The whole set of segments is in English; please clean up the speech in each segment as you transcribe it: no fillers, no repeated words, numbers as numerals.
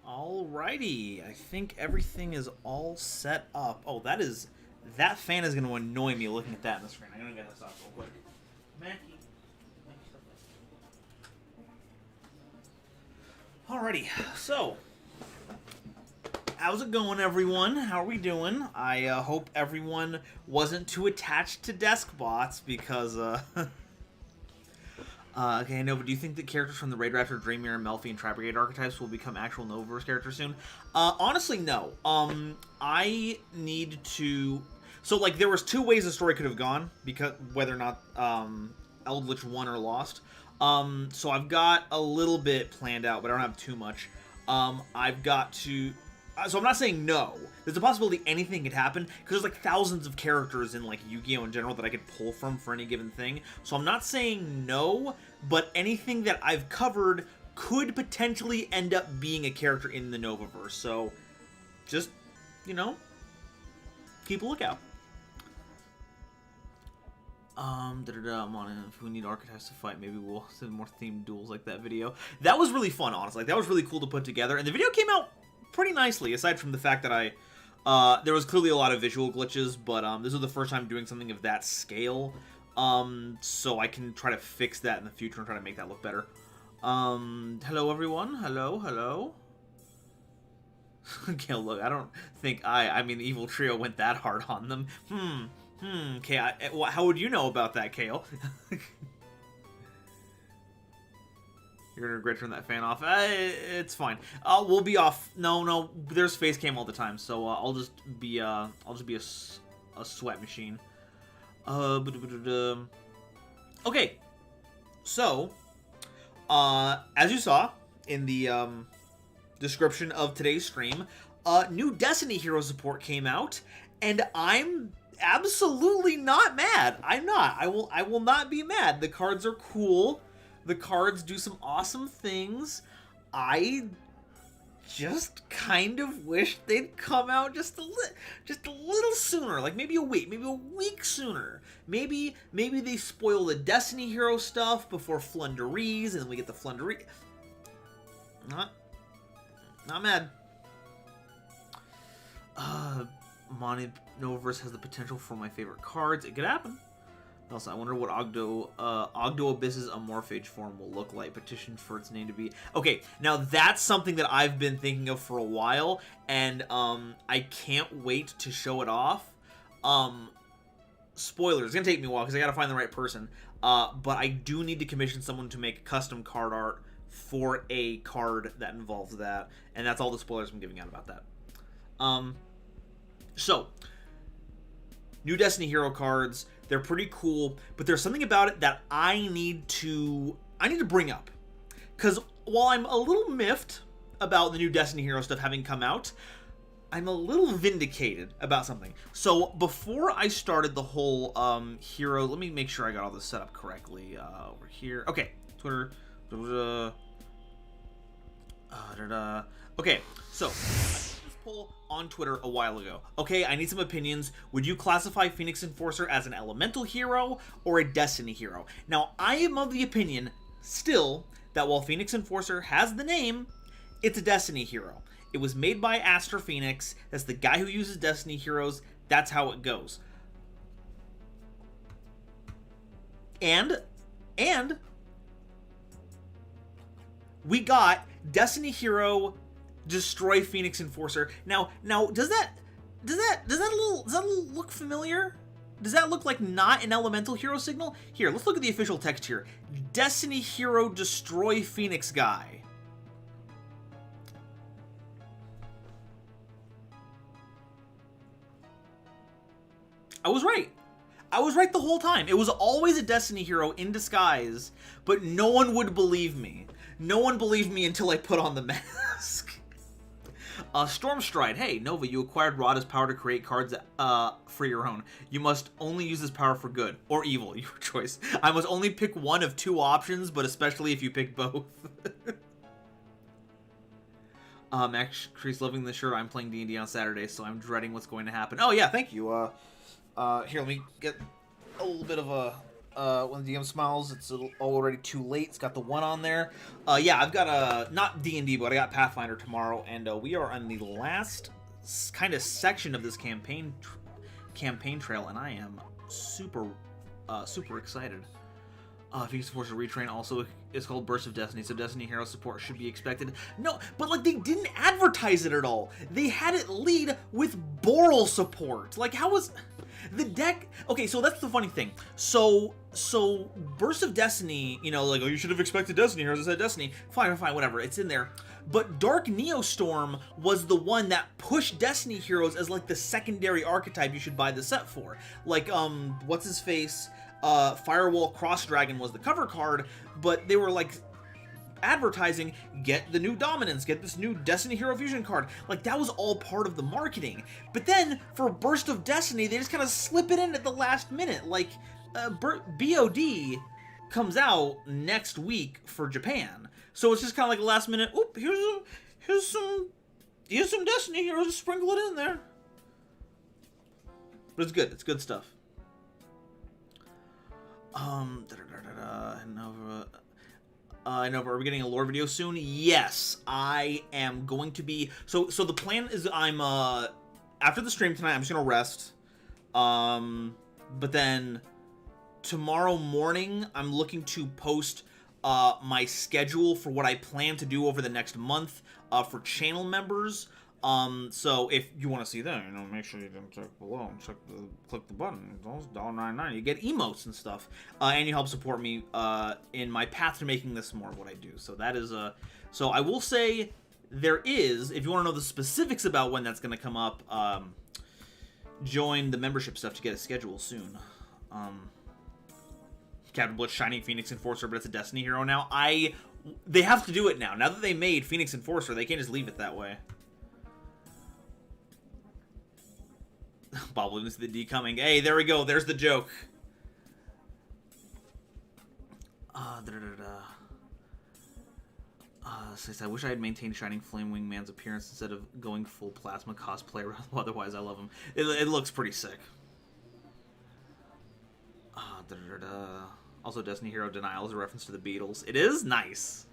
Alrighty, I think everything is all set up. Oh, that fan is going to annoy me looking at that on the screen. I'm going to get this off real quick. Mackie. Alrighty, so how's it going, everyone? How are we doing? I hope everyone wasn't too attached to desk bots because okay, Nova, do you think that characters from the Raid Raptor, Dreamir, Melfi, and Tri-Brigade archetypes will become actual Novaverse characters soon? Honestly, no. I need to... So, like, there was two ways the story could have gone, because whether or not Eldritch won or lost. So I've got a little bit planned out, but I don't have too much. I've got to... So I'm not saying no. There's a possibility anything could happen, because there's like thousands of characters in like Yu-Gi-Oh! In general that I could pull from for any given thing. So I'm not saying no, but anything that I've covered could potentially end up being a character in the Novaverse. So just, you know, keep a lookout. I'm on if we need archetypes to fight, maybe we'll send more themed duels like that video. That was really fun, honestly. Like, that was really cool to put together, and the video came out pretty nicely, aside from the fact that there was clearly a lot of visual glitches, but this was the first time doing something of that scale, so I can try to fix that in the future and try to make that look better. Hello everyone, hello. Okay, look, I don't think I mean the Evil Trio went that hard on them. Okay, how would you know about that, Kale? You're gonna regret turning that fan off. It's fine. We'll be off. No, there's face cam all the time, so I'll just be a sweat machine. Okay, so as you saw in the description of today's stream, new Destiny Hero support came out, and I'm absolutely not mad. I'm not. I will not be mad. The cards are cool. The cards do some awesome things. I just kind of wish they'd come out just a little sooner, like maybe a week sooner. Maybe they spoil the Destiny Hero stuff before Flunderies, and then we get the Flunderies. Not mad. Monty Novaverse has the potential for my favorite cards. It could happen. Also, I wonder what Ogdo Abyss's Amorphage form will look like. Petition for its name to be... Okay, now that's something that I've been thinking of for a while, and I can't wait to show it off. Spoilers, it's going to take me a while because I got to find the right person. But I do need to commission someone to make custom card art for a card that involves that, and that's all the spoilers I'm giving out about that. So, new Destiny Hero cards... They're pretty cool, but there's something about it that I need to bring up. Because while I'm a little miffed about the new Destiny Hero stuff having come out, I'm a little vindicated about something. So before I started the whole hero, let me make sure I got all this set up correctly over here. Okay, Twitter. Okay, so... poll on Twitter a while ago. Okay, I need some opinions. Would you classify Phoenix Enforcer as an elemental hero or a Destiny hero? Now, I am of the opinion, still, that while Phoenix Enforcer has the name, it's a Destiny hero. It was made by Aster Phoenix. That's the guy who uses Destiny heroes. That's how it goes. And we got Destiny hero Destroy Phoenix Enforcer. Now does that look familiar? Does that look like not an elemental hero signal? Here, let's look at the official text here. Destiny hero Destroy Phoenix guy. I was right. I was right the whole time. It was always a Destiny hero in disguise, but no one would believe me. No one believed me until I put on the mask. Stormstride. Hey, Nova, you acquired Rada's power to create cards for your own. You must only use this power for good or evil, your choice. I must only pick one of two options, but especially if you pick both. Max Crease loving the shirt. I'm playing D&D on Saturday, so I'm dreading what's going to happen. Oh, yeah, thank you. Here, let me get a little bit of a... when the DM smiles, it's already too late. It's got the 1 on there. Yeah, I've got not D&D, but I got Pathfinder tomorrow, and we are on the last kind of section of this campaign trail, and I am super excited. Phoenix Force retrain also is called Burst of Destiny, so Destiny hero support should be expected. No, but like they didn't advertise it at all. They had it lead with Boral support. Like, how was the deck? Okay, so that's the funny thing. So Burst of Destiny, you know, like, oh, you should have expected Destiny heroes. I said Destiny. Fine, whatever. It's in there. But Dark Neostorm was the one that pushed Destiny heroes as like the secondary archetype you should buy the set for. Like, what's his face? Firewall Cross Dragon was the cover card, but they were like advertising, get the new Dominance, get this new Destiny Hero Fusion card. Like, that was all part of the marketing. But then for Burst of Destiny, they just kind of slip it in at the last minute. Like, BOD comes out next week for Japan, so it's just kind of like a last minute. Oop, here's some Destiny heroes, just sprinkle it in there. But it's good. It's good stuff. I know, are we getting a lore video soon? Yes, I am going to be. So the plan is I'm after the stream tonight, I'm just gonna rest. But then tomorrow morning, I'm looking to post my schedule for what I plan to do over the next month for channel members. So if you want to see that, you know, make sure you check below and click the button. It's $1.99. You get emotes and stuff, and you help support me in my path to making this more of what I do. So that is so I will say there is, if you want to know the specifics about when that's going to come up, join the membership stuff to get a schedule soon. Captain Blitz, Shining Phoenix Enforcer, but it's a Destiny hero now. They have to do it now. Now that they made Phoenix Enforcer, they can't just leave it that way. Bob Williams, the D coming. Hey, there we go. There's the joke. Says, I wish I had maintained Shining Flame Wingman's appearance instead of going full plasma cosplay. Otherwise, I love him. It looks pretty sick. Also, Destiny Hero Denial is a reference to the Beatles. It is nice.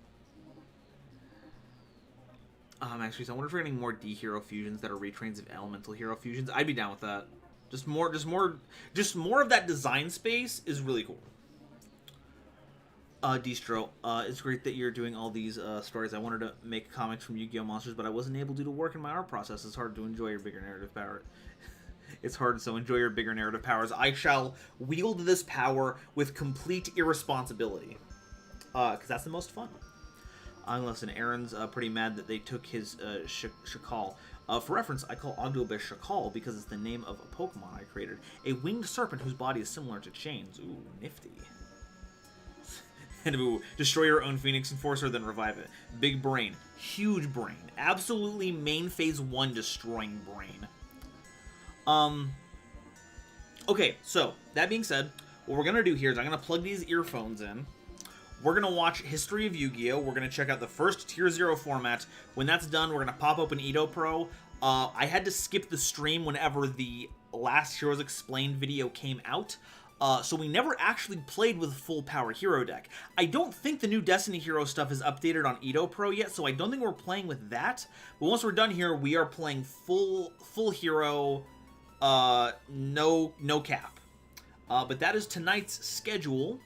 Actually, so I wonder if we're getting more D hero fusions that are retrains of elemental hero fusions. I'd be down with that. Just more of that design space is really cool. Distro, it's great that you're doing all these stories. I wanted to make comics from Yu-Gi-Oh! Monsters, but I wasn't able to do the work in my art process. It's hard to enjoy your bigger narrative power. It's hard, so enjoy your bigger narrative powers. I shall wield this power with complete irresponsibility. Because that's the most fun. Listen, Aaron's pretty mad that they took his Shakal. For reference, I call Ogdobish Shakal because it's the name of a Pokemon I created. A winged serpent whose body is similar to Chains. Ooh, nifty. And ooh, destroy your own Phoenix Enforcer, then revive it. Big brain. Huge brain. Absolutely main phase 1 destroying brain. Okay, so, that being said, what we're going to do here is I'm going to plug these earphones in. We're going to watch History of Yu-Gi-Oh! We're going to check out the first Tier 0 format. When that's done, we're going to pop open Edo Pro. I had to skip the stream whenever the last Heroes Explained video came out. So we never actually played with full power hero deck. I don't think the new Destiny Hero stuff is updated on Edo Pro yet, so I don't think we're playing with that. But once we're done here, we are playing full hero, no cap. But that is tonight's schedule.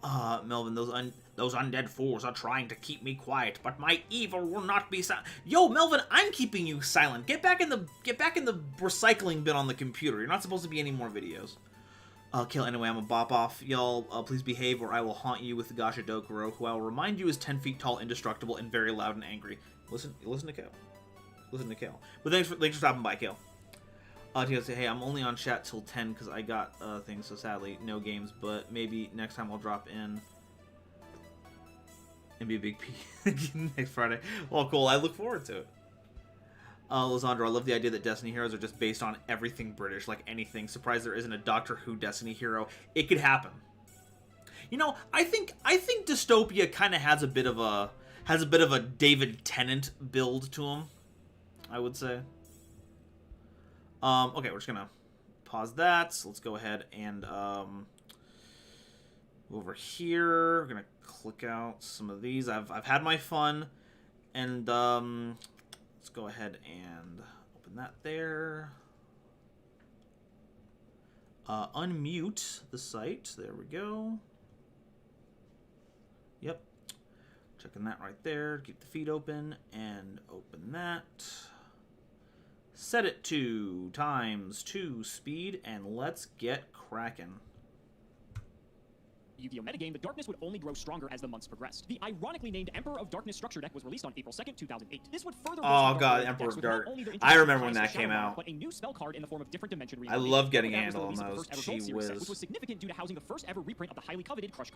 Melvin, those undead fools are trying to keep me quiet, but my evil will not be silent. Yo, Melvin, I'm keeping you silent. Get back in the recycling bin on the computer. You're not supposed to be any more videos. Kill anyway, I'm a bop off. Y'all, please behave or I will haunt you with the Gasha Dokuro, who I will remind you is 10 feet tall, indestructible, and very loud and angry. Listen to Kale. Listen to Kale. But thanks for stopping by, Kale. To say, hey, I'm only on chat till 10 because I got things, so sadly, no games, but maybe next time I'll drop in and be a big P next Friday. Well, cool, I look forward to it. Lizandro, I love the idea that Destiny Heroes are just based on everything British, like anything. Surprised there isn't a Doctor Who Destiny Hero. It could happen. You know, I think Dystopia kind of has a bit of a David Tennant build to him, I would say. Okay, we're just gonna pause that. So let's go ahead and over here. We're gonna click out some of these. I've had my fun, and let's go ahead and open that there. Unmute the site. There we go. Yep. Checking that right there. Keep the feed open and open that. Set it to ×2 speed and let's get cracking. Yu-Gi-Oh! Metagame, the darkness would only grow stronger as the months progressed. The ironically named Emperor of Darkness structure deck was released on April 2nd, 2008. This would further... Oh god, Emperor of Dark. I remember when that came out. But a new spell card in the form of different dimension I love getting a handle on those. Gee whiz. Which was significant due to housing the first ever reprint of the highly coveted Crush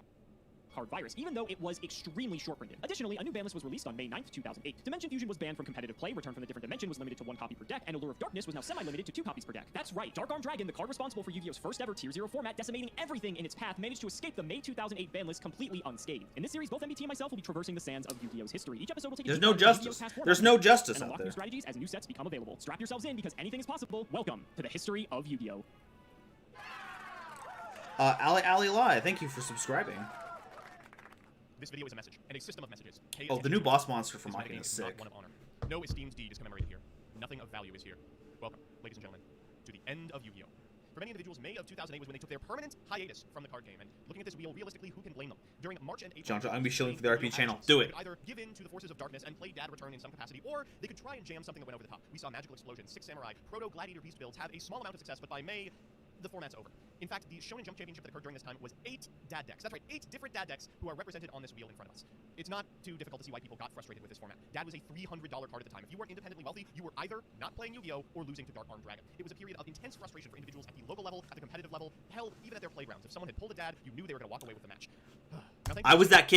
Card Virus, even though it was extremely short-printed. Additionally, a new ban list was released on May 9th, 2008. Dimension Fusion was banned from competitive play, Return from the Different Dimension was limited to 1 copy per deck, and Allure of Darkness was now semi-limited to 2 copies per deck. That's right, Dark Arm Dragon, the card responsible for Yu-Gi-Oh's first ever Tier 0 format, decimating everything in its path, managed to escape the May 2008 ban list completely unscathed. In this series, both MBT and myself will be traversing the sands of Yu-Gi-Oh's history. Each episode will take There's no justice. There's no justice out there. New strategies as new sets become available. Strap yourselves in because anything is possible. Welcome to the history of Yu-Gi-Oh! Ali Lai, thank you for subscribing. This video is a message, and a system of messages. Oh, the new boss monster from Mocking is sick. One of honor. No esteemed deed is commemorated here. Nothing of value is here. Welcome, ladies and gentlemen, to the end of Yu-Gi-Oh! For many individuals, May of 2008 was when they took their permanent hiatus from the card game, and looking at this wheel, realistically, who can blame them? During March and April... John, I'm gonna be shilling for the RP channel. Do it! They could either give in to the forces of darkness and play Dad Return in some capacity, or they could try and jam something that went over the top. We saw Magical Explosion, 6 Samurai, Proto Gladiator Beast builds have a small amount of success, but by May, the format's over. In fact, the Shonen Jump Championship that occurred during this time was 8 dad decks. That's right, 8 different dad decks who are represented on this wheel in front of us. It's not too difficult to see why people got frustrated with this format. Dad was a $300 card at the time. If you weren't independently wealthy, you were either not playing Yu-Gi-Oh! Or losing to Dark Arm Dragon. It was a period of intense frustration for individuals at the local level, at the competitive level, hell, even at their playgrounds. If someone had pulled a dad, you knew they were going to walk away with the match. I was that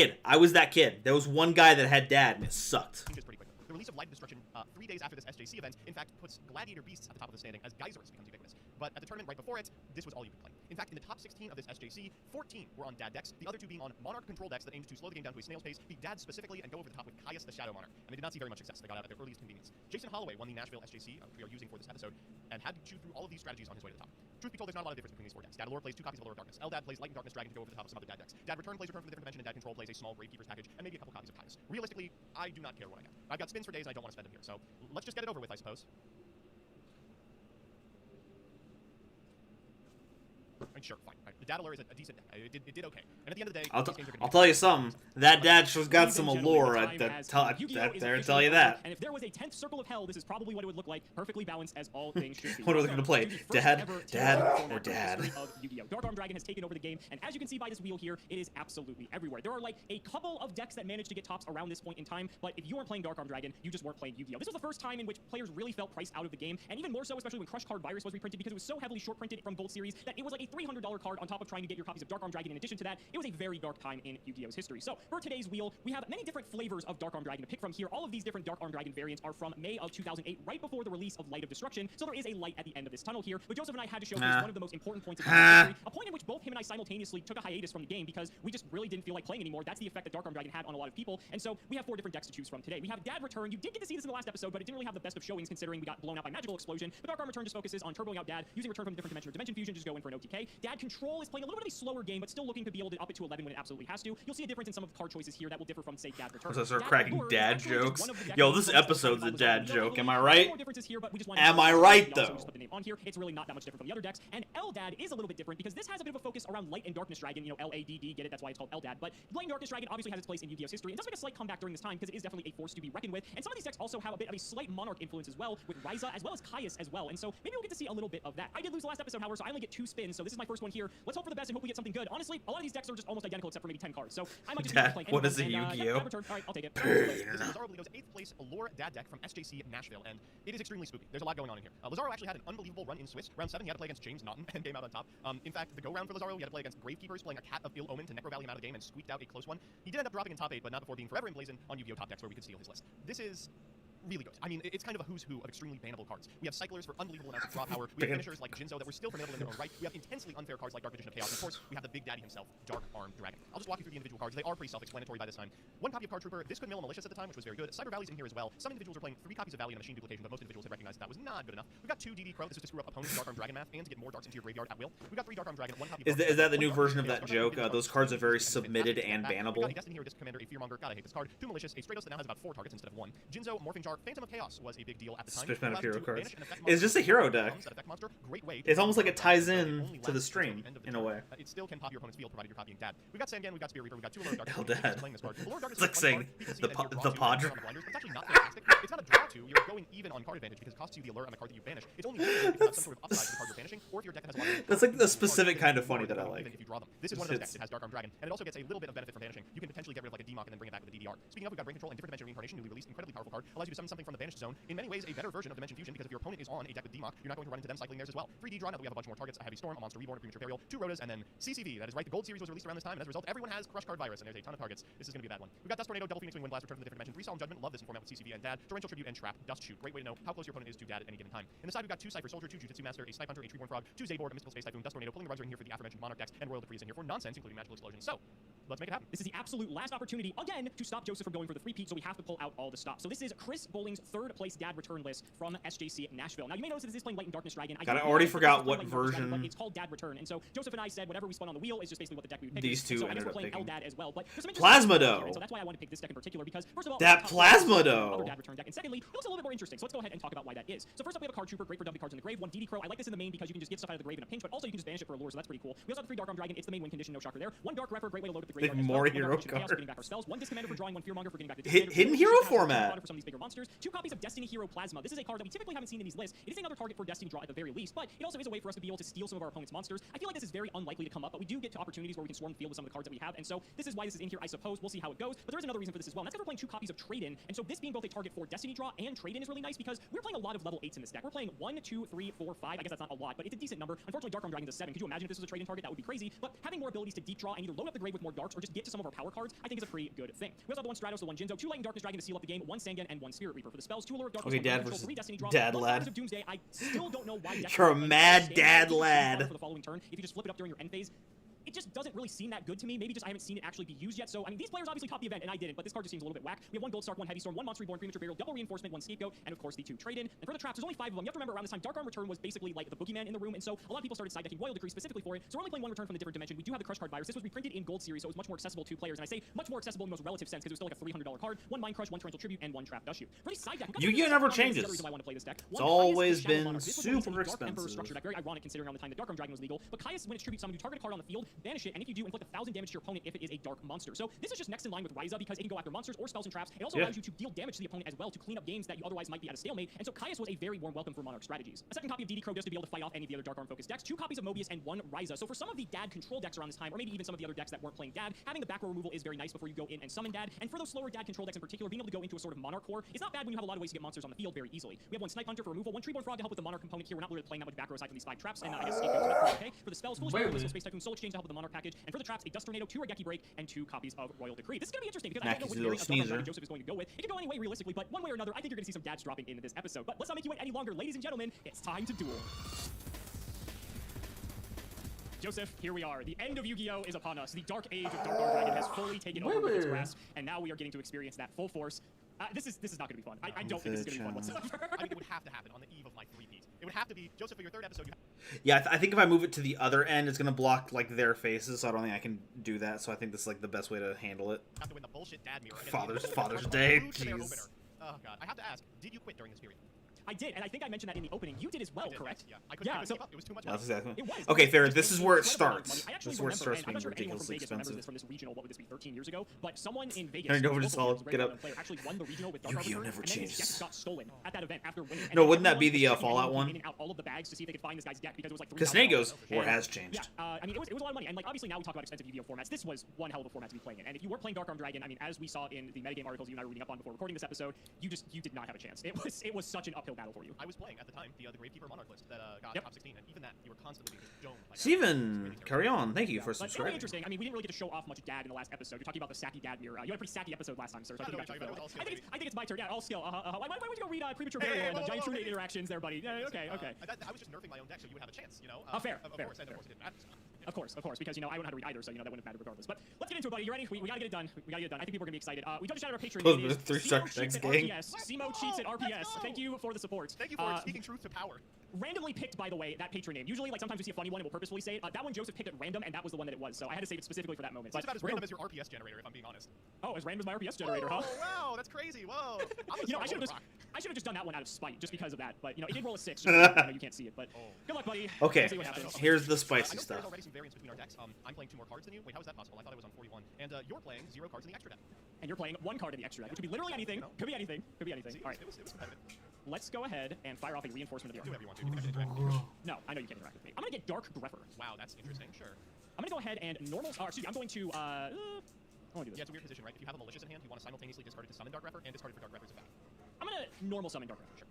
kid. There was one guy that had dad, and it sucked. The release of Light of Destruction 3 days after this SJC event, in fact, puts Gladiator Beasts at the top of the standing as Geysers becomes ubiquitous. but at the tournament right before it, this was all you could play. In fact, in the top 16 of this SJC, 14 were on Dad decks, the other 2 being on Monarch control decks that aimed to slow the game down to a snail's pace, beat Dad specifically, and go over the top with Caius the Shadow Monarch. And they did not see very much success. They got out at their earliest convenience. Jason Holloway won the Nashville SJC, which we are using for this episode, and had to chew through all of these strategies on his way to the top. Truth be told, there's not a lot of difference between these 4 decks. Dad Allure plays 2 copies of Allure of Darkness. Eldad plays Light and Darkness Dragon to go over the top of some other Dad decks. Dad Return plays Return from the Different Dimension, and Dad Control plays a small Gravekeeper's package, and maybe a couple copies of Caius. Realistically, I do not care what I get. I've got spins for days, and I don't want to spend them here, so let's just get it over with, I suppose. I mean, sure, fine. Right. The Dad Allure is a decent deck. It did okay. And at the end of the day, I'll tell you something. That Dad sure got some allure at tell you that. And if there was a 10th circle of hell, this is probably what it would look like, perfectly balanced as all things should be. What are they going to play? Dad, or Dad? Of Yu-Gi-Oh! Dark Arm Dragon has taken over the game, and as you can see by this wheel here, it is absolutely everywhere. There are like a couple of decks that managed to get tops around this point in time, but if you weren't playing Dark Arm Dragon, you just weren't playing Yu-Gi-Oh! This was the first time in which players really felt priced out of the game, and even more so, especially when Crush Card Virus was reprinted, because it was so heavily short printed from Gold Series that it was like a $300 card on top of trying to get your copies of Dark Arm Dragon. In addition to that, it was a very dark time in Yu-Gi-Oh's history. So for today's wheel, we have many different flavors of Dark Arm Dragon to pick from here. All of these different Dark Arm Dragon variants are from May of 2008, right before the release of Light of Destruction. So there is a light at the end of this tunnel here. But Joseph and I had to showcase one of the most important points of history, a point in which both him and I simultaneously took a hiatus from the game because we just really didn't feel like playing anymore. That's the effect that Dark Arm Dragon had on a lot of people. And so we have 4 different decks to choose from today. We have Dad Return. You did get to see this in the last episode, but it didn't really have the best of showings considering we got blown out by Magical Explosion. But Dark Arm Return just focuses on turboing out Dad, using Return from a Different Dimension or Dimension Fusion, just go in for an OTK. Dad Control is playing a little bit of a slower game, but still looking to be able to up it to 11 when it absolutely has to. You'll see a difference in some of the card choices here that will differ from, say, Dad Return. So start cracking dad jokes. Yo, this episode's a dad joke. Am I right? Am I right, though? On here, it's really not that much different from the other decks. And Eldad is a little bit different because this has a bit of a focus around Light and Darkness Dragon. You know, L-A-D-D, get it? That's why it's called Eldad. But Light and Darkness Dragon obviously has its place in Yu-Gi-Oh's history. It does make a slight comeback during this time because it is definitely a force to be reckoned with. And some of these decks also have a bit of a slight Monarch influence as well, with Ryza as well as Caius as well. And so maybe we'll get to see a little bit of that. I did lose the last episode, however, so I only get 2 spins. So this is my first one here. Let's hope for the best and hope we get something good. Honestly, a lot of these decks are just almost identical except for maybe 10 cards. So I might just be playing. What is a Yu-Gi-Oh? All right, I'll take it. This is Lazaro Bolito's 8th place Allure Dad deck from SJC Nashville, and it is extremely spooky. There's a lot going on in here. Lazaro actually had an unbelievable run in Swiss. Round 7, he had to play against James Naughton and came out on top. In fact, the go-round for Lazaro, he had to play against Gravekeepers, playing a Cat of Ill Omen to Necro Valley him out of the game and squeaked out a close one. He did end up dropping in top 8, but not before being forever emblazoned on Yu-Gi-Oh! Top decks where we could steal his list. This is really good. I mean, it's kind of a who's who of extremely bannable cards. We have cyclers for unbelievable amounts of draw power. We have finishers like Jinzo that were still formidable in their own right. We have intensely unfair cards like Dark Magician of Chaos. And of course, we have the big daddy himself, Dark Arm Dragon. I'll just walk you through the individual cards. They are pretty self-explanatory by this time. 1 copy of Card Trooper. This could mill a Malicious at the time, which was very good. Cyber Valley's in here as well. Some individuals were playing 3 copies of Valley and a Machine Duplication, but most individuals had recognized that was not good enough. We've got 2 DD Crow. This is to screw up opponents' Dark Arm Dragon math and to get more darks into your graveyard at will. We've got 3 Dark Arm Dragon, 1 copy of Is that the new version of that joke? Those cards are very submitted and bannable. A Destiny Hero, Disc Commander, a Fearmonger. God, I hate this card. 2 Malicious, a Stratos that now has about 4 targets instead of 1. Jinzo, Morphing Jar, Phantom of Chaos was a big deal at the time. Suspicious of hero cards. It's just a hero deck. It's almost like it ties in to the stream in a way. It still can pop your opponent's field provided you're copying Dad. We've got Sangan, we've got Spear Reaper, we've got 2 Allure Dark playing this card. It's like saying the Podre. It's actually not fantastic. It's not a draw 2. You're going even on card advantage because it costs you the Allure on the card that you banish. It's only if you have some sort of upside to the card you're banishing, or if your deck has a lot of That's like the specific kind of funny that I like. If you draw them. This is one of those decks. It has Dark Arm Dragon, and it also gets a little bit of benefit from banishing. You can potentially get rid of like a DMOC and then bring it back with a DDR. Speaking of, we've got Brain Control and Different Dimension Reincarnation, newly released, incredibly powerful card. Allows you to summon something from the banished zone. In many ways, a better version of Dimension Fusion because if your opponent is on a deck with DMOC, you're not going to run into them cycling theirs as well. 3D draw, now that we have a bunch more targets, a Heavy Storm, a Monster Reborn, a Premature Burial, 2 Rotas, and then CCV. That is right, the Gold Series was released around this time, and as a result, everyone has Crush Card Virus, and there's a ton of targets. This is going to be a bad one. We've got Dust Tornado, Double Phoenix Wing, Wind Blast, Return from the Different Dimension, 3 Solemn Judgment, love this in format with CCV and Dad, Torrential Tribute, and Trap, Dust Shoot. Great way to know how close your opponent is to Dad at any given time. In the side, we've got 2 Cypher Soldier, 2 Jujutsu Master, a Snipe Hunter, a Treeborn Frog, 2 Zaborg, a Mystical Space Typhoon, Dust Tornado, pulling the runs in here for the aforementioned Monarch decks, and Royal Decrees in here for nonsense, including Magical Explosion. So, let's make it happen. This is the absolute last opportunity, again, to stop Joseph from going for the 3-peat, so we have to pull out all the stops. So this is Chris Bowling's 3rd place Dad Return list from SJC Nashville. Now, you may notice that this is playing Light and Darkness Dragon. I already forgot what version. But it's called Dad Return, and so Joseph and I said whatever we spun on the wheel is just basically what the deck we would pick. These 2 so ended up playing picking Eldad as well, but Plasma Dough. So that's why I wanted to pick this deck in particular because first of all, that Plasma Dough. Other Dad Return deck, and secondly, it looks a little bit more interesting. So let's go ahead and talk about why that is. So first up, we have a Card Trooper, great for dumping cards in the grave. 1 DD Crow. I like this in the main because you can just get stuff out of the grave in a pinch, but also you can just banish it for Allure, so that's pretty cool. We also have the 3 Dark Arm Dragon. It's the main win condition, no shocker there. 1 Dark Refer, great way to load up the graveyard. More hero cards. Getting back our spells. 1 Disc Commander for drawing, 1 Fearmonger for getting back the hidden hero format. For some of these bigger monsters. 2 copies of Destiny Hero Plasma. This is a card that we typically haven't seen in these lists. It is another target for Destiny draw at the very least, but it also is a way for us to be able to steal some of our opponent's monsters. I feel like this is very unlikely to come up, but we do get to opportunities where we can swarm the field with some of the cards that we have, and so this is why this is in here, I suppose. We'll see how it goes, but there is another reason for this as well, and that's because we're playing 2 copies of Trade-In, and so this being both a target for Destiny draw and Trade-In is really nice because we're playing a lot of level 8s in this deck. We're playing 1, 2, 3, 4, 5. I guess that's not a lot, but it's a decent number. Unfortunately, Dark Arm Dragon's a 7. Could you imagine if this was a Trade-In target? That would be crazy, but having more abilities to deep draw and either load up the grave with more darks or just get to some of our power cards, I think is a pretty good thing. We also have the 1 Stratos, the 1 Jinzo, 2 Light and Darkness Dragon to seal up the game, 1 Sangan, and 1 Spear Spirit Reaper. For the spells, 2 Allure of Darkness, Okay, 1 Dad Control, versus 3 Destiny Draw, Dad 1 lad. Focus of Doomsday. I still don't know why. You're a mad dad lad. lad. For the following turn, if you just flip it up during your end phase, it just doesn't really seem that good to me. Maybe just I haven't seen it actually be used yet. So, I mean, these players obviously caught the event, and I didn't, but this card just seems a little bit whack. We have 1 Gold Stark, 1 Heavy Storm, 1 Monster Reborn, Premature Burial, double Reinforcement, 1 Scapegoat, and of course the 2 Trade-In. And for the traps, there's only 5 of them. You have to remember, around this time, Dark Arm Return was basically like the boogeyman in the room, and so a lot of people started side decking Royal Decree specifically for it. So we're only playing 1 return from the different dimension. We do have the Crush Card Virus. This was reprinted in Gold Series, so it was much more accessible to players. And I say much more accessible in the most relative sense because it was still like a $300 card, 1 Mind Crush, 1 Torrential Tribute, and 1 Trap Dust Shoot. For the side deck, Yu-Gi-Oh never changes. The reason why I want to play this deck. It's 1, always Caius, the Shadow been Monarch. This was released in the super Dark Emperor expensive. structure deck. Very ironic considering around the time the Dark Arm Dragon was legal. But Caius, when it's tribute summon, you target a card on the field, banish it, and if you do, inflict 1,000 damage to your opponent if it is a dark monster. So this is just next in line with Ryza because it can go after monsters or spells and traps. It also allows you to deal damage to the opponent as well to clean up games that you otherwise might be at a stalemate. And so Caius was a very warm welcome for Monarch strategies. A second copy of DD Crow just to be able to fight off any of the other Dark Arm focused decks. 2 copies of Mobius and 1 Ryza. So for some of the Dad control decks around this time, or maybe even some of the other decks that weren't playing Dad, having the back row removal is very nice before you go in and summon Dad. And for those slower Dad control decks in particular, being able to go into a sort of Monarch core is not bad when you have a lot of ways to get monsters on the field very easily. We have 1 Snipe Hunter for removal, 1 Treeborn Frog to help with the Monarch component here. We're not really playing that much back row aside from these 5 traps, and I guess Scapegoat, so that's okay. For the spells, Foolish Fire, Space Typhoon, Soul Exchange to help with the Monarch package, and for the traps, a Dust Tornado, 2 Regeki Break, and 2 copies of Royal Decree. This is going to be interesting because I don't know which variant of Dark Arm Dragon Joseph is going to go with. It could go any way realistically, but one way or another, I think you're going to see some Dads dropping in this episode. But let's not make you wait any longer, ladies and gentlemen. It's time to duel. Joseph, here we are. The end of Yu-Gi-Oh! Is upon us. The dark age of Dark Arm Dragon has fully taken over with its grasp, and now we are getting to experience that full force. This is not going to be fun. I don't think this is going to be fun whatsoever. I think it would have to happen on the eve of my three-peat. It would have to be, Joseph, for your 3rd episode, you Yeah, I think if I move it to the other end, it's gonna block like their faces. So I don't think I can do that. So I think this is like the best way to handle it. have to win the bullshit Dad mirror. against Father's the Day, Move to their jeez. opener. Oh, God. I have to ask, did you quit during this period? I did, and I think I mentioned that in the opening. You did as well, I did, correct? yes, yeah. I couldn't keep up. It was too much money. That's exactly. It was. Okay, fair. It was This is where it incredible amount of starts. money. I actually This is where it remember, starts and I'm being not sure if anyone from ridiculously Vegas remembers expensive. this from this regional, what would this be, 13 years ago? But someone in Vegas, Turn it over to local Saul, Vegas, get very up. player, actually won the regional with Dark Arm Yu-Gi-Oh Return, never and then his changes. deck got stolen at that event after winning. And No, then wouldn't that be everyone the, was checking Fallout in one? and out all of the bags to see if they could find this guy's deck because it was like Because $3,000. Snago's war And, has changed. I mean, it was a lot of money, and like obviously now we talk about expensive Yu-Gi-Oh formats. This was one hell of a format to be playing in, and if you weren't playing Dark Arm Dragon, I mean, as we saw in the metagame articles you and I were reading up on before recording this episode, you did not have a chance. It was such an uphill battle for you. I was playing at the time the Gravekeeper Monarch list that got top 16, and even that, you were constantly being just domed. Like Steven, carry on. Thank you for But really subscribing. interesting. I mean, we didn't really get to show off much Dad in the last episode. You're talking about the Sacky Dad mirror. You had a pretty sacky episode last time, sir. So I think you got your fill. I think it's my turn. Yeah, all skill. Why would you go read Premature Burial and Giant True interactions there, buddy? Okay. I was just nerfing my own deck so you would have a chance, you know? Fair. Of course, and of course it didn't matter. Of course, because I don't know how to read either, so that wouldn't matter regardless. But let's get into it, buddy. You ready? We gotta get it done. I think people are gonna be excited. We just shouted our Patreon. Close It is with 3 Simo star Cheats decks, at gang. RPS. Simo Cheats at RPS. Thank you for the support. Thank you for speaking truth to power. Randomly picked, by the way, that patron name. Usually, like, sometimes we see a funny one and we'll purposefully say it. That one Joseph picked at random, and that was the one that it was. So I had to save it specifically for that moment. It's about as random as your RPS generator, if I'm being honest. Oh, as random as my RPS generator, huh? Oh, wow, that's crazy. Whoa. I should have just done that one out of spite, just because of that. But it did roll a 6. Just I know you can't see it, but good luck, buddy. Okay, We'll see what happens. here's the I spicy know stuff. there's already some variance between our decks. I'm playing 2 more cards than you. Wait, how is that possible? I thought I was on 41. And you're playing 0 cards in the extra deck. And you're playing 1 card in the extra deck, which could be literally anything. Could be anything. See, All right, it was competitive. let's go ahead and fire off a reinforcement of the Do arc. whatever you want to. You can actually interact with me. No, I know you can't interact with me. I'm gonna get Dark Grepher. Wow, that's interesting. Sure. I'm gonna go ahead and normal. Excuse me. I'm going to. I want to do this. Yeah, it's a weird position, right? If you have a malicious in hand, you want to simultaneously discard it to summon Dark Refer and discard it for Dark Refer's effect. I'm gonna normal summon Dark Grepher. Sure.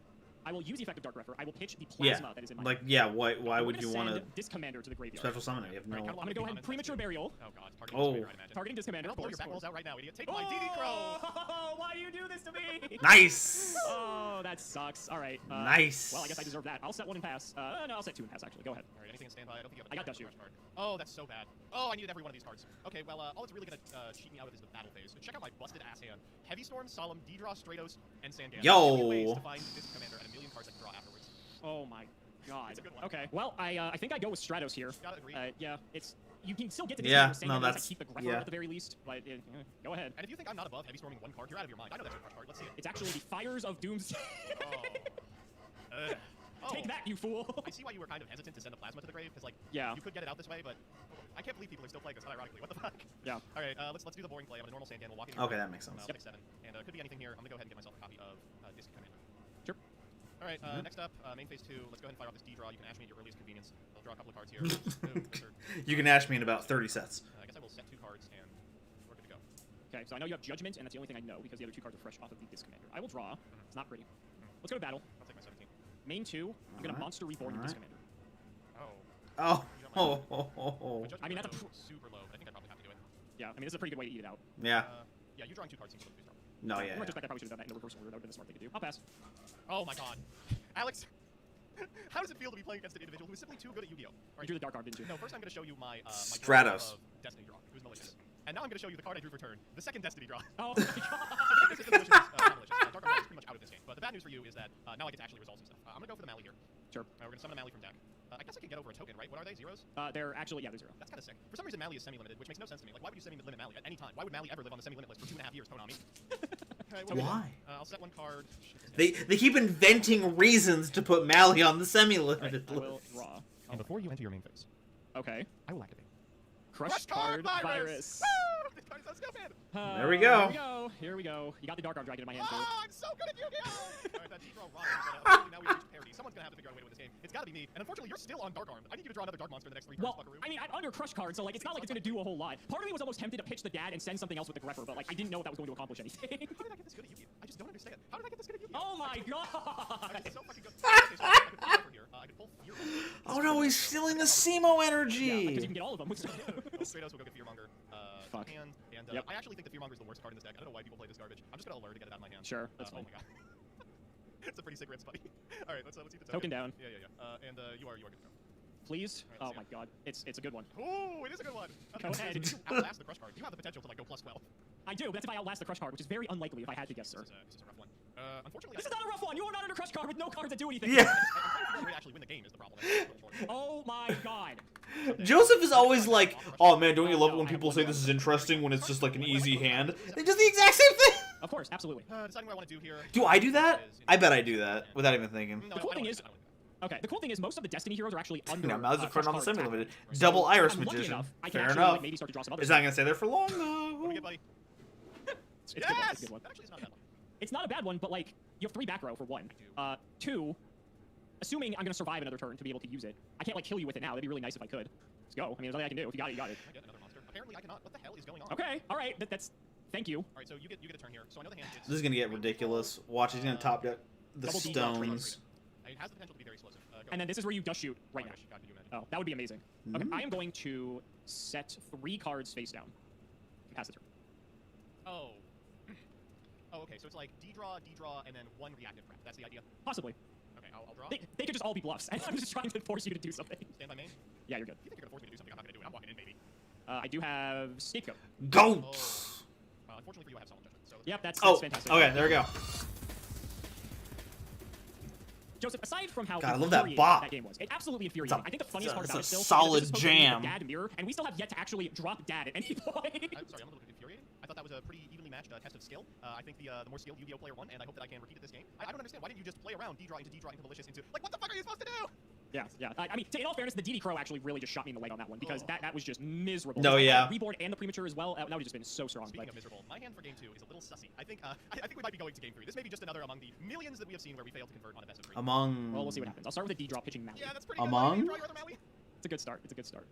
I will use the effect of Dark Grepher. I will pitch the Yeah, plasma that is in my. like why would you want to this commander to the graveyard? special summon it? You have no. I'm gonna go ahead and Premature Burial. Oh god, targeting Discommander, I'd imagine. Targeting Discommander. Don't blow your back walls out right now, idiot. Take my DD Oh, Crow! why do you do this to me? Nice. Oh, that sucks. All right. Nice. Well, I guess I deserve that. I'll set 1 and pass. No, I'll set 2 and pass, actually. Go ahead. Alright, anything in standby? I don't think you have a I got Dust Shoot. card. Oh, that's so bad. Oh, I needed every one of these cards. Okay, well, all it's really gonna cheat me out of is the battle phase. So check out my busted ass hand. Heavy Storm, Solemn, D-Draw, Stratos, and Sandan. Yo. Million ways to find this commander and a million cards I can draw afterwards. Oh my god. It's a good one. Okay. Well, I think I go with Stratos here. Gotta agree. Yeah, it's you can still get to this Yeah, game with no, Sandan, that's- keep the Grepher yeah. at the very least. But go ahead. And if you think I'm not above heavy storming 1 card, you're out of your mind. I know that's your crush card. Let's see it. It's actually the Fires of Doomsday. Oh. Take that, you fool. I see why you were kind of hesitant to send the plasma to the grave, because like Yeah. you could get it out this way, but I can't believe people are still playing this. Unironically, what the fuck? Yeah. All right, let's do the boring play. I'm a normal Sandan. We'll walk in. Okay, that makes sense. I'll pick 7, and it could be anything here. I'm gonna go ahead and get myself a copy of Disc Commander. Sure. All right, next up, main phase 2. Let's go ahead and fire off this D-draw. You can ash me at your earliest convenience. I'll draw a couple of cards here. Ooh, those are- You can ash me in about 30 sets. I guess I will set 2 cards and we're good to go. Okay, so I know you have Judgment, and that's the only thing I know because the other 2 cards are fresh off of the Disc Commander. I will draw. It's not pretty. Let's go to battle. I'll take my 17. Main 2. I'm gonna Monster Reborn your Disc Commander. Oh. Oh. My judgment I mean, that's window is super low, but I think I probably have to do it. Yeah, I mean, this is a pretty good way to eat it out. Yeah. Yeah, you drawing 2 cards seems a little too strong. No, yeah. In retrospect, I probably should have done that in the reverse order. That would have been the smart thing to do. I'll pass. Oh my god. Alex, how does it feel to be playing against an individual who is simply too good at Yu-Gi-Oh? You drew the dark card, didn't you? No, first I'm going to show you my Stratos. draw of Destiny draw. It was malicious. And now I'm going to show you the card I drew for turn, the second Destiny draw. Oh my god. This is malicious, not malicious. Dark Card is pretty much out of this game. But the bad news for you is that now I get to actually resolve some stuff. I'm going to go for the Mally here. Sure. We're going to summon a Mally from deck. I guess I can get over a token, right? What are they? Zeros? They're actually, yeah, they're 0. That's kind of sick. For some reason, Mally is semi-limited, which makes no sense to me. Like, why would you semi-limit Mally at any time? Why would Mally ever live on the semi-limit list for 2.5 years, Konami? Okay, Why? I'll set one card. They keep inventing reasons to put Mally on the semi-limited I will list. draw. And before you enter your main phase, Okay. I will activate. Crush card virus. Woo! This card is so stupid! There we go. Here we go. Here we go. You got the dark arm dragon in my hand, too. Oh, I'm so good at Yu-Gi-Oh! Alright, that D-draw rocks, but unfortunately now we've reached parity. Someone's gonna have to figure out a way to win this game. It's gotta be me. And unfortunately, you're still on Dark Arm. I need you to draw another Dark Monster in the next 3 turns, Well, buckaroo. I mean, I'm under crush card, so like it's not like it's gonna do a whole lot. Part of me was almost tempted to pitch the dad and send something else with the grepper, but like I didn't know if that was going to accomplish anything. How did I get this good at Yu-Gi-Oh? I just don't understand. How did I get this good at Yu-Gi-Oh? Oh my I'm god! just so fucking good. Okay, so I could pull over here. I could pull Fear Monger. Oh no, he's stealing the Simo Yeah, because you energy! can get all of them. Stratos will go get Fearmonger. Fuck. Hand, and Yep. I actually think the Fearmonger is the worst card in this deck. I don't know why people play this garbage. I'm just gonna lure to get it out of my hand. Sure, that's Oh fine. my god. It's a pretty sick rips, buddy. All right, let's eat the Token down. Yeah. And you are good to go. Please? Alright, Oh let's my see god. It's a good one. Ooh, it is a good one. Go ahead. You outlast the crush card. You have the potential to like go +12. I do, but that's if I outlast the crush card, which is very unlikely if I had to guess, sir. This is a rough one. Unfortunately, This is not a rough one! You are not under crush card with no cards that do anything! Yeah. I'm trying to figure out a way to actually win the game is the problem. That's a little short. Oh my god. Joseph is always like, oh man, don't you love it when people say this is interesting when it's just like an easy hand? They do the exact same thing! Of course, absolutely. Deciding what I want to do here. Do I do that? I bet I do that, without even thinking. No, The cool I don't thing wanna is- do that. Okay, the cool thing is most of the Destiny heroes are actually under Now, Mal's a friend on the crush card semi-limited. tag. Double So, Iris if I'm lucky Magician. enough, I can Fair actually enough. like, maybe start to draw some other It's not gonna stay there for long, What do we though. get, buddy? It's a good one, it's a good one. That actually is not a bad one. It's not a bad one, but like you have 3 back row for 1. 2, assuming I'm gonna survive another turn to be able to use it. I can't like kill you with it now. That'd be really nice if I could. Let's go. I mean, there's nothing I can do. If you got it, you got it. Can I get another monster? Apparently I cannot. What the hell is going on? Okay, all right. That's thank you. All right, so you get a turn here. So I know the hand is. This is gonna get ridiculous. Watch, he's gonna top deck the Double D, stones. It has the potential to be very explosive. Go. And then this is where you just shoot right Oh, now. gosh, God, could you imagine? Oh, that would be amazing. Okay, Mm. I am going to set 3 cards face down. Pass the turn. Oh. Oh, okay. So it's like D-draw, and then 1 reactive prep. That's the idea. Possibly. Okay, I'll draw. They could just all be bluffs. I'm just trying to force you to do something. Stand by main. Yeah, you're good. If you think you're gonna force me to do something, I'm not gonna do it. I'm walking in, baby. I do have Scapegoat. Goat! Unfortunately for you, I have Solemn Judgment. So Yep, that's Oh, fantastic. okay, there we go. Joseph, aside from how God, I love that infuriating bop. that game was, it absolutely infuriating. I think the funniest part it's about a it still solid is that this is supposed to be jam. the dad mirror, and we still have yet to actually drop dad at any point. I'm sorry, I'm a little bit infuriated. I thought that was a pretty evenly matched test of skill. I think the more skilled Yu-Gi-Oh player won, and I hope that I can repeat it this game. I don't understand. Why didn't you just play around D-draw into malicious into like what the fuck are you supposed to do? Yeah. I mean, in all fairness, the DD Crow actually really just shot me in the leg on that one because Oh. that was just miserable. No, If I had yeah. Reborn and the premature as well. That would have just been so strong. Speaking But of miserable, my hand for game 2 is a little sussy. I think I think we might be going to game 3. This may be just another among the millions that we have seen where we failed to convert on a best of 3. Among... well, we'll see what happens. I'll start with a D drop pitching Maui. Yeah, that's pretty good. Among? Draw your other Maui. It's a good start. It's a good start.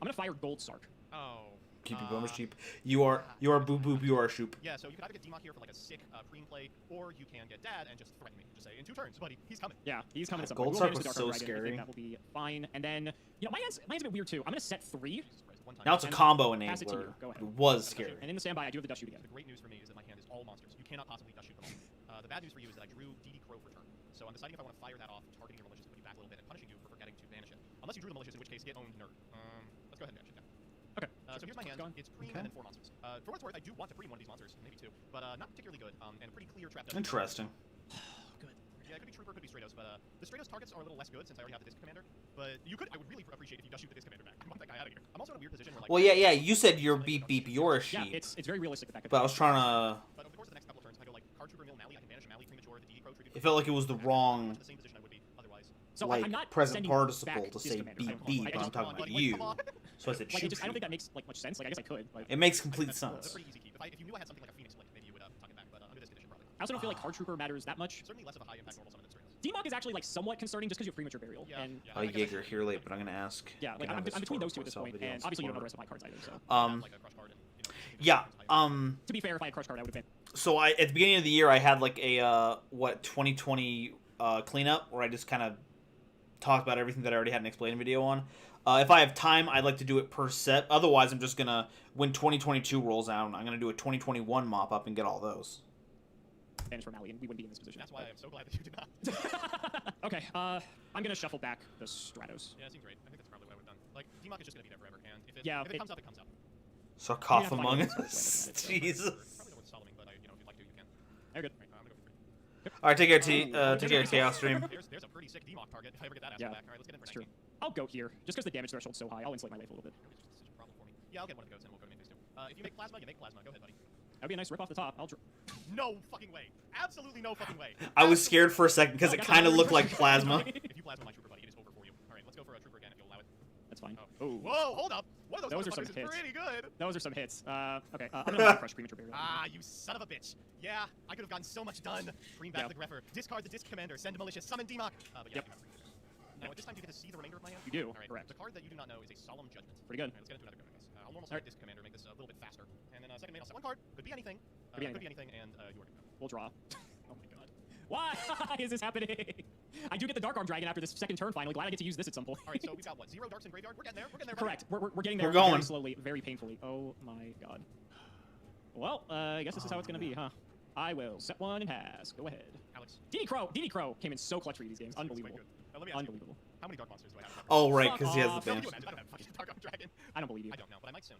I'm gonna fire Gold Sark. Oh. Keep your bonus cheap. You are boo boop, you are shoop. Yeah, so you can either get Demok here for like a sick preem play, or you can get Dad and just threaten me. Just say, in 2 turns, buddy, he's coming. Yeah, he's coming at some Gold point. Sark We'll manage was the Dark so Arm Dragon. I scary. think that will be fine. And then, you know, my hand's a bit weird too. I'm gonna set 3. One time. Now it's a And combo pass it to enabler. you. Go ahead. It was scary. And in the standby, I do have the dust shoot again. The great news for me is that my hand is all monsters. You cannot possibly dust shoot them all. The bad news for you is that I drew DD Crow for turn. So I'm deciding if I want to fire that off, targeting your malicious to put you back a little bit and punishing you for forgetting to banish it. Unless you drew the malicious, in which case get owned, nerd. Let's go ahead and banish it now. Okay. So here's my hand. Gone. It's preem Okay. and then 4 monsters. For what it's worth, I do want to preem one of these monsters, maybe 2, but not particularly good. And pretty clear trap. Interesting. Good. Yeah, it could be Trooper, could be Stratos, but the Stratos targets are a little less good since I already have the Disc Commander. But I would really appreciate if you just shoot the Disc Commander back. I want that guy out of here. I'm also in a weird position where like. Well, yeah, you said you're beep beep, you're a Yeah, sheep. it's very realistic that that could But I was trying to... But over the course of the next couple of turns, I go like Card Trooper, Mill, Mally. I can banish a Mally, premature, the DD Crow, treated. It felt like it was the wrong, The same position I would be otherwise. So like, I'm not present sending participle back to Disc say Commander. beep I don't- beep, I but I'm just- talking about Like, you. come on. So I said Like, shoot. I don't think that makes like much sense. Like, I guess I could. But It makes complete That's sense. a pretty easy keep. If you knew I had something like a Phoenix Blink, maybe you would tuck it back. But under this condition, probably. I also don't feel like Card Trooper matters that much. Certainly less of a high impact normal summon than Stratos. D-Mog is actually like somewhat concerning just because you have premature burial. Yeah, And yeah. Oh, Jaeger here late, but I'm gonna ask. yeah, like Gonna I'm have a between those two support at this myself point, video and on obviously you don't know the support. rest of my cards either. So Have, like a crush card and, Yeah. to be fair, if I had Crush Card, I would have been. So at the beginning of the year, I had like a 2020 cleanup where I just kind of talked about everything that I already had an explain video on. If I have time, I'd like to do it per set. Otherwise, I'm just gonna when 2022 rolls out, I'm gonna do a 2021 mop up and get all those. banished from Mali, and we wouldn't be in this position. That's why I'm so glad that you did not. Okay, I'm gonna shuffle back the Stratos. Yeah, it seems great. I think that's probably what I would have done. Like, DMOC is just gonna be there forever, and if it comes up, it comes up. Sarcoph You have to among find us. out what's going on. Jesus. Probably don't want to solve me, but if you'd like to, you can. You're good. Right, I'm gonna go for 3. All right, take care, take care, Chaos Stream. There's a pretty sick DMOC target if I ever get that ass back. All right, let's get in for It's 19. true. I'll go here, just because the damage threshold's so high. I'll insulate my life a little bit. It's such a problem for me. Yeah, I'll get one of the goats and we'll go to main phase 2. If you make plasma, you make plasma. Go ahead, buddy. That'd be a nice rip off the top. I'll No fucking way. Absolutely no fucking way. I was scared for a second because it kind of looked like plasma. If you plasma my trooper, buddy, it is over for you. All right, let's go for a trooper again if you'll allow it. That's fine. Oh. Whoa, hold up. One of those are some motherfuckers is hits. pretty good. Those are some hits. Okay, I'm gonna crush premature burial. Ah, you son of a bitch. Yeah, I could have gotten so much done. Bring back Yeah. the Greffer. Discard the Disc Commander. Send a malicious. Summon DMOC. But yeah, Yep. Now, at this time, do you get to see the remainder of my hand? You do, All right, correct. The card that you do not know is a Solemn Judgment. Pretty good. All right, let's get into another go, guys. I'll normal select Disc Commander, make this a little bit faster. And then second main, I'll set one card. Could be anything. Could be anything, and you are good to go. We'll draw. Oh my god. Why is this happening? I do get the Dark Arm Dragon after this second turn finally. Glad I get to use this at some point. All right, so we've got what? 0 darks in graveyard? We're getting there. We're getting there. Correct. We're getting there We're going. very slowly, very painfully. Oh my god. Well, I guess this is how it's gonna be, huh? I will set one and pass. Go ahead. Alex. DD Crow came in so clutch for these games. Unbelievable. Let me ask Unbelievable. you, how many dark monsters do I have? Oh, right, because he has Fuck the No, band. you imagine, I don't have fucking Dark Arm Dragon. I don't believe you. I don't know, but I might soon.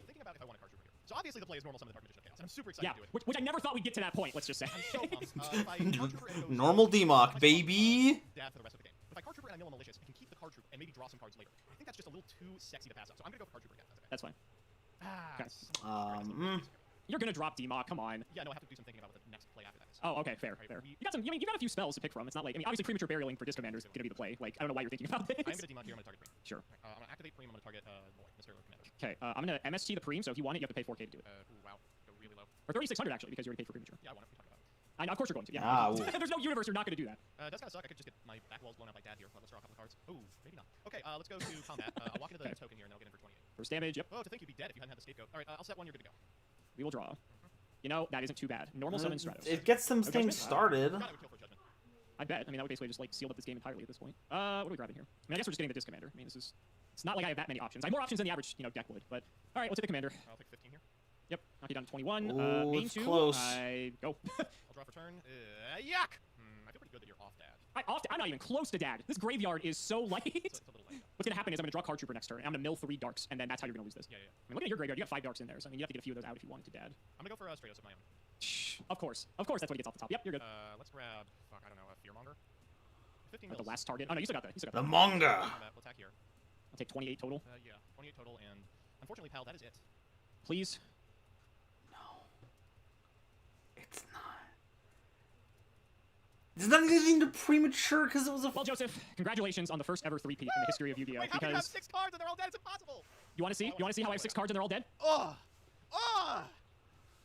Thinking about if I want a card trooper here. So obviously the play is normal summon the Dark Magician of Chaos, and I'm super excited Yeah, to do it. which I never thought we'd get to that point, let's just say. I'm so pumped. If I card trooper and it goes Normal DMOC, baby. Dad for the rest of the game. If I card trooper and I mill a malicious, I can keep the card trooper and maybe draw some cards later. I think that's just a little too sexy to pass up, so I'm gonna go for card trooper again. That's okay. That's fine. Ah, You're gonna drop DMOC, come on. Yeah, no, I have to do some thinking about what the next play after that is. Oh, okay, fair, Right, fair. we- You got some. I mean, you got a few spells to pick from. It's not like obviously premature burialing for Disc Commander is gonna be the play. Like, I don't know why you're thinking about this. I'm gonna DMOC here. I'm gonna target Preem. Sure. I'm gonna activate Preem. I'm gonna target Volley, Mr. Commander. Okay, I'm gonna MST the Preem. So if you want it, you have to pay 4K to do it, Ooh, wow, go really low. or 3,600 actually, because you already paid for premature. Yeah, I want it. We talked about it. I know, of course you're going to. Yeah. Ah, ooh. There's no universe you're not gonna do that. That's kind of suck. I could just get my back walls blown out by Dad here. Let's draw a couple of cards. Ooh, maybe not. Okay, let's go to combat. I'll walk into the Okay. token here and then I'll get in for 28. First damage. Yep. Oh, to think you'd be dead if you hadn't had the scapegoat. All right, I'll set one. You're good to go. We will draw. You know that isn't too bad. Normal summon Stratos. It gets some things started. God, I would kill for judgment. I bet. I mean, that would basically just like sealed up this game entirely at this point. What are we grabbing here? I mean, I guess we're just getting the Disc Commander. I mean, this is. It's not like I have that many options. I have more options than the average, deck would. But all right, let's hit the Commander. I'll take 15 here. Yep. Knock you down to 21. Ooh, Main it's 2. close. I go. I'll draw for turn. Yuck! I feel pretty good that you're off, Dad. I'm not even close to Dad. This graveyard is so light. It's a little late. What's gonna happen is I'm gonna draw Card Trooper next turn, and I'm gonna mill 3 darks, and then that's how you're gonna lose this. Yeah. I mean, look at your graveyard. You got 5 darks in there, so I mean, you have to get a few of those out if you wanted to, Dad. I'm gonna go for Stratos of my own. Of course, that's what he gets off the top. Yep, you're good. Let's grab. Fuck, I don't know. A Fearmonger. 15 The mils. last target. Oh no, you still got that. You still got The that. manga. Combat, we'll attack here. I'll take 28 total, Yeah, 28 total, and unfortunately, pal, that is it. please. It's not. It's not anything to premature because it was a. Well, Joseph, congratulations on the first ever 3-peat in the history of Yu-Gi-Oh! Wait, how can you have Because 6 cards and they're all dead? It's impossible! you want to see? You want to see how I have 6 cards and they're all dead? Oh! Oh!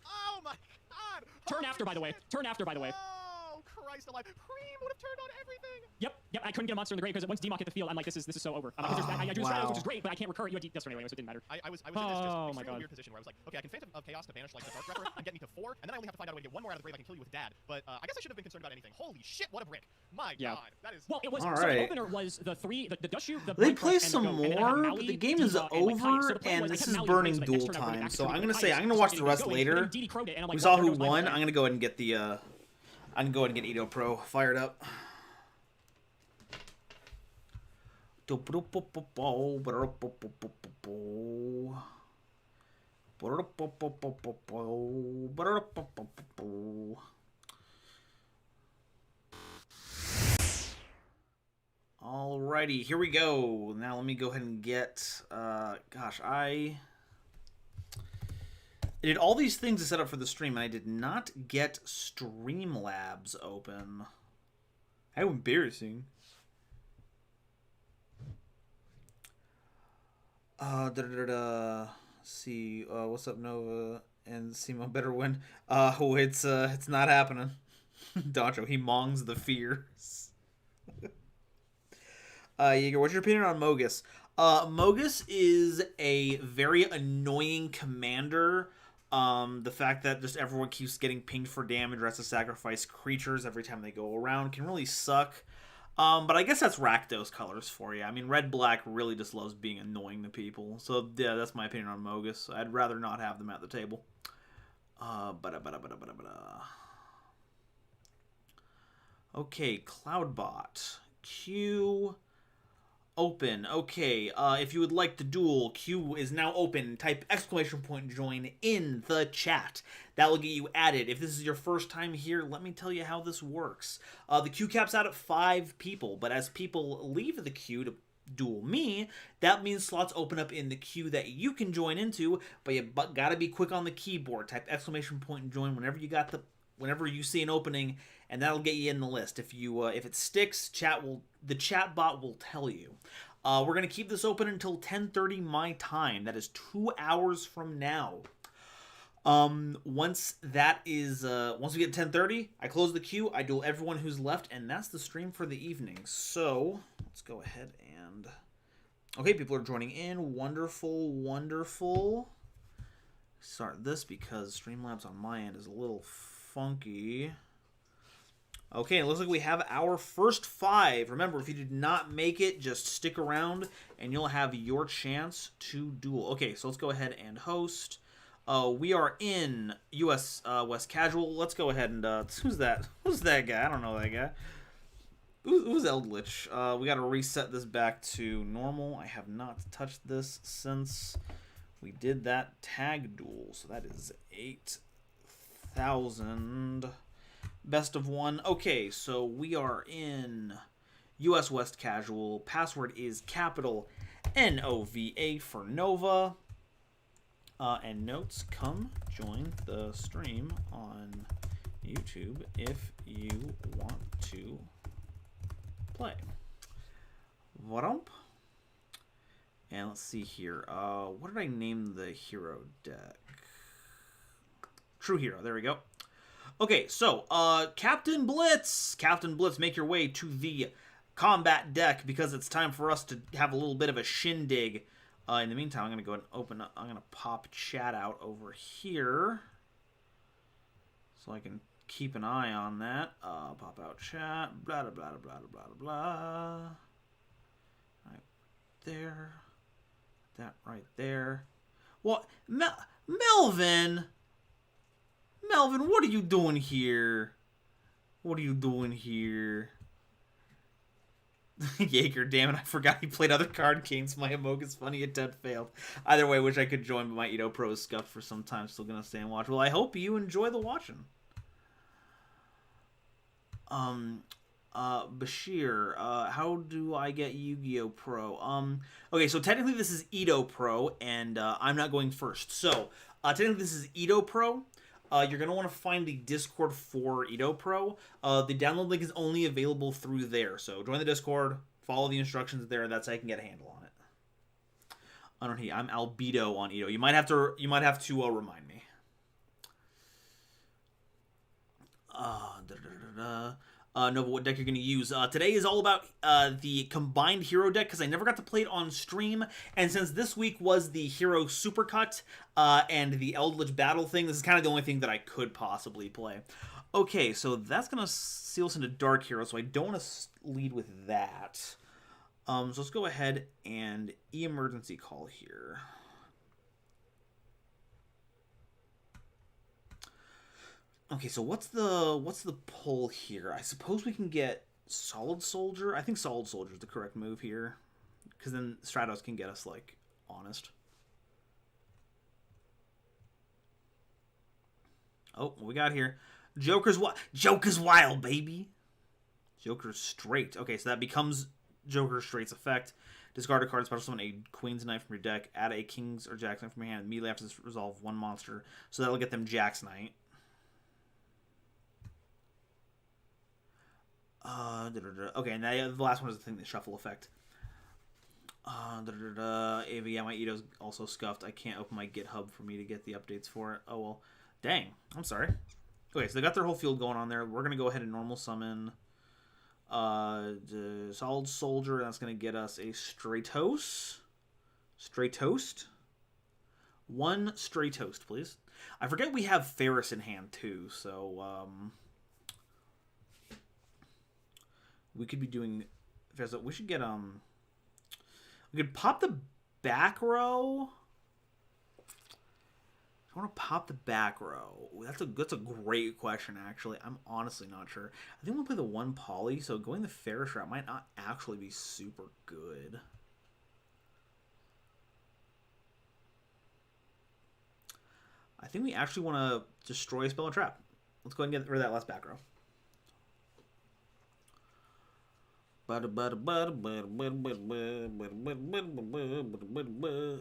Oh my god! Turn Holy after, by the way. shit. Turn after, by the way. Oh, Christ alive. Preem would have turned on everything! Yep. I couldn't get a monster in the grave because once DMOC hit the field, I'm like, this is so over. I'm like, I do Stratos, which is great, but I can't recur it. You had anyway, so it didn't matter. I was in this Oh just my extremely God. weird position where I was like, okay, I can Phantom of Chaos to banish like the Dark Grepper and get me to 4, and then I only have to find out a way to get 1 more out of the grave I can kill you with Dad. But I guess I should have been concerned about anything. Holy shit, what a brick. My Yeah. god. That is... Well, it was All so the right. opener was the Dushu, the They Blind play Crush, and the some Goat, and then I had more, Maui, but the game is Diva, and, like, Kite. So over, the plan and was I this kept is Maui burning going, so duel next turn I go time. back So to I'm the gonna Kite, say I'm gonna so watch getting the rest going, later. and then DD crowed it, and I'm like, We well, saw there who goes my won. plan. I'm gonna go ahead and get the. I'm gonna go ahead and get Edo Pro fired up. Alrighty, here we go. Now let me go ahead and get. Gosh, I did all these things to set up for the stream, and I did not get Streamlabs open. How embarrassing. See, what's up, Nova and Simo better win. It's not happening. Dacho, he mongs the fears. Jaeger, what's your opinion on Mogus? Mogus is a very annoying commander. The fact that just everyone keeps getting pinged for damage or has to sacrifice creatures every time they go around can really suck. But I guess that's Rakdos colors for you. I mean, red-black really just loves being annoying to people. So, yeah, that's my opinion on Mogus. I'd rather not have them at the table. Okay, Cloudbot. Queue open. Okay, if you would like to duel, queue is now open. Type exclamation point join in the chat. That will get you added. If this is your first time here, let me tell you how this works. The queue caps out at 5 people, but as people leave the queue to duel me, that means slots open up in the queue that you can join into, but you gotta be quick on the keyboard. Type exclamation point and join whenever you see an opening, and that'll get you in the list. If it sticks, the chat bot will tell you. We're gonna keep this open until 10:30 my time. That is 2 hours from now. Once we get 10:30, I close the queue, I duel everyone who's left, and that's the stream for the evening. So let's go ahead and okay, people are joining in. Wonderful, wonderful. Start this because Streamlabs on my end is a little funky. Okay, it looks like we have our first 5. Remember, if you did not make it, just stick around and you'll have your chance to duel. Okay, so let's go ahead and host. We are in US West Casual. Let's go ahead and who's that? Who's that guy? I don't know that guy. Who's Eldritch? We got to reset this back to normal. I have not touched this since we did that tag duel. So that is 8,000. Best of 1. Okay, so we are in US West Casual. Password is capital NOVA for Nova. And notes, come join the stream on YouTube if you want to play. What? And let's see here. What did I name the hero deck? True Hero. There we go. Okay, so Captain Blitz. Captain Blitz, make your way to the combat deck because it's time for us to have a little bit of a shindig. In the meantime, I'm going to go ahead and open up. I'm going to pop chat out over here so I can keep an eye on that. Pop out chat. Blah, blah, blah, blah, blah, blah, blah. Right there. That right there. What? Melvin! Melvin, what are you doing here? What are you doing here? Jaeger, damn it, I forgot he played other card games. My Amogus Funny attempt failed. Either way, wish I could join, but my Edo Pro is scuffed for some time. Still gonna stay and watch. Well, I hope you enjoy the watching. Bashir, how do I get Yu-Gi-Oh! Pro? Okay, so technically this is Edo Pro, and I'm not going first. So, technically this is Edo Pro. You're going to want to find the Discord for Edo Pro. The download link is only available through there. So join the Discord, follow the instructions there. That's how you can get a handle on it. I don't know. I'm Albedo on Edo. You might have to remind me. Nova, what deck you're going to use. Today is all about the combined hero deck because I never got to play it on stream. And since this week was the hero supercut and the Eldritch battle thing, this is kind of the only thing that I could possibly play. Okay, so that's going to seal us into Dark Hero, so I don't want to lead with that. So let's go ahead and emergency call here. Okay, so what's the pull here? I suppose we can get Solid Soldier. I think Solid Soldier is the correct move here, because then Stratos can get us like honest. Oh, what we got here? Joker's wild, baby. Joker's straight. Okay, so that becomes Joker's straight's effect. Discard a card, special summon a Queen's Knight from your deck. Add a King's or Jack's Knight from your hand. Immediately after this, resolve 1 monster. So that'll get them Jack's Knight. Okay, and the last one is the thing, the shuffle effect. Yeah, my Edo's also scuffed. I can't open my GitHub for me to get the updates for it. Oh, well. Dang. I'm sorry. Okay, so they got their whole field going on there. We're going to go ahead and normal summon the Solid Soldier. That's going to get us a Stratos. Stratost. 1 Stratost, please. I forget we have Ferris in hand, too, so, we could be doing... We should get, we could pop the back row. I want to pop the back row. That's a great question, actually. I'm honestly not sure. I think we'll play the one poly, so going the Ferris route might not actually be super good. I think we actually want to destroy a spell and trap. Let's go ahead and get rid of that last back row.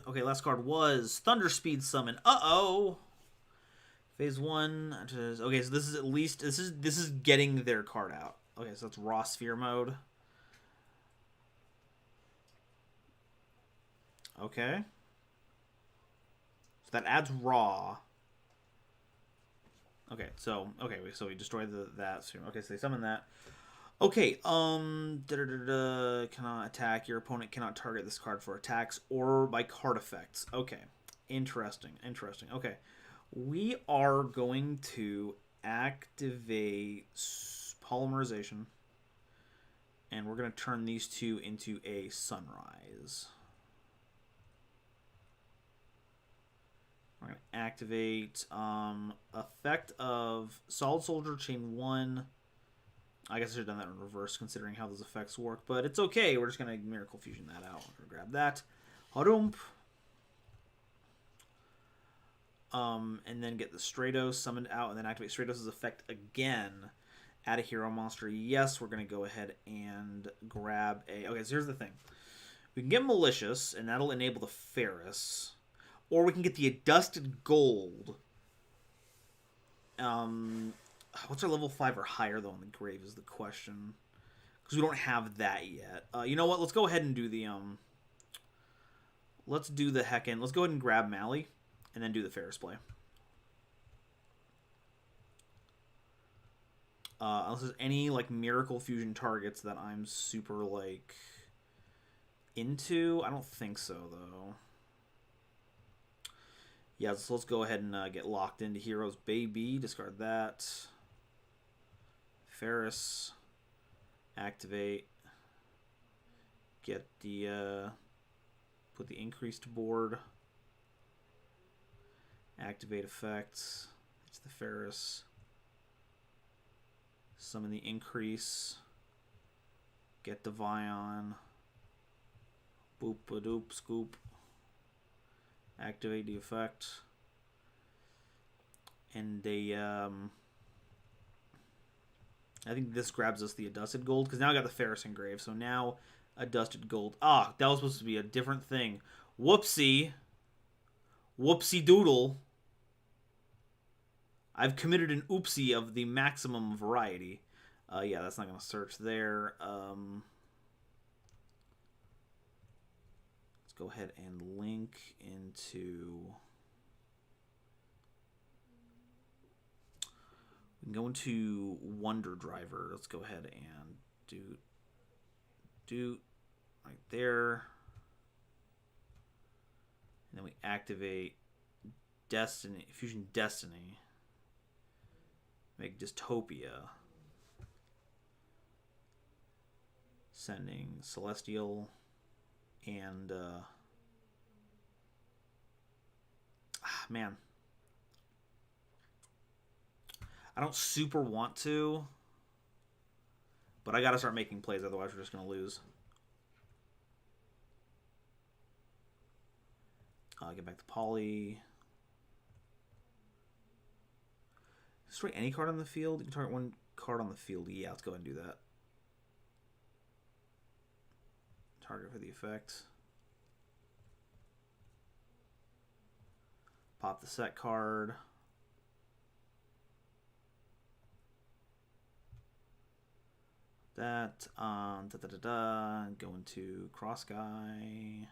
Okay, last card was Thunder Speed Summon. Uh-oh. Phase 1. Okay, so this is at least this is getting their card out. Okay, so that's raw sphere mode. Okay. So that adds raw. Okay, so we destroyed that sphere. Okay, so they summon that. Okay, cannot attack. Your opponent cannot target this card for attacks or by card effects. Okay, interesting. Okay, we are going to activate polymerization, and we're going to turn these two into a sunrise. We're going to activate effect of Solid Soldier Chain 1. I guess I should have done that in reverse, considering how those effects work. But it's okay. We're just going to Miracle Fusion that out. We're going to grab that. Harump. And then get the Stratos summoned out, and then activate Stratos' effect again. Add a hero monster. Yes, we're going to go ahead and grab a... Okay, so here's the thing. We can get Malicious, and that'll enable the Ferris. Or we can get the Adusted Gold. What's our level 5 or higher, though, in the grave is the question. Because we don't have that yet. You know what? Let's go ahead and do the... Let's do the heckin'... Let's go ahead and grab Mally. And then do the Ferris play. Unless there's any, like, Miracle Fusion targets that I'm super, like... into. I don't think so, though. Yeah, so let's go ahead and get locked into Heroes Baby. Discard that. Ferris. Activate. Get the... put the increase to board. Activate effects. It's the Ferris. Summon the increase. Get the Vion. Boop-a-doop scoop. Activate the effect. And they, I think this grabs us the Adusted Gold, because now I got the Ferris engraved. So now, Adusted Gold. Ah, that was supposed to be a different thing. Whoopsie. Whoopsie doodle. I've committed an oopsie of the maximum variety. Yeah, that's not going to search there. Let's go ahead and link into... We can go into Wonder Driver. Let's go ahead and do right there. And then we activate Destiny, Fusion Destiny. Make Dystopia. Sending Celestial and man. I don't super want to, but I gotta start making plays, otherwise we're just gonna lose. Get back to Poly. Destroy any card on the field? You can target one card on the field. Yeah, let's go ahead and do that. Target for the effect. Pop the set card. That. Go into Cross Guy.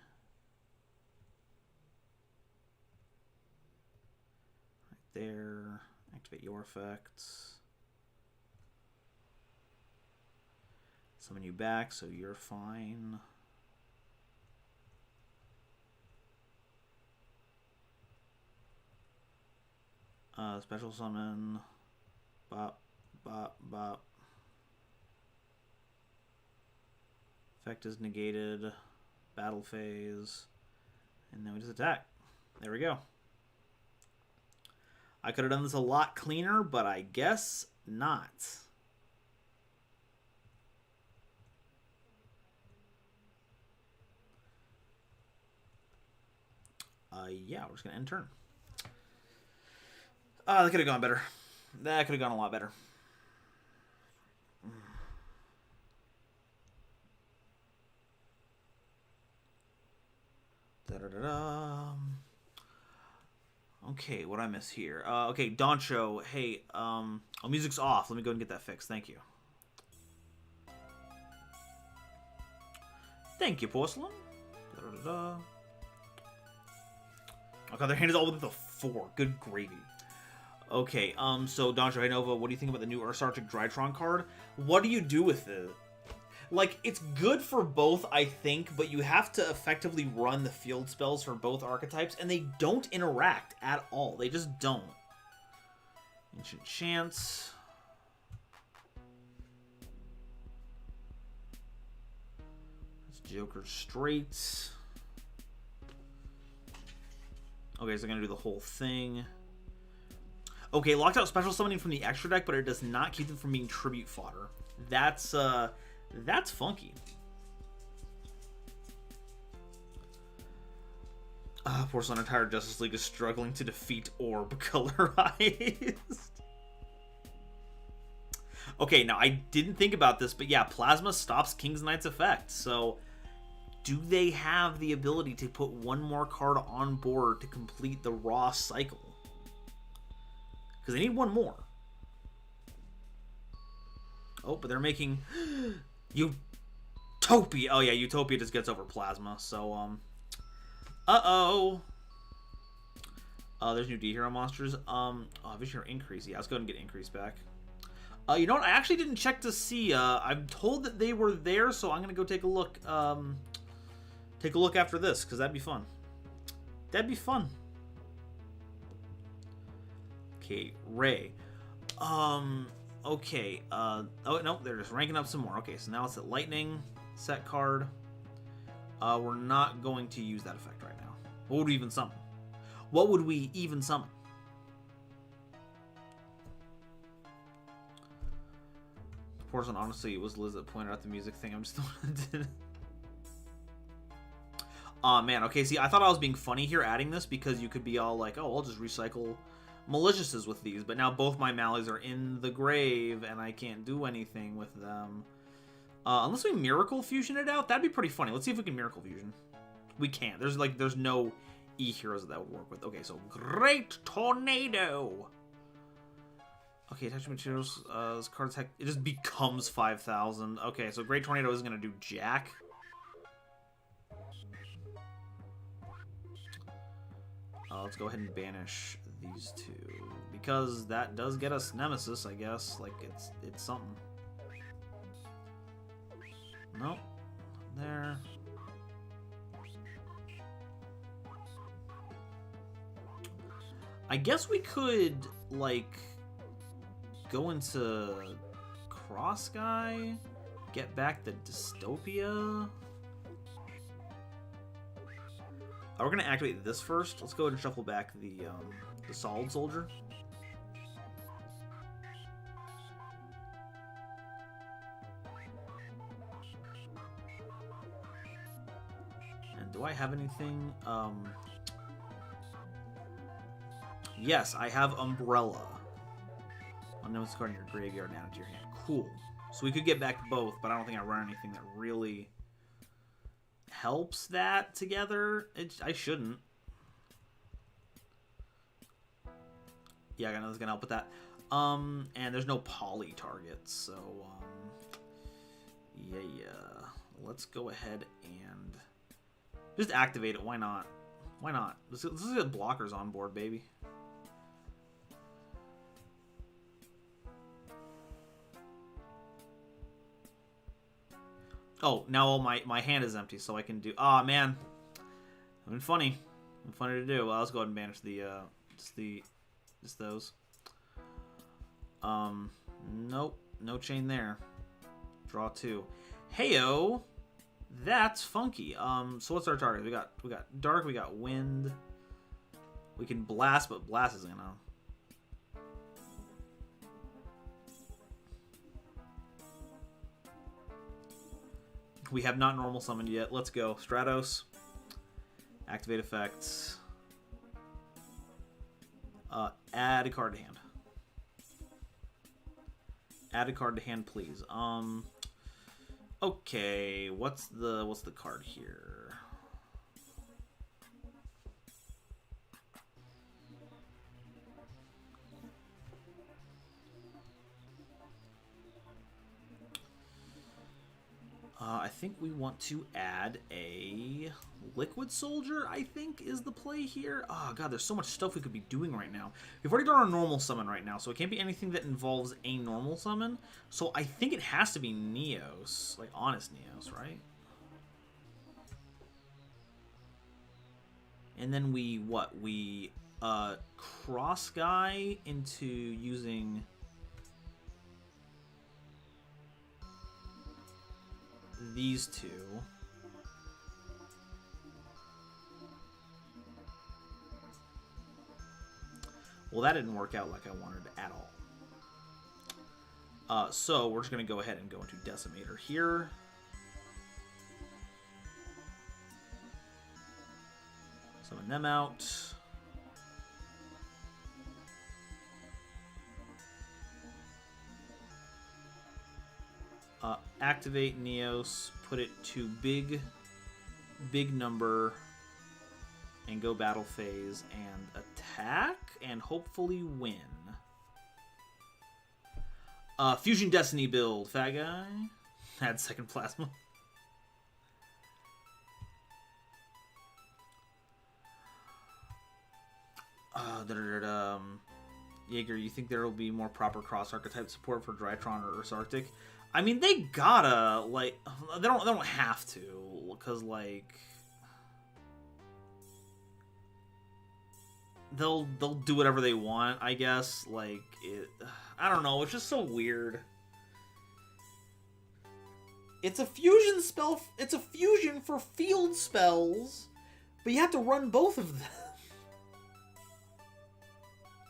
Right there. Activate your effects. Summon you back, so you're fine. Special summon. Bop, bop, bop. Effect is negated. Battle phase. And then we just attack. There we go. I could have done this a lot cleaner, but I guess not. Yeah, we're just going to end turn. That could have gone better. That could have gone a lot better. Da-da-da-da. Okay, what I miss here? Okay, Doncho, hey, oh, music's off. Let me go and get that fixed. Thank you. Thank you, Porcelain. Da-da-da-da. Oh god, their hand is all within the 4. Good gravy. Okay, so Doncho, hey Nova, what do you think about the new Earth Arctic Drytron card? What do you do with it? Like, it's good for both, I think, but you have to effectively run the field spells for both archetypes, and they don't interact at all. They just don't. Ancient Chance. It's Joker straight. Okay, so I'm going to do the whole thing. Okay, locked out special summoning from the extra deck, but it does not keep them from being tribute fodder. That's funky. Porcelain entire Justice League is struggling to defeat Orb colorized. Okay, now I didn't think about this, but yeah, Plasma stops King's Knight's effect, so do they have the ability to put one more card on board to complete the raw cycle? Because they need one more. Oh, but they're making Utopia. Oh yeah, Utopia just gets over Plasma. So uh-oh. There's new D hero monsters. Vision increase. Yeah, let's go ahead and get increase back. You know what? I actually didn't check to see. I'm told that they were there, so I'm gonna go take a look. Take a look after this, because that'd be fun. That'd be fun. Okay, Ray. Okay. Oh, no, they're just ranking up some more. Okay, so now it's at Lightning. Set card. We're not going to use that effect right now. What would we even summon? What would we even summon? Porcelain, honestly, it was Liz that pointed out the music thing. I'm just the one that did it. Aw, man. Okay, see, I thought I was being funny here adding this because you could be all like, oh, I'll just recycle Maliciouses with these. But now both my Mallies are in the grave, and I can't do anything with them. Unless we Miracle Fusion it out, that'd be pretty funny. Let's see if we can Miracle Fusion. We can't. There's no E-heroes that would work with. Okay, so Great Tornado. Okay, attachment materials. This card's heck. It just becomes 5,000. Okay, so Great Tornado isn't gonna do jack. Let's go ahead and banish these two because that does get us Nemesis, I guess. Like it's something. Nope. There. I guess we could like go into Cross Guy, get back the Dystopia. We're going to activate this first. Let's go ahead and shuffle back the Solid Soldier. And do I have anything? Yes, I have Umbrella. Unknown card in your graveyard now to your hand. Cool. So we could get back both, but I don't think I run anything that really helps that together. I shouldn't. Yeah, I know it's gonna help with that. And there's no poly targets, so yeah. Let's go ahead and just activate it. Why not? Why not? Let's get blockers on board, baby. Oh, now all my hand is empty, so I can do... Aw, man. I've been funny. Funny to do. Well, let's go ahead and banish the, just those. Nope. No chain there. Draw 2. Heyo! That's funky. So what's our target? We got dark, we got wind. We can blast, but blast isn't gonna We have not normal summoned yet. Let's go. Stratos. Activate effects. Add a card to hand. Add a card to hand, please. Okay, what's the card here? I think we want to add a Liquid Soldier, I think, is the play here. Oh, God, there's so much stuff we could be doing right now. We've already done our normal summon right now, so it can't be anything that involves a normal summon. So I think it has to be Neos, like Honest Neos, right? And then we, what? We cross guy into using... these two. Well, that didn't work out like I wanted at all. So we're just going to go ahead and go into Decimator here. Summon them out. Activate Neos, put it to big number, and go battle phase and attack, and hopefully win. Fusion Destiny build, fat guy. Had second plasma. Jaeger, you think there will be more proper cross-archetype support for Drytron or Earth's Arctic? I mean, they gotta, like, they don't have to, because, like, they'll do whatever they want, I guess. Like, I don't know, it's just so weird. It's a fusion spell, it's a fusion for field spells, but you have to run both of them.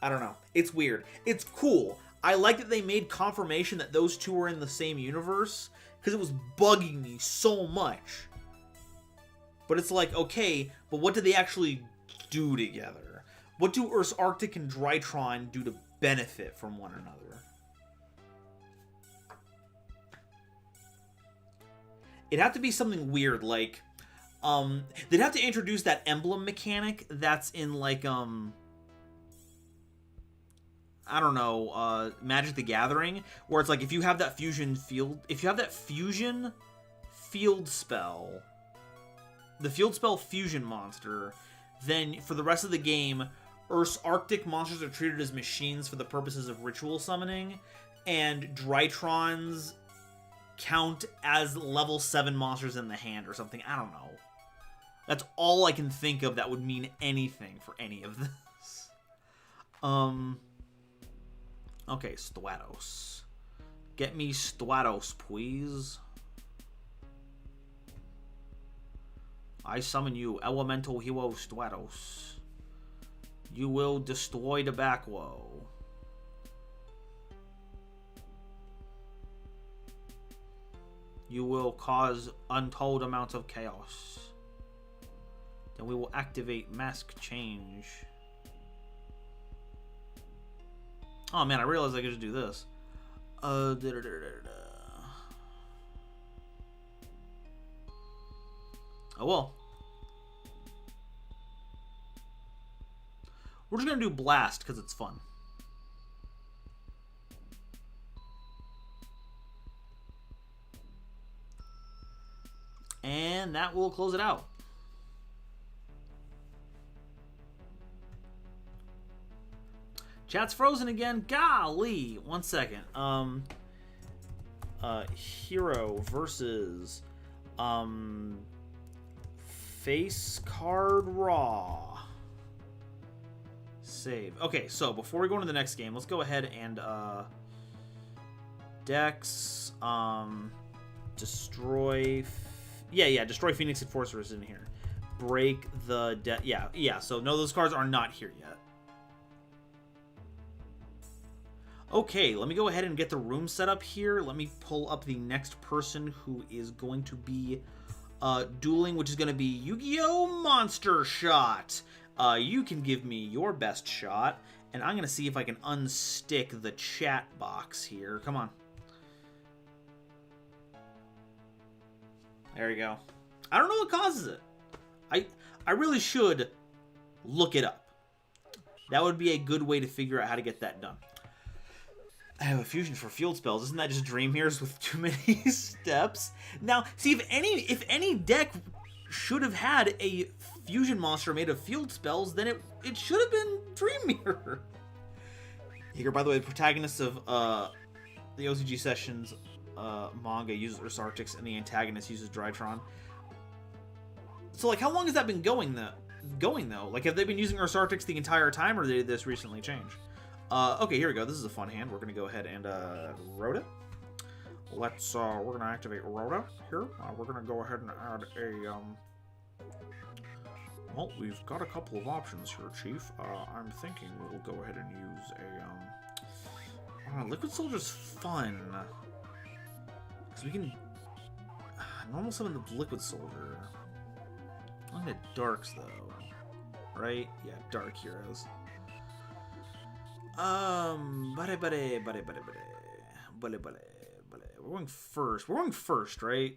I don't know, it's weird. It's cool. I like that they made confirmation that those two are in the same universe, because it was bugging me so much. But it's like, okay, but what do they actually do together? What do Earth's Arctic and Drytron do to benefit from one another? It'd have to be something weird, like, they'd have to introduce that emblem mechanic that's in, like, I don't know, Magic the Gathering, where it's like if you have that fusion field spell, the field spell fusion monster, then for the rest of the game, Earth's Arctic monsters are treated as machines for the purposes of ritual summoning, and Drytrons count as level 7 monsters in the hand or something. I don't know. That's all I can think of that would mean anything for any of this. Okay, Stratos. Get me Stratos, please. I summon you, Elemental Hero Stratos. You will destroy the back row. You will cause untold amounts of chaos. Then we will activate Mask Change. Oh man, I realized I could just do this. Oh well. We're just gonna do Blast because it's fun. And that will close it out. Chat's frozen again. Golly. 1 second. Hero versus face card raw. Save. Okay, so before we go into the next game, let's go ahead and Dex destroy destroy Phoenix Enforcer is in here. Break the yeah, so no, those cards are not here yet. Okay, let me go ahead and get the room set up here. Let me pull up the next person who is going to be dueling, which is going to be Yu-Gi-Oh! Monster Shot. You can give me your best shot, and I'm going to see if I can unstick the chat box here. Come on. There we go. I don't know what causes it. I really should look it up. That would be a good way to figure out how to get that done. I have a fusion for field spells. Isn't that just Dream Heroes with too many steps? Now, see, if any deck should have had a fusion monster made of field spells, then it should have been Dream Mirror. Here, by the way, the protagonist of the OCG Sessions manga uses Ursa Arctics, and the antagonist uses Drytron. So, like, how long has that been going though? Like, have they been using Ursa Arctics the entire time, or did this recently change? Okay, here we go. This is a fun hand. We're gonna go ahead and Rhoda. We're gonna activate Rhoda here. We're gonna go ahead and add a well, we've got a couple of options here, Chief. I'm thinking we'll go ahead and use a Liquid Soldier's fun because we can normal summon the Liquid Soldier. I'm gonna darks though, right? Yeah, dark heroes. We're going first. We're going first, right?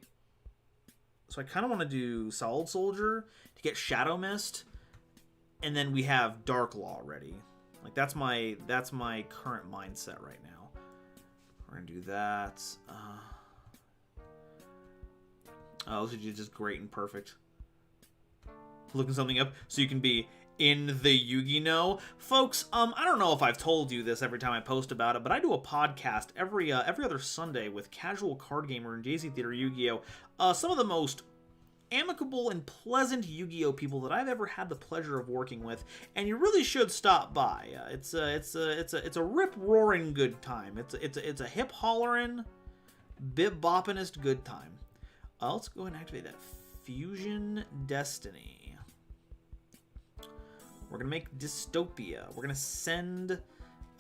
So I kind of want to do Solid Soldier to get Shadow Mist, and then we have Dark Law ready. Like that's my current mindset right now. We're gonna do that. This is just great and perfect. Looking something up so you can be in the Yu-Gi-Oh! Folks, I don't know if I've told you this every time I post about it, but I do a podcast every other Sunday with Casual Card Gamer and JC Theater Yu-Gi-Oh! Some of the most amicable and pleasant Yu-Gi-Oh! People that I've ever had the pleasure of working with, and you really should stop by. It's a rip-roaring good time. It's a hip-hollering, bip-boppinest good time. Let's go ahead and activate that Fusion Destiny. We're going to make Dystopia. We're going to send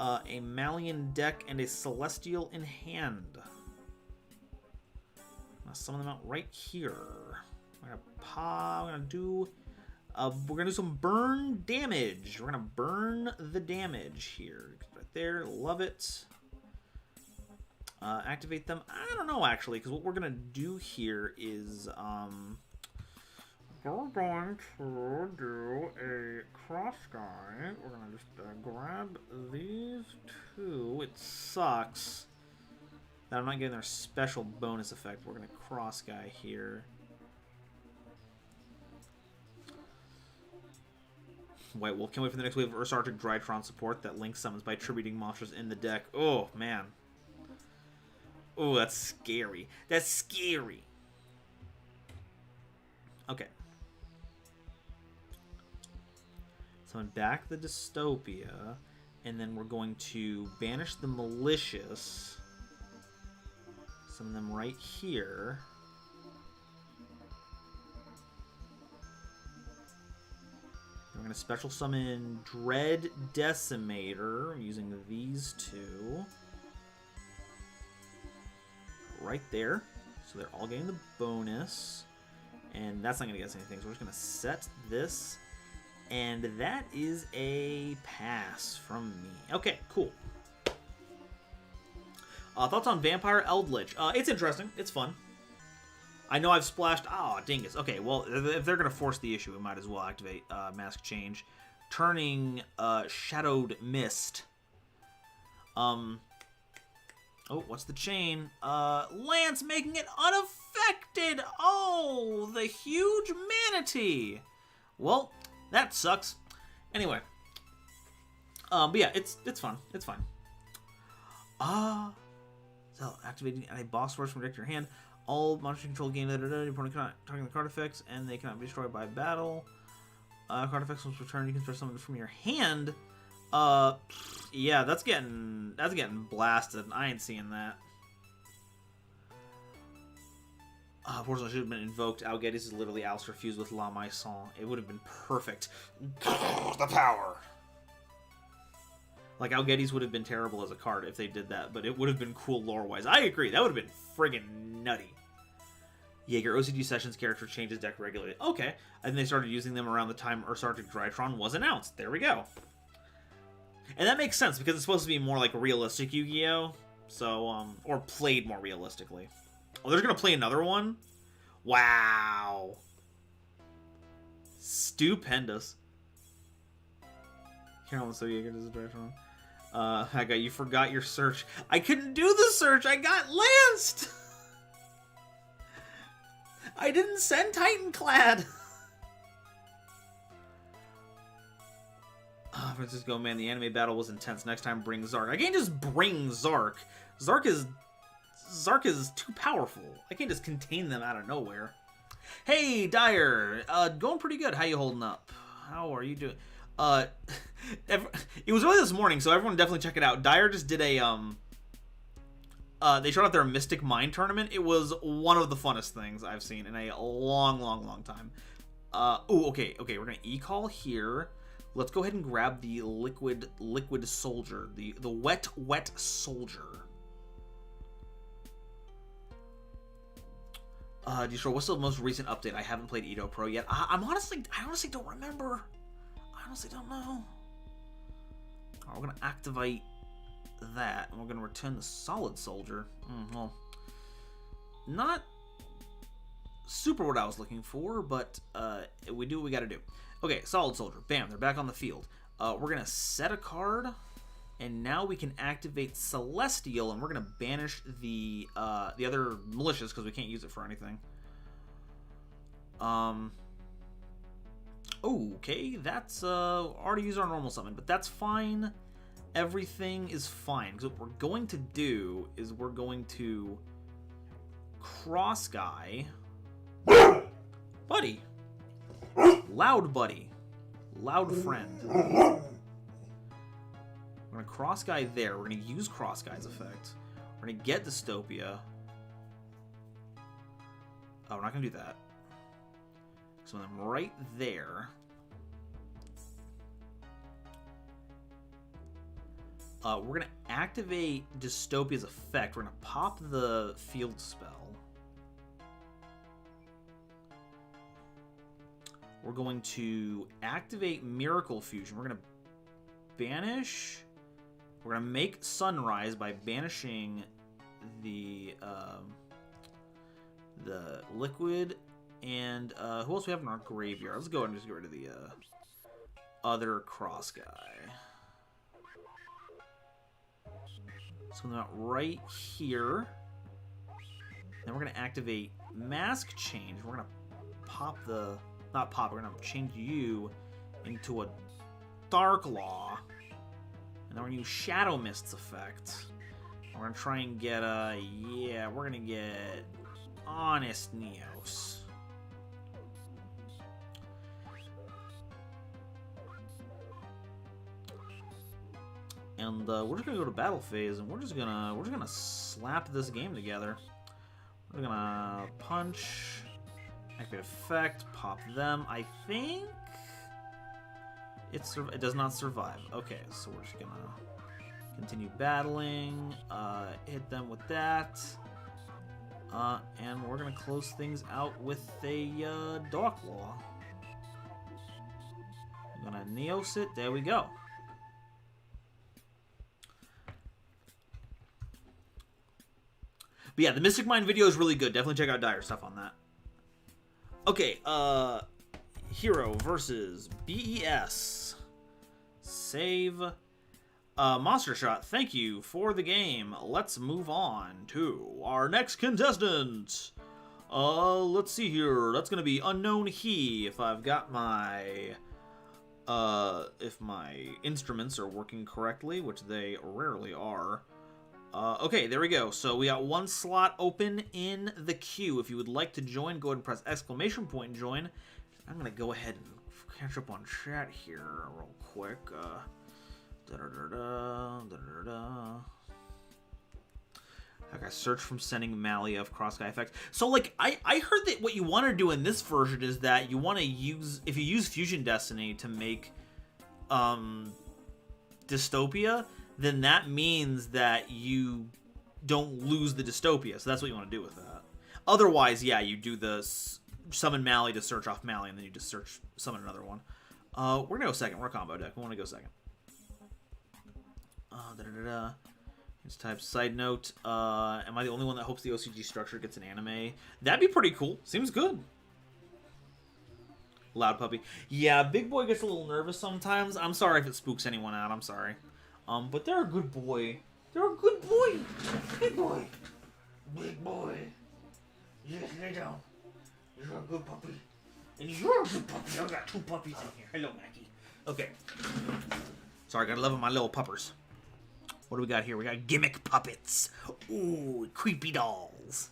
a Malian deck and a Celestial in hand. I'm going to summon them out right here. We're going to do some burn damage. We're going to burn the damage here. Right there. Love it. Activate them. I don't know, actually, because what we're going to do here is... we're going to do a cross guy. We're going to just grab these two. It sucks that I'm not getting their special bonus effect. We're going to cross guy here. Wait, well, can't wait for the next wave of Ursa Arctic Drytron support that Link summons by attributing monsters in the deck. Oh, man. Oh, that's scary. That's scary. Okay. Summon back the Dystopia, and then we're going to banish the Malicious. Summon them right here. We're going to special summon Dread Decimator using these two. Right there. So they're all getting the bonus. And that's not going to get us anything, so we're just going to set this. And that is a pass from me. Okay, cool. Thoughts on Vampire Eldritch? It's interesting. It's fun. I know I've splashed... Oh, dingus. Okay, well, if they're going to force the issue, we might as well activate Mask Change. Turning Shadowed Mist. Oh, what's the chain? Lance making it unaffected! Oh, the huge manatee! Well, that sucks. Anyway. But yeah, it's fun. It's fine. So, activating a boss force from deck to your hand. All monster control gain your opponent cannot target the card effects, and they cannot be destroyed by battle. Card effects once returned, you can start something from your hand. Yeah, that's getting blasted. I ain't seeing that. Unfortunately, should have been invoked. Algetis is literally Alistair fused with La Maison. It would have been perfect. The power. Like, Algetti's would have been terrible as a card if they did that, but it would have been cool lore-wise. I agree. That would have been friggin' nutty. Jaeger OCD Sessions character changes deck regularly. Okay. And they started using them around the time Earth Arctic Drytron was announced. There we go. And that makes sense, because it's supposed to be more like realistic Yu-Gi-Oh! So, or played more realistically. Oh, they're gonna play another one? Wow. Stupendous. Carolyn, so Jaeger does a Drytron. Haga, you forgot your search. I couldn't do the search! I got lanced! I didn't send Titanclad! Francisco, man, the anime battle was intense. Next time, bring Zark. I can't just bring Zark. Zark is too powerful. I can't just contain them out of nowhere. Hey, Dyer. Going pretty good. How you holding up? How are you doing? It was early this morning, so everyone definitely check it out. Dyer just did a, they showed out their Mystic Mine tournament. It was one of the funnest things I've seen in a long time. Ooh, okay, we're gonna e-call here. Let's go ahead and grab the liquid soldier, the wet soldier. What's the most recent update? I haven't played Edo Pro yet. I honestly don't remember. I honestly don't know. Right, we're gonna activate that, and we're gonna return the solid soldier. Well, not super what I was looking for, but we do what we gotta do. Okay, solid soldier. Bam, they're back on the field. We're gonna set a card, and now we can activate Celestial, and we're gonna banish the other militias because we can't use it for anything. Okay, that's already used our normal summon, but that's fine. Everything is fine, because what we're going to do is we're going to cross guy, buddy. Loud buddy. Loud friend. We're going to cross guy there. We're going to use cross guy's effect. We're going to get Dystopia. Oh, we're not going to do that. So I'm right there. We're going to activate Dystopia's effect. We're going to pop the field spell. We're going to activate Miracle Fusion. We're going to banish. We're going to make Sunrise by banishing the liquid. And who else we have in our graveyard? Let's go ahead and just get rid of the other cross guy. So I'm right here. Then we're going to activate Mask Change. We're going to pop the... Not pop, we're going to change you into a Dark Law. And then we're going to use Shadow Mist's effect. We're going to try and get, yeah, we're going to get Honest Neos. And we're just gonna go to battle phase, and we're just gonna slap this game together. We're gonna punch, activate effect, pop them. I think it does not survive. Okay, so we're just gonna continue battling, hit them with that, and we're gonna close things out with a Dark Law. I'm gonna Neos it. There we go. But yeah, the Mystic Mine video is really good. Definitely check out Dire stuff on that. Okay, Hero versus BES. Save. Monster Shot, thank you for the game. Let's move on to our next contestant. Let's see here. That's gonna be Unknown He, if I've got my... if my instruments are working correctly, which they rarely are. Okay, there we go. So we got one slot open in the queue. If you would like to join, go ahead and press exclamation point and join. I'm going to go ahead and catch up on chat here real quick. Like I searched from sending Malia of Cross Guy Effect. So like I heard that what you want to do in this version is that you want to use, if you use Fusion Destiny to make dystopia, then that means that you don't lose the dystopia. So that's what you want to do with that. Otherwise, yeah, you do the summon Mally to search off Mally, and then you just summon another one. We're going to go second. We're a combo deck. We want to go second. Let's type side note. Am I the only one that hopes the OCG structure gets an anime? That'd be pretty cool. Seems good. Loud puppy. Yeah, big boy gets a little nervous sometimes. I'm sorry if it spooks anyone out. I'm sorry. But they're a good boy. They're a good boy. Big boy. Big boy. Just lay down. You're a good puppy. And you're a good puppy. I got 2 puppies in here. Hello, Mackie. Okay. Sorry, gotta love my little puppers. What do we got here? We got gimmick puppets. Ooh, creepy dolls.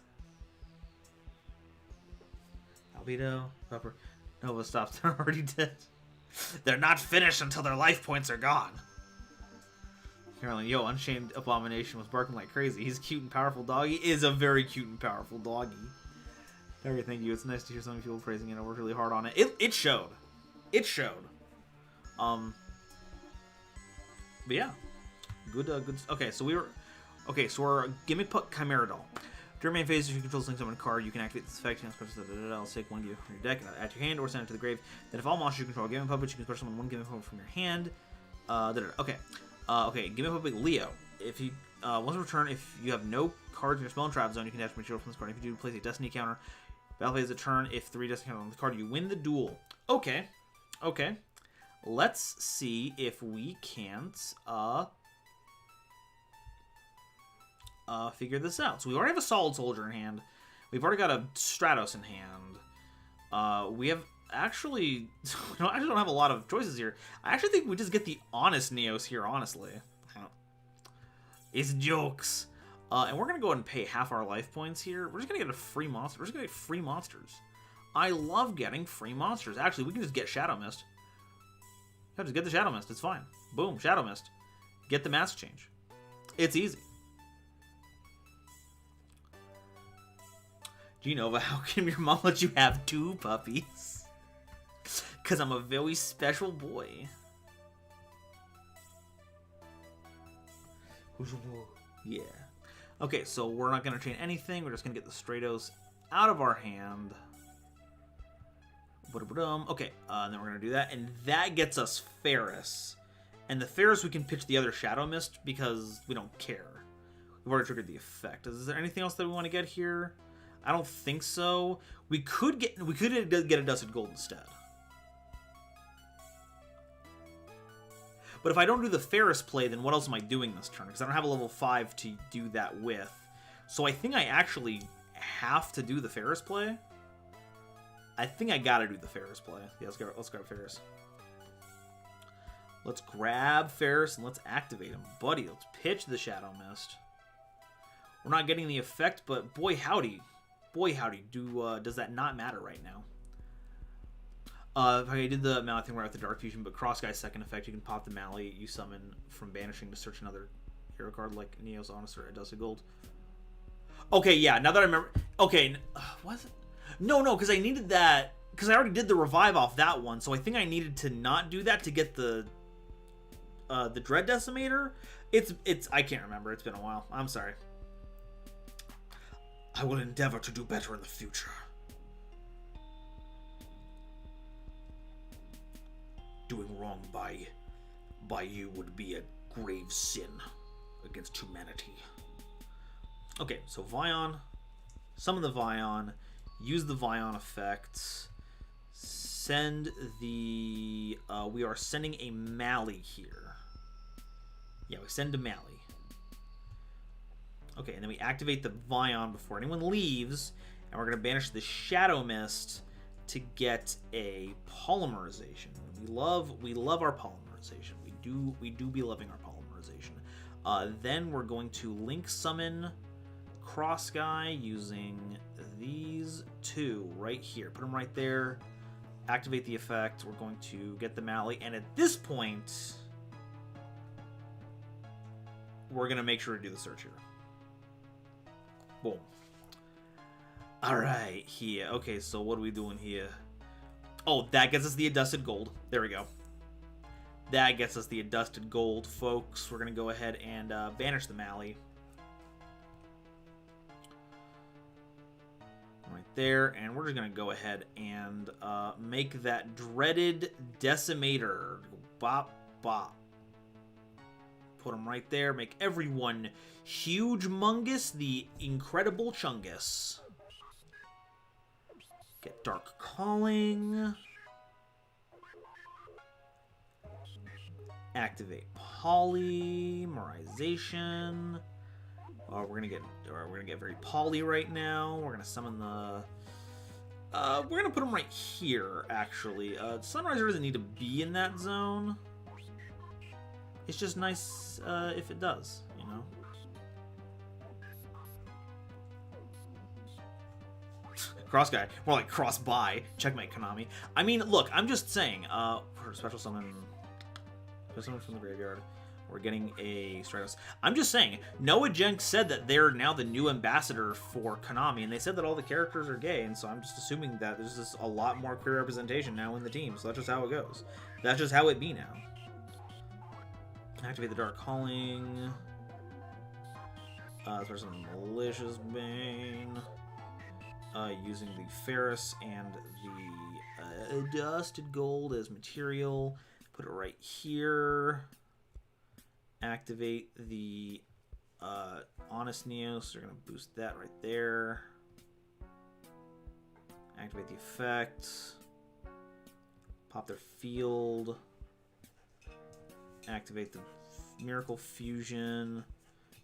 Albedo, pupper. Nova stops. They're already dead. They're not finished until their life points are gone. Carolyn, yo, Unshamed Abomination was barking like crazy. He's a cute and powerful doggy. Is a very cute and powerful doggy. Okay, thank you. It's nice to hear so many people praising it. I worked really hard on it. It showed. It showed. But yeah. Good. Okay, so we're a gimmick put Chimera doll. During main phase, if you control Sling Summon a card, you can activate this effect. You can special I'll take 1 gift from your deck, add to your hand, or send it to the grave. Then if all monsters you control are gimmick puppets, you can special summon 1 gimmick puppet from your hand. Okay. Okay, gimmick puppet Leo. If you once a return, if you have no cards in your spell and trap zone, you can attach material from this card. If you do, place a destiny counter. Battle phase a turn. If 3 destiny counters on the card, you win the duel. Okay. Okay. Let's see if we can't figure this out. So we already have a Solid Soldier in hand. We've already got a Stratos in hand. We have actually... we actually don't have a lot of choices here. I actually think we just get the honest Neos here, honestly. It's jokes. And we're going to go ahead and pay half our life points here. We're just going to get a free monster. We're just going to get free monsters. I love getting free monsters. Actually, we can just get Shadow Mist. Yeah, just get the Shadow Mist. It's fine. Boom, Shadow Mist. Get the Mask Change. It's easy. GoldenNova, how come your mom let you have 2 puppies? Because I'm a very special boy. Yeah. Okay, so we're not going to chain anything. We're just going to get the Stratos out of our hand. Okay, and then we're going to do that. And that gets us Ferris. And the Ferris, we can pitch the other Shadow Mist because we don't care. We've already triggered the effect. Is there anything else that we want to get here? I don't think so. We could get a Dusted Gold instead. But if I don't do the Ferris play, then what else am I doing this turn? Because I don't have a level 5 to do that with. So I think I actually have to do the Ferris play. I think I gotta do the Ferris play. Yeah, let's grab Ferris. Let's grab Ferris and let's activate him. Buddy, let's pitch the Shadow Mist. We're not getting the effect, but boy howdy. Boy howdy, does that not matter right now? If I did the Mally thing right with the Dark Fusion, but Cross Guy's second effect, you can pop the Mally you summon from banishing to search another hero card like Neo's Honest or Dusted Gold. Okay, yeah, now that I remember... Okay, was it? No, because I needed that... Because I already did the revive off that one, so I think I needed to not do that to get the Dread Decimator. It's I can't remember. It's been a while. I'm sorry. I will endeavor to do better in the future. Doing wrong by you would be a grave sin against humanity. Okay, so Vion, summon the Vion, use the Vion effect, send the, we are sending a Mally here. Yeah, we send a Mally. Okay, and then we activate the Vion before anyone leaves, and we're going to banish the Shadow Mist to get a polymerization. We love our polymerization. We do be loving our polymerization. Then we're going to link summon Cross Guy using these 2 right here. Put them right there. Activate the effect. We're going to get the Mally, and at this point, we're gonna make sure to do the search here. Boom. Alright, here. Okay, so what are we doing here? Oh, that gets us the Dusted Gold. There we go. That gets us the Adusted Gold, folks. We're going to go ahead and banish the Mally. Right there. And we're just going to go ahead and make that dreaded Decimator. Bop, bop. Put him right there. Make everyone huge-mungus, the Incredible Chungus. Get Dark Calling. Activate Polymerization. We're gonna get very poly right now. We're gonna summon the. We're gonna put him right here. Actually, Sunriser doesn't need to be in that zone. It's just nice if it does, you know. Cross guy, more like cross by. Checkmate, Konami. I mean, look, I'm just saying. For special summon. Someone from the graveyard. We're getting a Stratos. I'm just saying, Noah Jenks said that they're now the new ambassador for Konami, and they said that all the characters are gay, and so I'm just assuming that there's just a lot more queer representation now in the team, so that's just how it goes. That's just how it be now. Activate the Dark Calling. There's some Malicious Bane. Using the Ferris and the Dusted Gold as material. Put it right here. Activate the Honest Neos. They're going to boost that right there. Activate the effect. Pop their field. Activate the Miracle Fusion.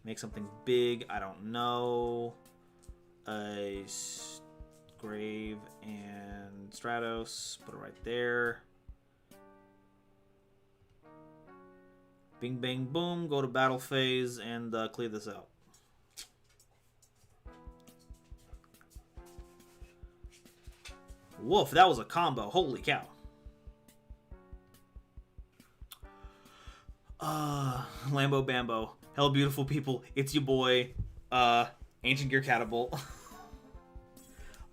Make something big. I don't know. Grave and Stratos. Put it right there. Bing, bang, boom. Go to battle phase and clear this out. Woof, that was a combo. Holy cow. Lambo Bambo. Hello, beautiful people. It's your boy, Ancient Gear Catapult.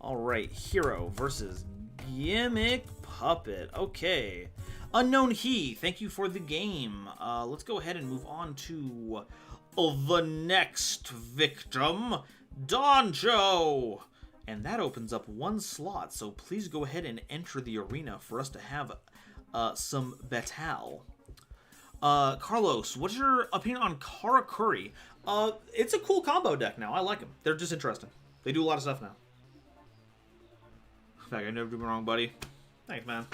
Alright, Hero versus Gimmick Puppet. Okay. Unknown He, thank you for the game. Let's go ahead and move on to the next victim, Donjo. And that opens up one slot, so please go ahead and enter the arena for us to have some battle. Carlos, what's your opinion on Karakuri? It's a cool combo deck now. I like them. They're just interesting. They do a lot of stuff now. In fact, I never do me wrong, buddy. Thanks, man.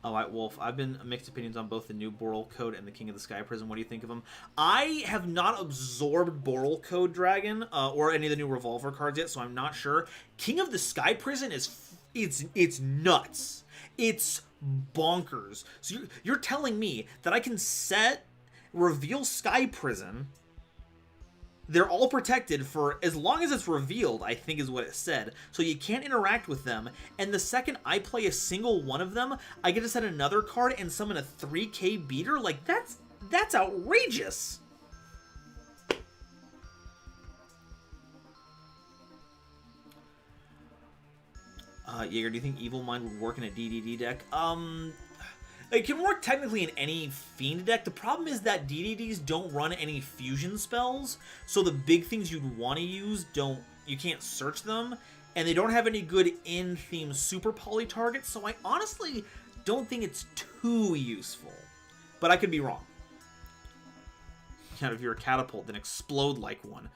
Alright, Wolf. I've been mixed opinions on both the new Boral Code and the King of the Sky Prison. What do you think of them? I have not absorbed Boral Code Dragon or any of the new Revolver cards yet, so I'm not sure. King of the Sky Prison is it's nuts. It's bonkers. So you're telling me that I can reveal Sky Prison. They're all protected for as long as it's revealed, I think is what it said. So you can't interact with them. And the second I play a single one of them, I get to set another card and summon a 3k beater? Like, that's outrageous! Jaeger, do you think Evil Mind would work in a DDD deck? It can work technically in any Fiend deck. The problem is that DDDs don't run any fusion spells, so the big things you'd want to use you can't search them, and they don't have any good in-theme super poly targets, so I honestly don't think it's too useful. But I could be wrong. If you're a catapult, then explode like one.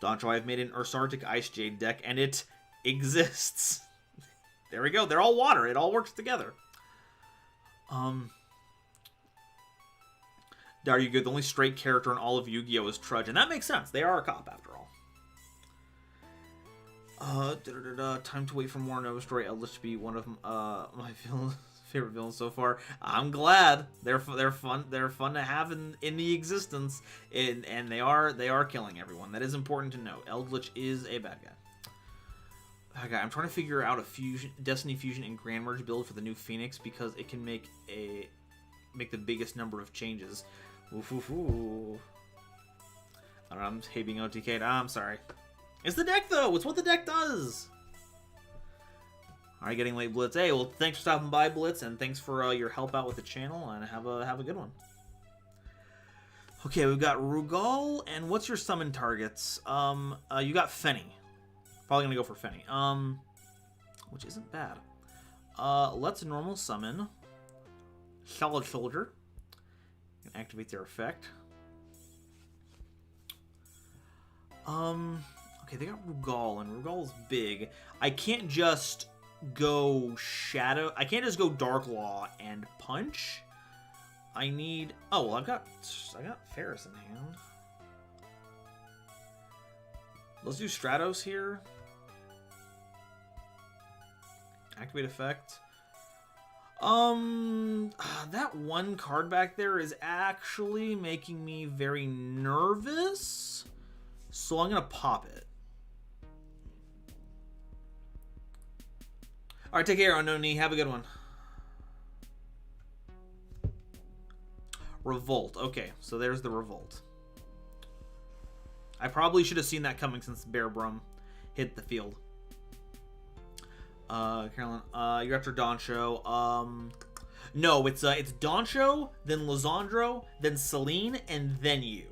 Doncho, I've made an Ursartic Ice Jade deck, and it exists. There we go. They're all water. It all works together. Dar, you good? The only straight character in all of Yu-Gi-Oh! Is Trudge, and that makes sense. They are a cop, after all. Time to wait for more Nova Story Eldritch to be one of my favorite villains so far. I'm glad. They're fun. They're fun to have in the existence, and they are killing everyone. That is important to know. Eldritch is a bad guy. Okay, I'm trying to figure out a Destiny Fusion and Grand Merge build for the new Phoenix because it can make the biggest number of changes. Oof, oof, oof. I don't know, I'm being OTK'd. I'm sorry. It's the deck though. It's what the deck does. All right, getting late, Blitz. Hey, well, thanks for stopping by, Blitz, and thanks for your help out with the channel, and have a good one. Okay, we've got Rugal, and what's your summon targets? You got Fenny. Probably gonna go for Fenny. Which isn't bad. Let's normal summon Solid Soldier. And activate their effect. Okay, they got Rugal, and Rugal is big. I can't just go Shadow. I can't just go Dark Law and punch. I need. Oh well, I got Ferris in hand. Let's do Stratos here. Activate effect. That one card back there is actually making me very nervous. So I'm gonna pop it. Alright, take care, Unknown Knee. Have a good one. Revolt. Okay, so there's the Revolt. I probably should have seen that coming since Bear Brum hit the field. Carolyn, you're after Doncho. No, it's Doncho, then Lisandro, then Celine, and then you.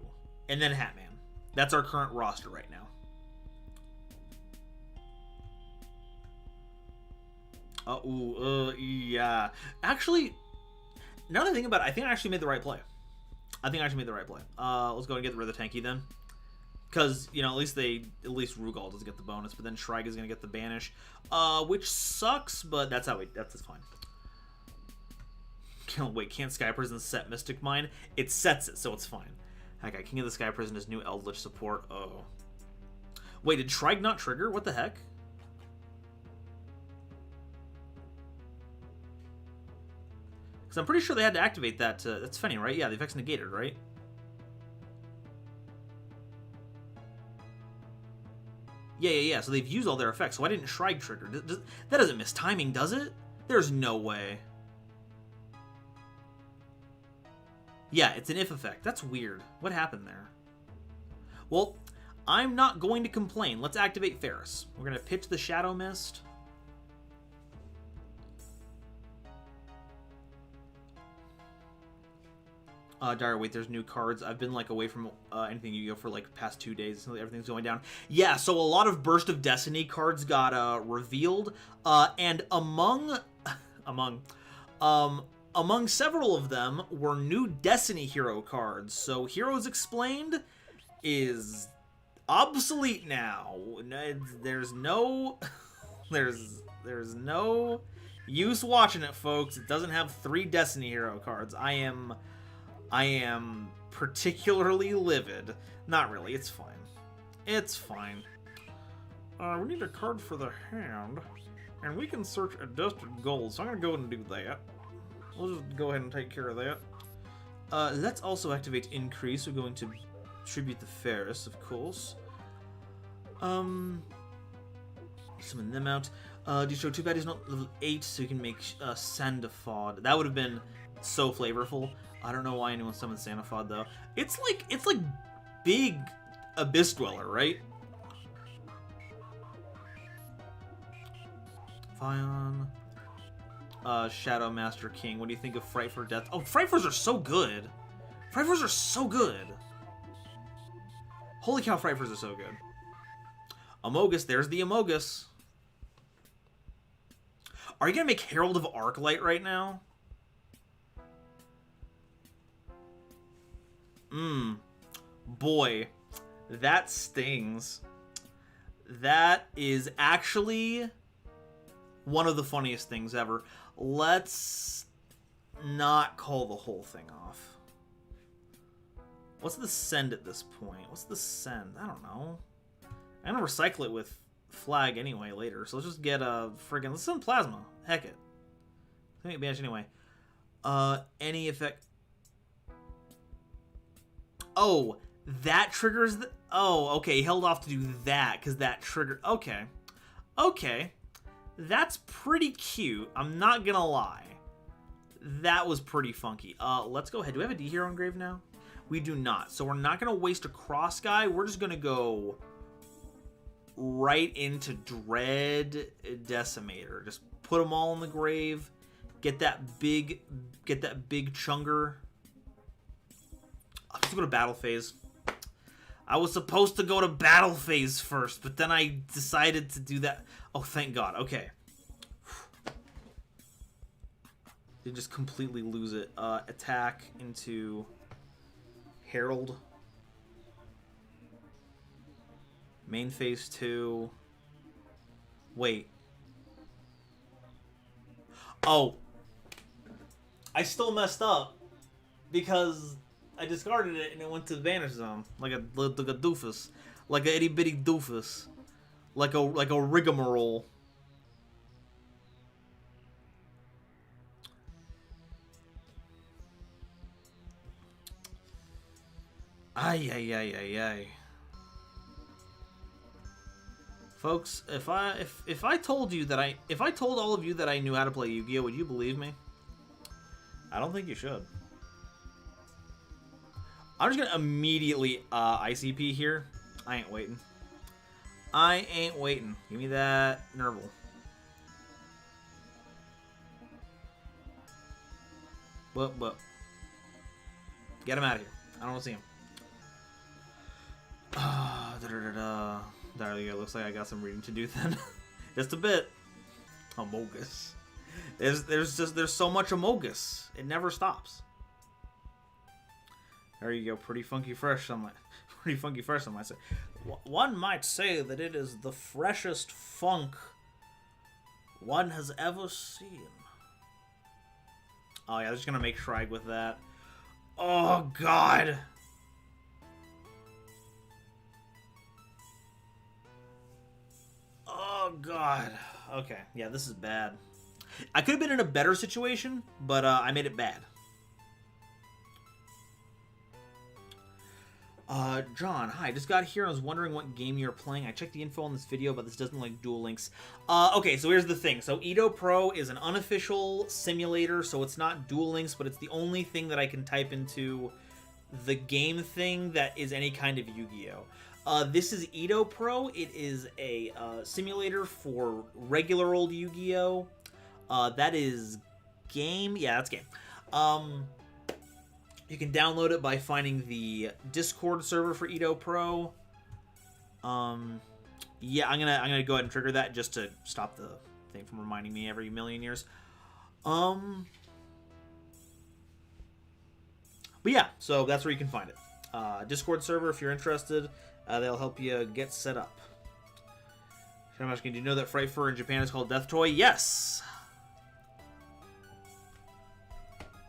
And then Hatman. That's our current roster right now. Yeah. Actually, now that I think about it, I think I actually made the right play. Let's go and get rid of the Tanky then. Because, you know, at least Rugal doesn't get the bonus, but then Shrike is going to get the banish. Which sucks, but that's fine. Wait, can't Sky Prison set Mystic Mine? It sets it, so it's fine. Okay, King of the Sky Prison is new Eldritch support. Oh. Wait, did Shrike not trigger? What the heck? Because I'm pretty sure they had to activate that. That's Fenny, right? Yeah, the effect's negated, right? Yeah. So they've used all their effects. So why didn't Shrike trigger? That doesn't miss timing, does it? There's no way. Yeah, it's an if effect. That's weird. What happened there? Well, I'm not going to complain. Let's activate Ferris. We're going to pitch the Shadow Mist. Dire, wait, there's new cards. I've been, like, away from anything Yu-Gi-Oh! For, like, past 2 days. Everything's going down. Yeah, so a lot of Burst of Destiny cards got revealed. And among several of them were new Destiny Hero cards. So Heroes Explained is obsolete now. There's no use watching it, folks. It doesn't have 3 Destiny Hero cards. I am particularly livid. Not really, it's fine. It's fine. We need a card for the hand, and we can search Adjusted Gold, so I'm gonna go ahead and do that. We'll just go ahead and take care of that. Let's also activate Increase. We're going to tribute the Ferris, of course. Summon them out. Distro, too bad he's not level 8, so you can make Sandafod. That would have been so flavorful. I don't know why anyone summoned Sandafod, though. It's like big Abyss Dweller, right? Vion. Shadow Master King. What do you think of Frightfur Death? Oh, Frightfurs are so good. Frightfurs are so good. Holy cow, Frightfurs are so good. Amogus, there's the Amogus. Are you gonna make Herald of Arclight right now? Boy, that stings. That is actually one of the funniest things ever. Let's not call the whole thing off. What's the send at this point? What's the send? I don't know. I'm gonna recycle it with flag anyway later. So let's just get a friggin'. Let's send plasma. Heck it. Let me banish anyway. Any effect. Oh, that triggers the. Oh, okay. He held off to do that because that triggered. Okay. Okay. That's pretty cute. I'm not gonna lie. That was pretty funky. Let's go ahead. Do we have a D hero engraved now? We do not. So we're not gonna waste a cross guy. We're just gonna go right into Dread Decimator. Just put them all in the grave. Get that big chunger. I'm supposed to go to battle phase. I was supposed to go to battle phase first, but then I decided to do that. Oh, thank God. Okay. You just completely lose it. Attack into Herald. Main phase 2. Wait. Oh. I still messed up because I discarded it and it went to the Vanish Zone like a doofus, like a itty bitty doofus, like a rigmarole. Ay ay ay ay ay. Folks, if I told you that if I told all of you that I knew how to play Yu-Gi-Oh, would you believe me? I don't think you should. I'm just gonna immediately ICP here. I ain't waiting. I ain't waiting. Give me that Nerval. But get him out of here. I don't want to see him. There we go. Looks like I got some reading to do then. Just a bit. Amogus. There's so much Amogus. It never stops. There you go. Pretty funky fresh. Pretty funky fresh. Some might say. One might say that it is the freshest funk one has ever seen. Oh yeah, I'm just gonna make Shrike with that. Oh God. Oh God. Okay. Yeah, this is bad. I could have been in a better situation, but I made it bad. John, hi. Just got here and I was wondering what game you're playing. I checked the info on this video, but this doesn't like Duel Links. Okay, so here's the thing. So Edo Pro is an unofficial simulator, so it's not Duel Links, but it's the only thing that I can type into the game thing that is any kind of Yu-Gi-Oh! This is Edo Pro. It is a simulator for regular old Yu-Gi-Oh! That is game. Yeah, that's game. You can download it by finding the Discord server for Edo Pro. Yeah, I'm gonna go ahead and trigger that just to stop the thing from reminding me every million years. But yeah, so that's where you can find it. Discord server if you're interested. They'll help you get set up. Shamashkin, do you know that Fright Fur in Japan is called Death Toy? Yes!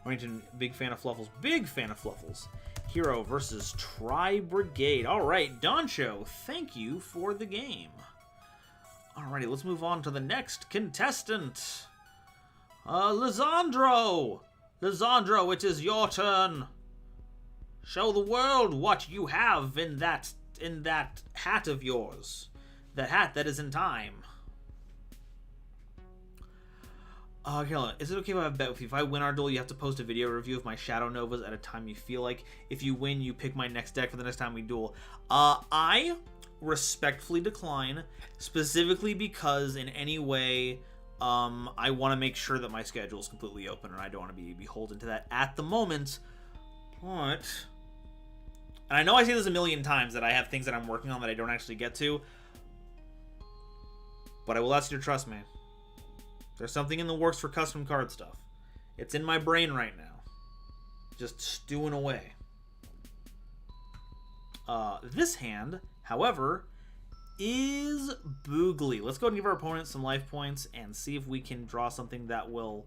Warrington, big fan of Fluffles. Big fan of Fluffles. Hero versus Tri-Brigade. Alright, Doncho, thank you for the game. Alrighty, let's move on to the next contestant. Lisandro! Lisandro, it is your turn. Show the world what you have in that hat of yours. The hat that is in time. Carolyn, is it okay if I bet with you? If I win our duel, you have to post a video review of my Shadow Novas at a time you feel like. If you win, you pick my next deck for the next time we duel. I respectfully decline, specifically because in any way, I want to make sure that my schedule is completely open, and I don't want to be beholden to that at the moment. But, and I know I say this a million times that I have things that I'm working on that I don't actually get to, but I will ask you to trust me. There's something in the works for custom card stuff. It's in my brain right now. Just stewing away. This hand, however, is Boogly. Let's go and give our opponent some life points and see if we can draw something that will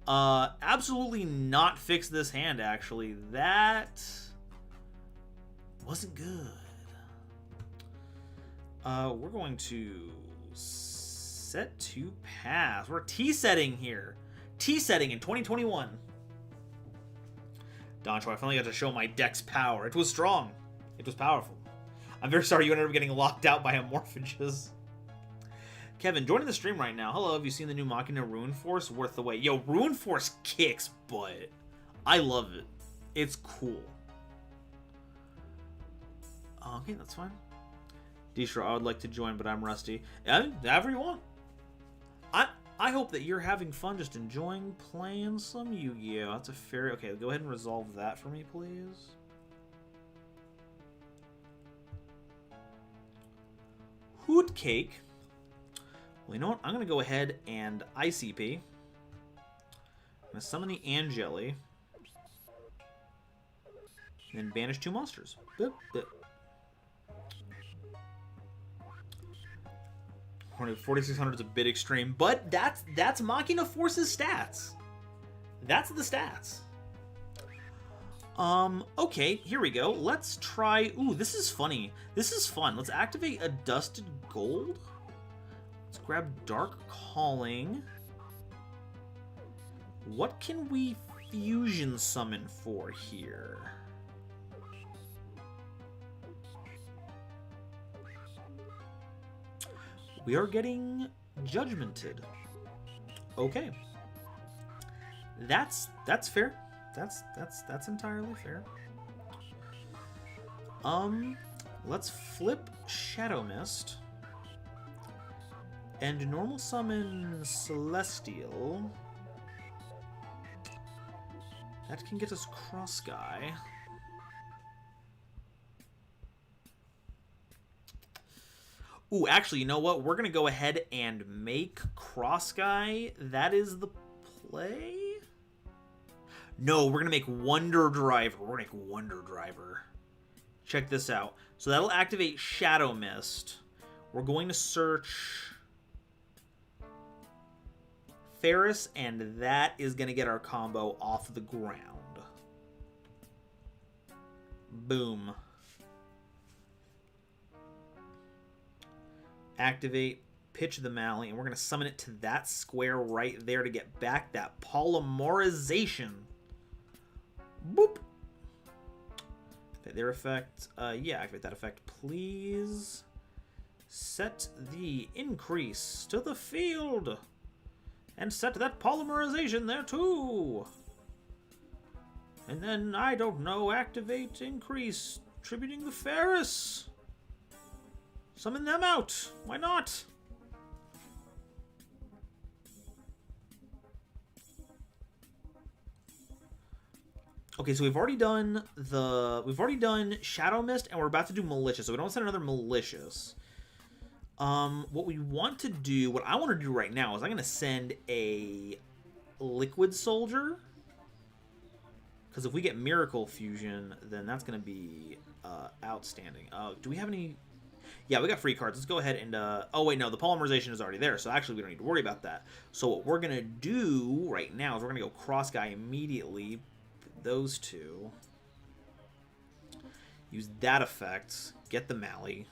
absolutely not fix this hand, actually. That wasn't good. We're going to set to pass. We're T-setting here. T-setting in 2021. Doncho, I finally got to show my deck's power. It was strong. It was powerful. I'm very sorry you ended up getting locked out by Amorphages. Kevin, joining the stream right now. Hello, have you seen the new Machina Ruin Force? Worth the wait. Yo, Ruin Force kicks butt. I love it. It's cool. Okay, that's fine. Distro, I would like to join, but I'm rusty. However you want. I hope that you're having fun just enjoying playing some Yu-Gi-Oh! That's a fair... Okay, go ahead and resolve that for me, please. Hoot Cake. Well, you know what? I'm going to go ahead and ICP. I'm going to summon the Angeli. And then banish 2 monsters. Boop, boop. 4600 is a bit extreme, but that's Machina Force's stats. That's the stats. Okay, here we go. Let's try... Ooh, this is funny. This is fun. Let's activate a Dusted Gold. Let's grab Dark Calling. What can we fusion summon for here? We are getting Judgmented. Okay. That's fair. That's entirely fair. Let's flip Shadow Mist and normal summon Celestial. That can get us Cross Guy. Ooh, actually, you know what? We're going to go ahead and make Cross Guy. That is the play? No, we're going to make Wonder Driver. We're going to make Wonder Driver. Check this out. So that'll activate Shadow Mist. We're going to search Ferris, and that is going to get our combo off the ground. Boom. Activate, pitch the Mally, and we're going to summon it to that square right there to get back that polymerization. Boop. Activate their effect. Yeah, activate that effect, please. Set the increase to the field. And set that polymerization there, too. And then, I don't know, activate increase, tributing the Ferris. Summon them out. Why not? Okay, so we've already done Shadow Mist, and we're about to do Malicious, so we don't send another Malicious. What we want to do, what I want to do right now is I'm going to send a Liquid Soldier. Because if we get Miracle Fusion, then that's going to be outstanding. Do we have any... Yeah, we got free cards. Let's go ahead and... Oh, wait, no. The polymerization is already there, so actually we don't need to worry about that. So what we're going to do right now is we're going to go Cross Guy immediately. Put those two. Use that effect. Get the Mally.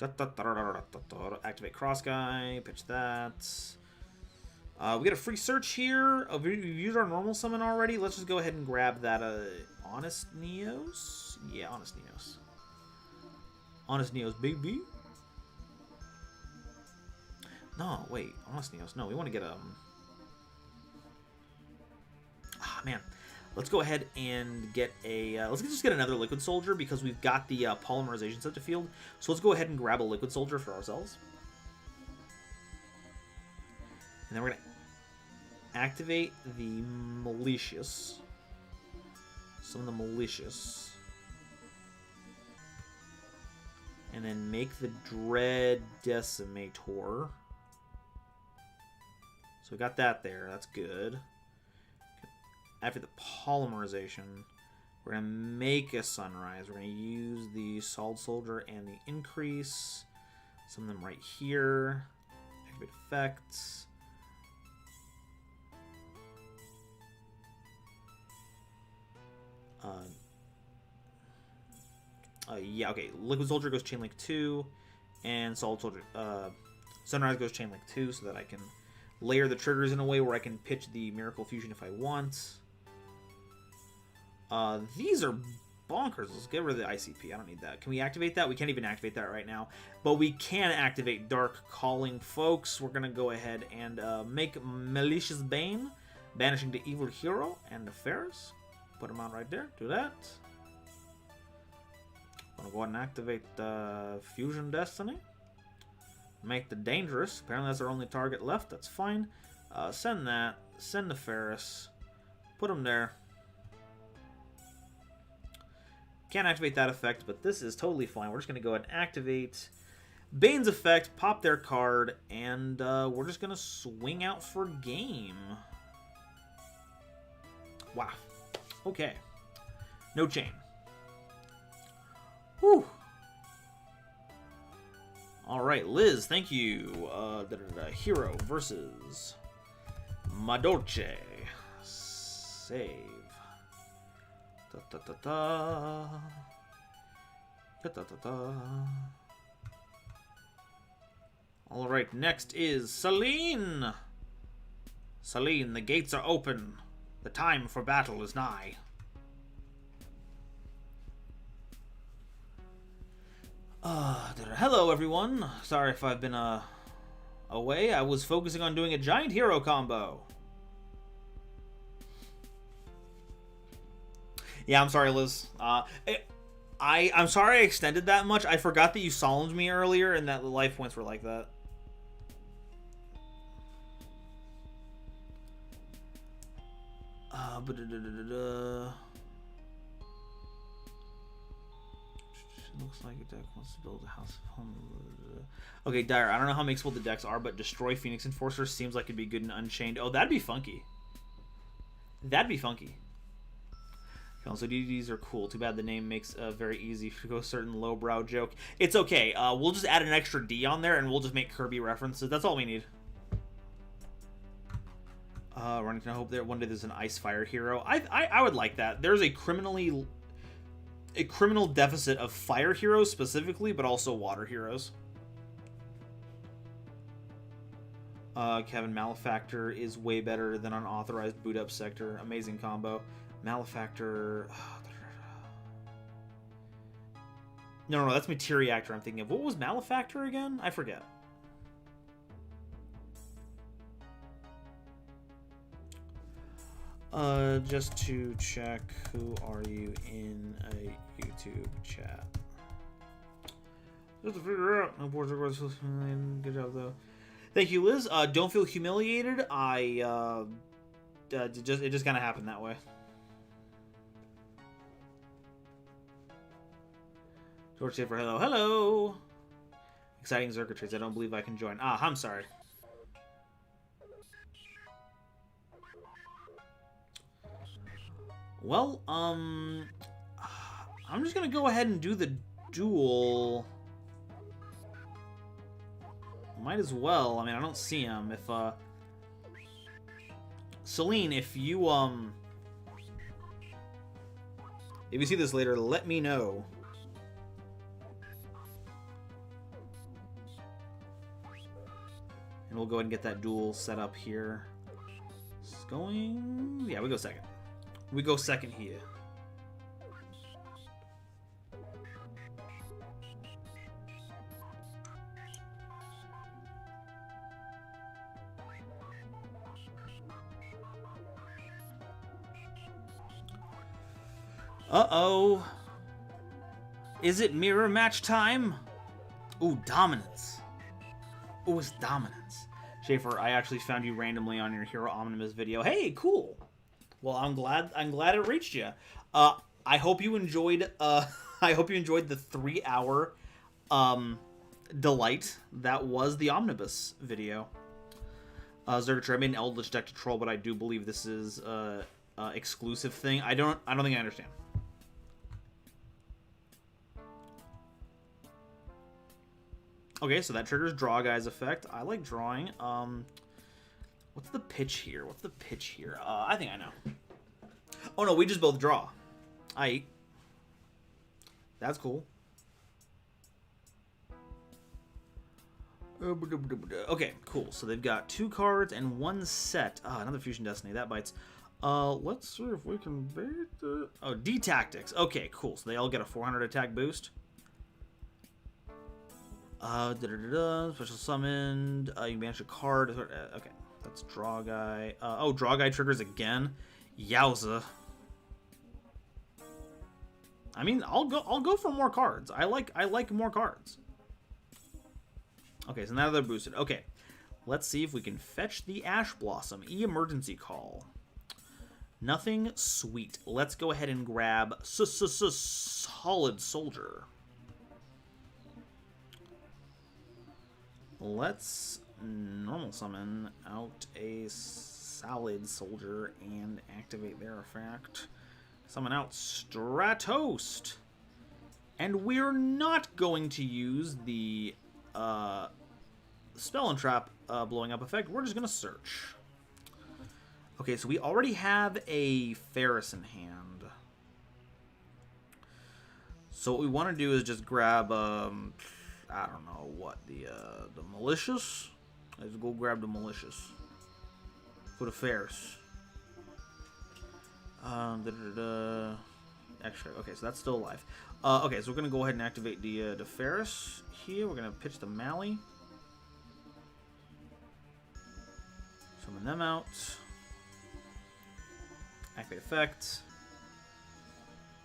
Activate Cross Guy. Pitch that. We get a free search here. Oh, we've used our normal summon already. Let's just go ahead and grab that Honest Neos. Yeah, Honest Neos. Honest Neos, baby. No, wait. Honest Neos. No, we want to get Ah, man. Let's go ahead and get a... let's just get another Liquid Soldier because we've got the polymerization set to field. So let's go ahead and grab a Liquid Soldier for ourselves. And then we're going to activate the Malicious. Summon the Malicious. And then make the Dread Decimator. So we got that there. That's good. After the polymerization, we're going to make a Sunrise. We're going to use the Solid Soldier and the Increase. Summon them right here. Activate effects. Yeah, okay. Liquid Soldier goes Chain Link 2, and Solid Soldier, Sunrise goes Chain Link 2, so that I can layer the triggers in a way where I can pitch the Miracle Fusion if I want. These are bonkers. Let's get rid of the ICP. I don't need that. Can we activate that? We can't even activate that right now, but we can activate Dark Calling, folks. We're gonna go ahead and make Malicious Bane, banishing the Evil Hero and the Ferris. Put him on right there. Do that. Gonna go ahead and activate the Fusion Destiny. Make the Dangerous. Apparently that's our only target left. That's fine. Send that. Send the Ferris. Put him there. Can't activate that effect, but this is totally fine. We're just going to go ahead and activate Bane's effect, pop their card, and we're just going to swing out for game. Wow. Okay. No chain. Whew. Alright, Liz, thank you. Hero versus Madolce. Save. Da-da-da-da. Da-da-da-da. Alright, next is Celine. Celine, the gates are open. The time for battle is nigh. Hello, everyone. Sorry if I've been away. I was focusing on doing a giant hero combo. Yeah, I'm sorry, Liz. I'm sorry I extended that much. I forgot that you solemned me earlier and that the life points were like that. Looks like a deck wants to build a house of home. Okay, Dire, I don't know how mixable the decks are, but Destroy Phoenix Enforcer seems like it'd be good and Unchained. Oh, that'd be funky. That'd be funky. Also, DDs are cool. Too bad the name makes very easy to go a certain lowbrow joke. It's okay. We'll just add an extra D on there, and we'll just make Kirby references. That's all we need. Running to hope that one day there's an Ice Fire hero. I would like that. There's a criminal deficit of fire heroes specifically, but also water heroes. Kevin, Malefactor is way better than Unauthorized Boot Up Sector. Amazing combo. Malefactor. No, that's Materiactor I'm thinking of. What was Malefactor again? I forget. Just to check, who are you in a YouTube chat? Just to figure out. No boards are good job though. Thank you, Liz. Don't feel humiliated. It just kind of happened that way. George Safer, hello, hello. Exciting circuitries. I don't believe I can join. Ah, I'm sorry. Well, I'm just gonna go ahead and do the duel. Might as well. I mean, I don't see him. If Celine, if you see this later, let me know. And we'll go ahead and get that duel set up here. It's going. Yeah, we go second. We go second here. Uh-oh. Is it mirror match time? Ooh, dominance. Ooh, it's dominance. Schaefer, I actually found you randomly on your Hero Omnibus video. Hey, cool. Well, I'm glad it reached you. I hope you enjoyed I hope you enjoyed the 3-hour delight that was the Omnibus video. Zergator, I made an Eldritch deck to troll, but I do believe this is exclusive thing. I don't think I understand. Okay, so that triggers Draw Guy's effect. I like drawing. What's the pitch here? I think I know. Oh no, we just both draw. That's cool. Okay, cool. So they've got 2 cards and 1 set. Another Fusion Destiny. That bites. Let's see if we can beat the... Oh, D-Tactics. Okay, cool. So they all get a 400 attack boost. Special summoned. You manage a card. Okay, that's Draw Guy. Draw Guy triggers again. Yowza. I mean, I'll go for more cards. I like more cards. Okay, so now they're boosted. Okay, let's see if we can fetch the Ash Blossom. Emergency call. Nothing sweet. Let's go ahead and grab Solid Soldier. Let's normal summon out a Solid Soldier and activate their effect. Summon out Stratost. And we're not going to use the Spell and Trap blowing up effect. We're just going to search. Okay, so we already have a Ferris in hand. So what we want to do is just grab, I don't know what, the Malicious? Let's go grab the Malicious. For the Ferris. Extra. Okay, so that's still alive. Okay, so we're going to go ahead and activate the Ferris here. We're going to pitch the Mally. Summon them out. Activate effect.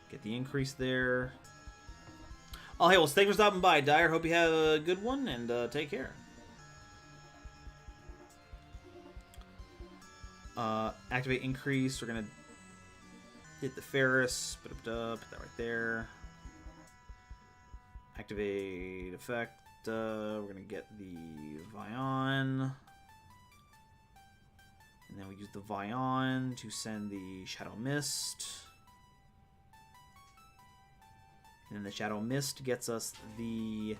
Get the increase there. Oh, hey, well, thanks for stopping by, Dyer. Hope you have a good one, and take care. Activate increase. We're going to hit the Ferris. Put that right there. Activate effect. We're going to get the Vion. And then we use the Vion to send the Shadow Mist. And then the Shadow Mist gets us the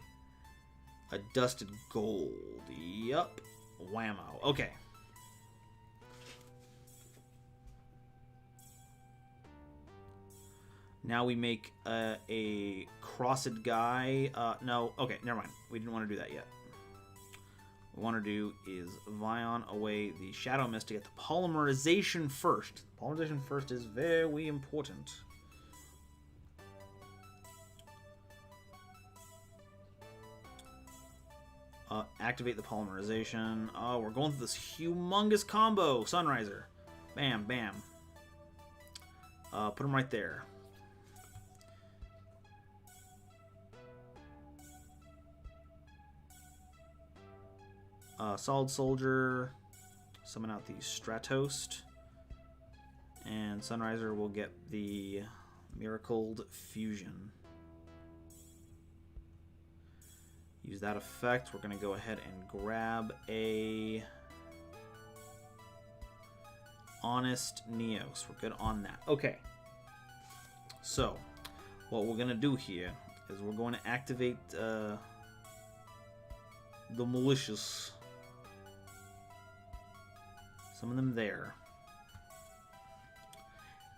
Dusted Gold. Yup. Whammo. Okay. Now we make a Crossed Guy. No, okay, never mind. We didn't want to do that yet. What we want to do is Vion away the Shadow Mist to get the Polymerization first. Polymerization first is very important. Activate the Polymerization. Oh, we're going through this humongous combo. Sunriser. Bam, bam. Put him right there. Solid Soldier, summon out the Stratost, and Sunriser will get the Miracled Fusion. Use that effect. We're going to go ahead and grab a Honest Neos. We're good on that. Okay. So, what we're going to do here is we're going to activate the Malicious. Summon them there.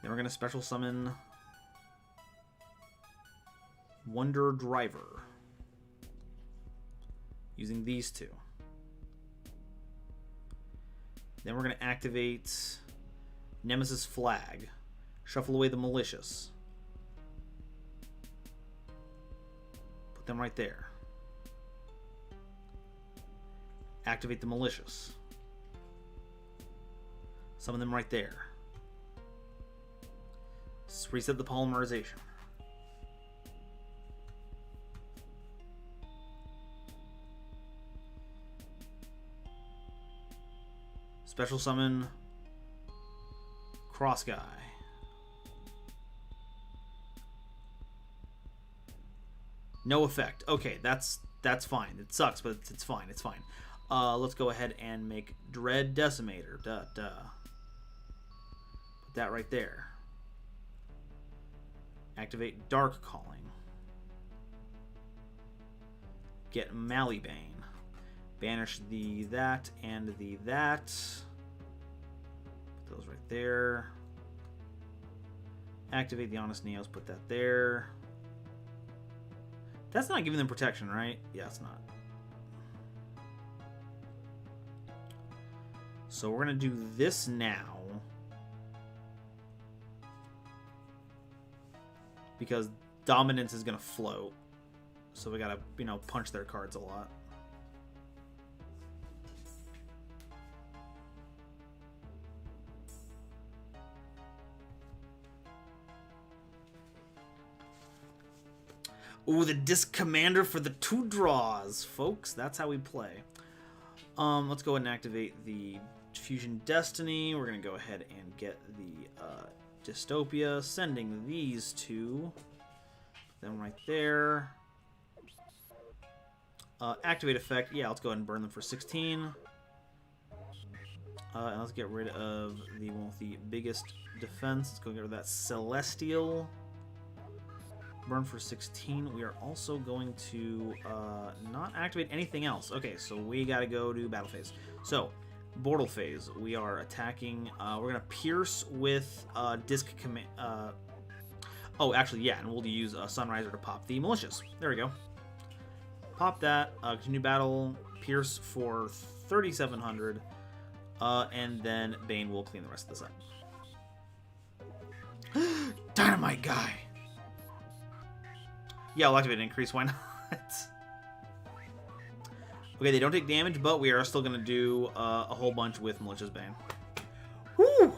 Then we're going to special summon Wonder Driver. Using these two. Then we're going to activate Nemesis Flag. Shuffle away the Malicious. Put them right there. Activate the Malicious. Summon them right there. Reset the Polymerization. Special summon Cross Guy. No effect. Okay, that's fine. It sucks, but it's fine. It's fine. Let's go ahead and make Dread Decimator. Put that right there. Activate Dark Calling. Get Mallybane. Banish the that and the that. Put those right there. Activate the Honest Neos. Put that there. That's not giving them protection, right? Yeah, it's not. So we're going to do this now. Because dominance is going to float. So we got to, punch their cards a lot. Ooh, the disc commander for the 2 draws, folks. That's how we play. Let's go ahead and activate the Fusion Destiny. We're going to go ahead and get the Dystopia, sending these two. Them right there. Activate effect. Yeah, let's go ahead and burn them for 16. And let's get rid of the one with the biggest defense. Let's go get rid of that Celestial. Burn for 16. We are also going to not activate anything else. Okay, so we got to go to battle phase. So, Bortle phase. We are attacking. We're going to pierce with disc command. Oh, actually, yeah, and we'll use Sunriser to pop the malicious. There we go. Pop that. Continue battle. Pierce for 3,700. And then Bane will clean the rest of this up. Dynamite guy. Yeah, I'll activate an increase. Why not? Okay, they don't take damage, but we are still going to do a whole bunch with Malicious Bane. Woo!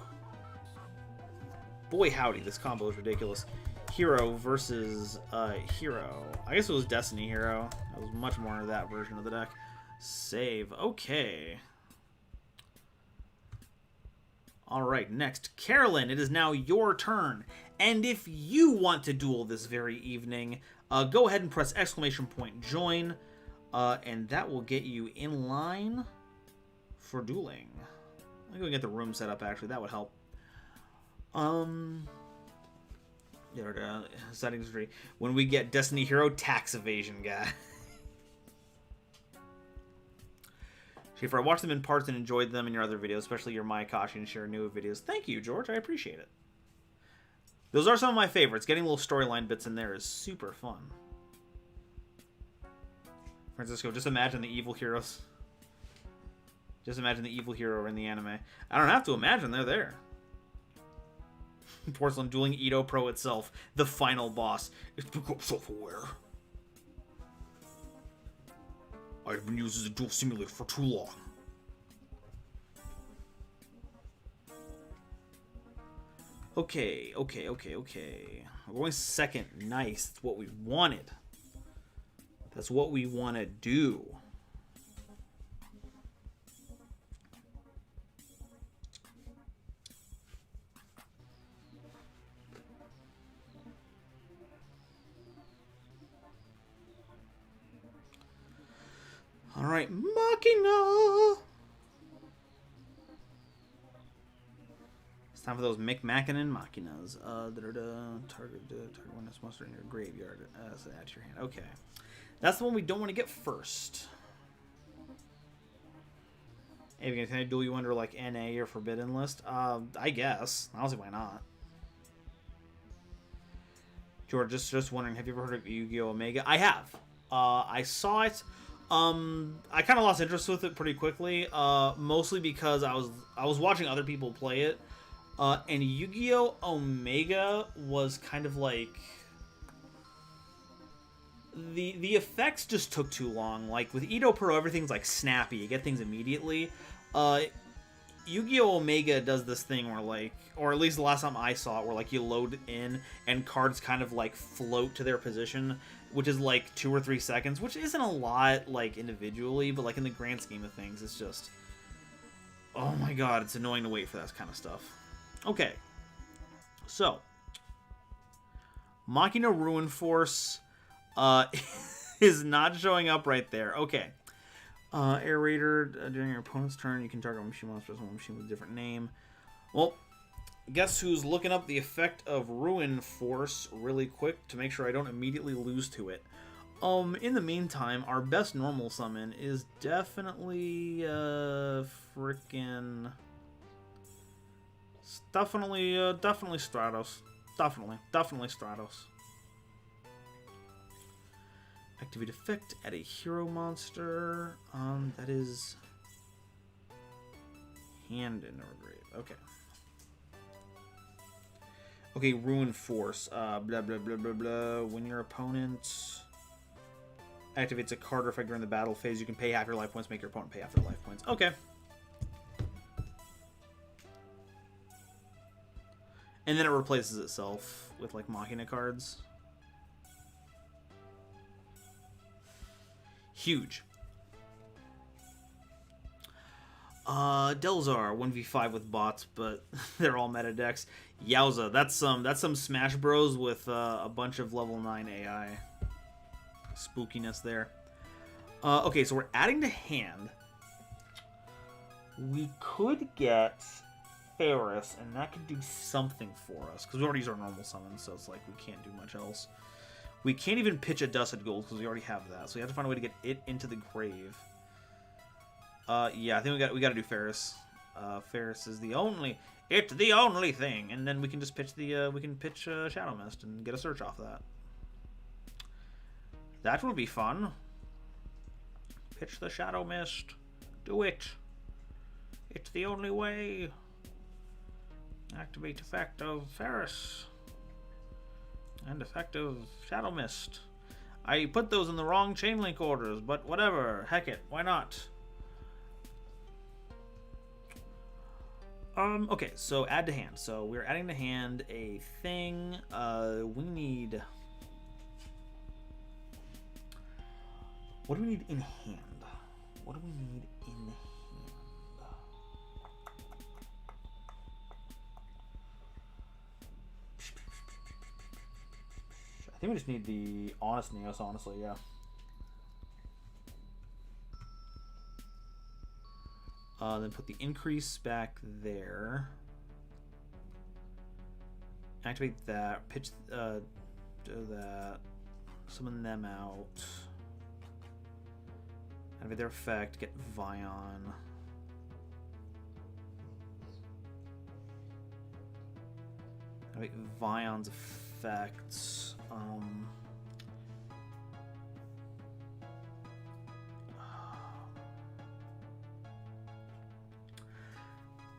Boy, howdy, this combo is ridiculous. Hero versus Hero. I guess it was Destiny Hero. It was much more of that version of the deck. Save. Okay. Alright, next, Carolyn, it is now your turn. And if you want to duel this very evening, go ahead and press !join, and that will get you in line for dueling. I'm going to get the room set up, actually. That would help. Settings tree. When we get Destiny Hero, tax evasion guy. Schaefer, I watched them in parts and enjoyed them in your other videos, especially your Mayakashi and Shiranuwa videos. Thank you, George. I appreciate it. Those are some of my favorites. Getting little storyline bits in there is super fun. Francisco, just imagine the evil heroes. Just imagine the evil hero in the anime. I don't have to imagine, they're there. Porcelain dueling Edo Pro itself, the final boss. It's become self-aware. I've been used as a duel simulator for too long. Okay. We're going second. Nice. That's what we wanted. That's what we want to do. All right, Machina. It's time for those Micmachinin Machinas. Target one that's monster in your graveyard. So add to your hand. Okay, that's the one we don't want to get first. Hey, can I duel you under like NA or Forbidden List? I guess. I don't see why not. George, just wondering, have you ever heard of Yu-Gi-Oh! Omega? I have. I saw it. I kind of lost interest with it pretty quickly, mostly because I was watching other people play it, and Yu-Gi-Oh! Omega was kind of like the effects just took too long. Like with Edo Pro, everything's like snappy; you get things immediately. Yu-Gi-Oh! Omega does this thing where like, or at least the last time I saw it, where like you load in and cards kind of like float to their position, which is like 2 or 3 seconds, which isn't a lot like individually, but like in the grand scheme of things, it's just, oh my god, it's annoying to wait for that kind of stuff. Okay, so Machina Ruin Force is not showing up right there. Okay. Air Raider, during your opponent's turn, you can target one machine monster, one machine with a different name. Well, guess who's looking up the effect of Ruin Force really quick to make sure I don't immediately lose to it. In the meantime, our best normal summon is definitely, frickin'... Definitely Stratos. Definitely Stratos. Activate effect, add a hero monster. That is hand in our grave. Okay. Okay, Ruin Force. Blah blah blah blah blah. When your opponent activates a card or effect during the battle phase, you can pay half your life points, make your opponent pay half their life points. Okay. And then it replaces itself with like Machina cards. Huge. Delzar 1v5 with bots, but they're all meta decks. Yowza, that's some Smash Bros with a bunch of level 9 AI. Spookiness there. Okay, so we're adding to hand. We could get Ferris, and that could do something for us, because we already used our normal summon, so it's like we can't do much else. We can't even pitch a Dusted Gold, because we already have that, so we have to find a way to get it into the grave. Yeah, I think we got to do Ferris. Ferris is the only thing, and then we can just pitch the Shadow Mist and get a search off that. That would be fun. Pitch the Shadow Mist. Do it. It's the only way. Activate effect of Ferris. And effect of Shadow Mist. I put those in the wrong chain link orders, but whatever. Heck it. Why not? Okay, so add to hand. So we're adding to hand a thing. We need... What do we need in hand? What do we need in hand? I think we just need the Honest Neos, honestly, yeah. Then put the increase back there. Activate that. Pitch, do that. Summon them out. Activate their effect. Get Vion. Activate Vion's effects.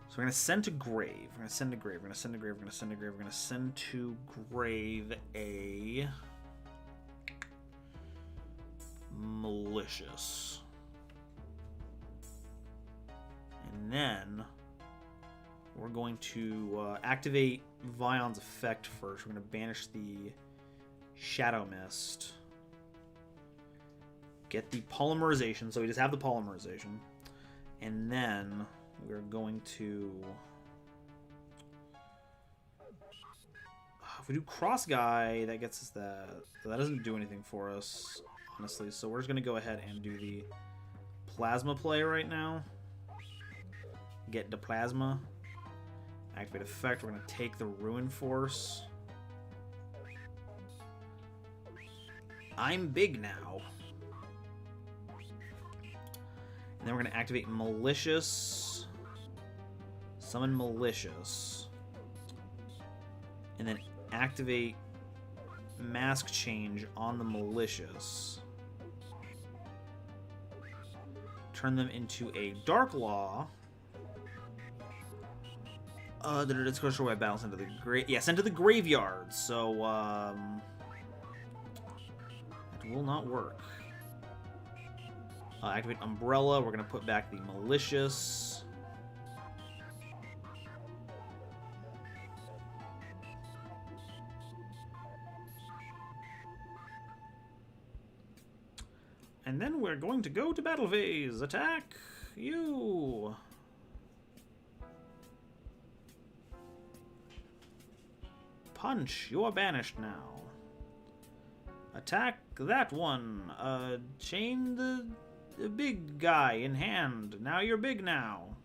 So we're going to send to grave. We're going to send to grave. We're going to send to grave. We're going to send to grave. We're going to send to grave a malicious. And then we're going to activate Vion's effect first. We're going to banish the Shadow Mist. Get the polymerization. So we just have the polymerization. And then we're going to... If we do Cross Guy, that gets us that. So that doesn't do anything for us, honestly. So we're just going to go ahead and do the Plasma play right now. Get the Plasma. Activate effect. We're going to take the Ruin Force. I'm big now. And then we're going to activate Malicious. Summon Malicious. And then activate Mask Change on the Malicious. Turn them into a Dark Law. It's going to show my battle sent to the sent to the graveyard. So it will not work. Activate Umbrella. We're going to put back the Malicious. And then we're going to go to battle phase. Attack you. Punch. You are banished now. Attack that one. Chain the big guy in hand. Now you're big now.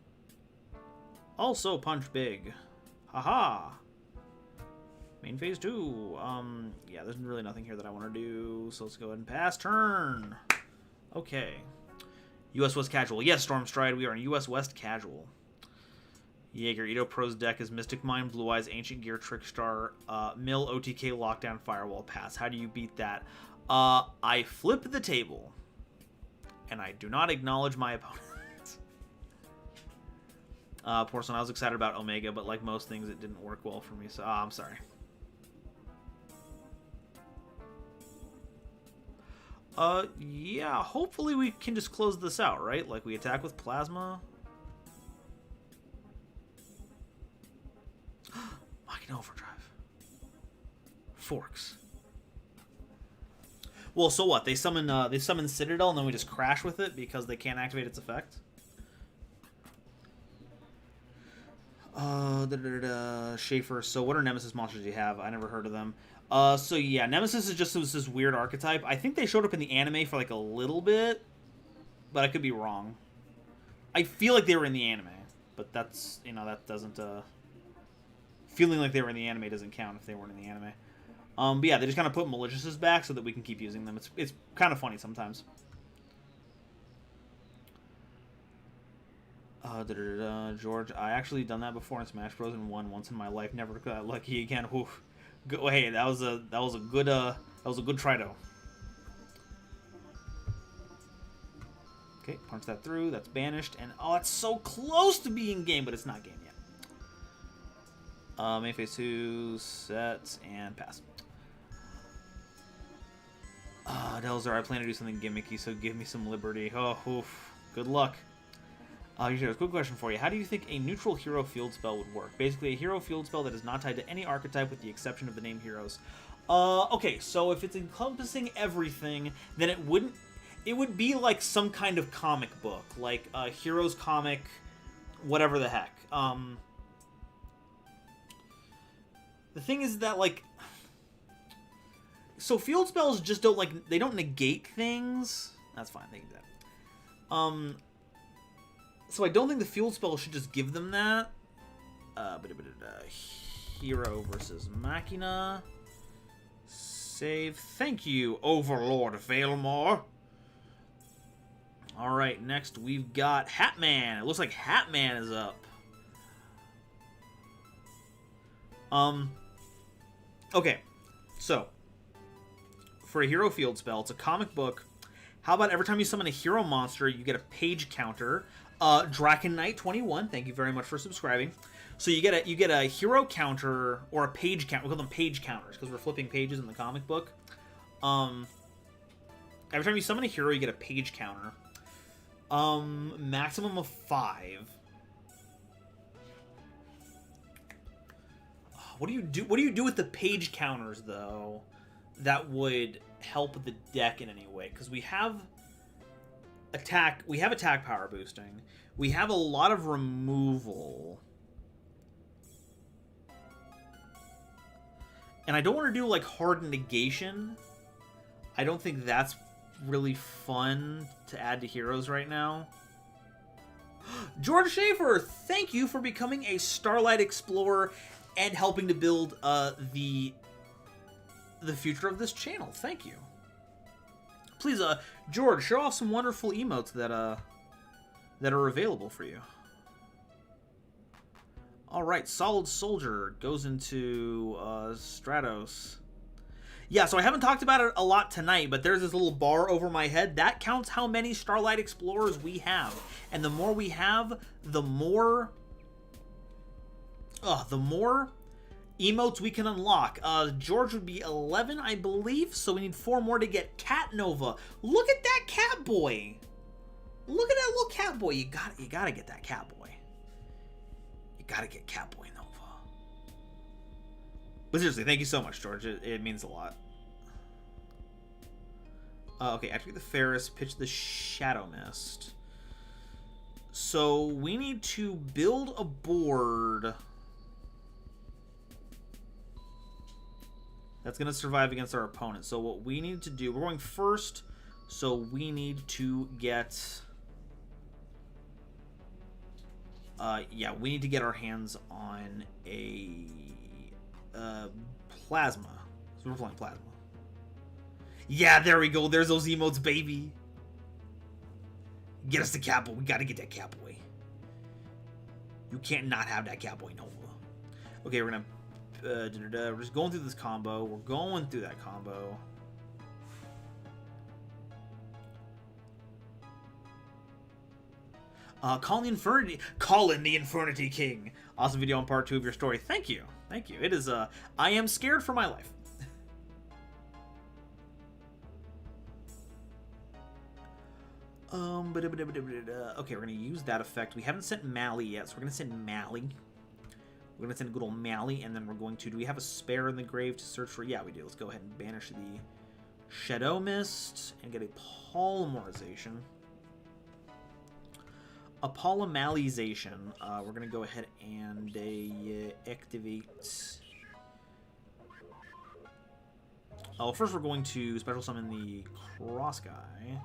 Also punch big. Haha. Main phase 2. Yeah, there's really nothing here that I want to do. So let's go ahead and pass turn. Okay. US West Casual. Yes, Stormstride, we are in US West Casual. Jaeger Ito Pro's deck is Mystic Mind, Blue Eyes, Ancient Gear, Trickstar, Mill, OTK, Lockdown, Firewall, Pass. How do you beat that? I flip the table, and I do not acknowledge my opponent. Porcelain, I was excited about Omega, but like most things, it didn't work well for me, so I'm sorry. Yeah, hopefully we can just close this out, right? Like, we attack with Plasma. Machina Overdrive. Forks. Well, so what? They summon Citadel, and then we just crash with it because they can't activate its effect. Schaefer. So what are Nemesis monsters you have? I never heard of them. So yeah, Nemesis is just this weird archetype. I think they showed up in the anime for like a little bit, but I could be wrong. I feel like they were in the anime, but that's, you know, that doesn't, feeling like they were in the anime doesn't count if they weren't in the anime. But yeah, they just kind of put Malicious's back so that we can keep using them. It's kind of funny sometimes. George, I actually done that before in Smash Bros. And won once in my life. Never got lucky again. Oof. Hey, that was a good try though. Okay, punch that through. That's banished, and oh, it's so close to being game, but it's not game yet. Main phase 2, set, and pass. Delzer, I plan to do something gimmicky, so give me some liberty. Oh, oof. Good luck. Here's a quick question for you. How do you think a neutral hero field spell would work? Basically, a hero field spell that is not tied to any archetype with the exception of the name heroes. Okay, so if it's encompassing everything, then it wouldn't... It would be like some kind of comic book, like a Heroes comic, whatever the heck. The thing is that, like... So field spells just don't, like... They don't negate things. That's fine, they can do that. So I don't think the field spell should just give them that. Hero versus Machina. Save. Thank you, Overlord Valemore. Alright, next we've got Hatman. It looks like Hatman is up. Okay, so for a hero field spell, it's a comic book. How about every time you summon a hero monster, you get a page counter. Draken Knight 21, thank you very much for subscribing. So you get a hero counter or a page count. We call them page counters because we're flipping pages in the comic book. Every time you summon a hero, you get a page counter. Maximum of 5. What do you do? What do you do with the page counters though? That would help the deck in any way, because we have attack power boosting. We have a lot of removal. And I don't want to do like hard negation. I don't think that's really fun to add to heroes right now. George Schaefer, thank you for becoming a Starlight Explorer and helping to build the future of this channel. Thank you. Please, George, show off some wonderful emotes that are available for you. All right, Solid Soldier goes into Stratos. Yeah, so I haven't talked about it a lot tonight, but there's this little bar over my head. That counts how many Starlight Explorers we have. And the more we have, the more emotes we can unlock. George would be 11, I believe, so we need 4 more to get Cat Nova. Look at that cat boy. Look at that little cat boy. You gotta get that cat boy. You gotta get Catboy Nova. But seriously, thank you so much, George. It means a lot. Okay, activate the Ferris, pitch the Shadow Mist. So we need to build a board that's going to survive against our opponent. So what we need to do, we're going first, so we need to get... yeah, we need to get our hands on a Plasma. So we're playing Plasma. Yeah, there we go. There's those emotes, baby. Get us the Catboy. We gotta get that Catboy. You can't not have that Catboy Nova. Okay, we're gonna... we're just going through this combo. We're going through that combo. Call in the Infernity King. Awesome video on part 2 of your story. Thank you. Thank you. It is, I am scared for my life. Okay, we're gonna use that effect. We haven't sent Mally yet, so we're gonna send Mally. We're gonna send good old Mally, and then we're going to... Do we have a spare in the grave to search for? Yeah, we do. Let's go ahead and banish the Shadow Mist, and get a polymerization. A polymalization. We're going to go ahead and activate... Oh, first we're going to special summon the cross guy.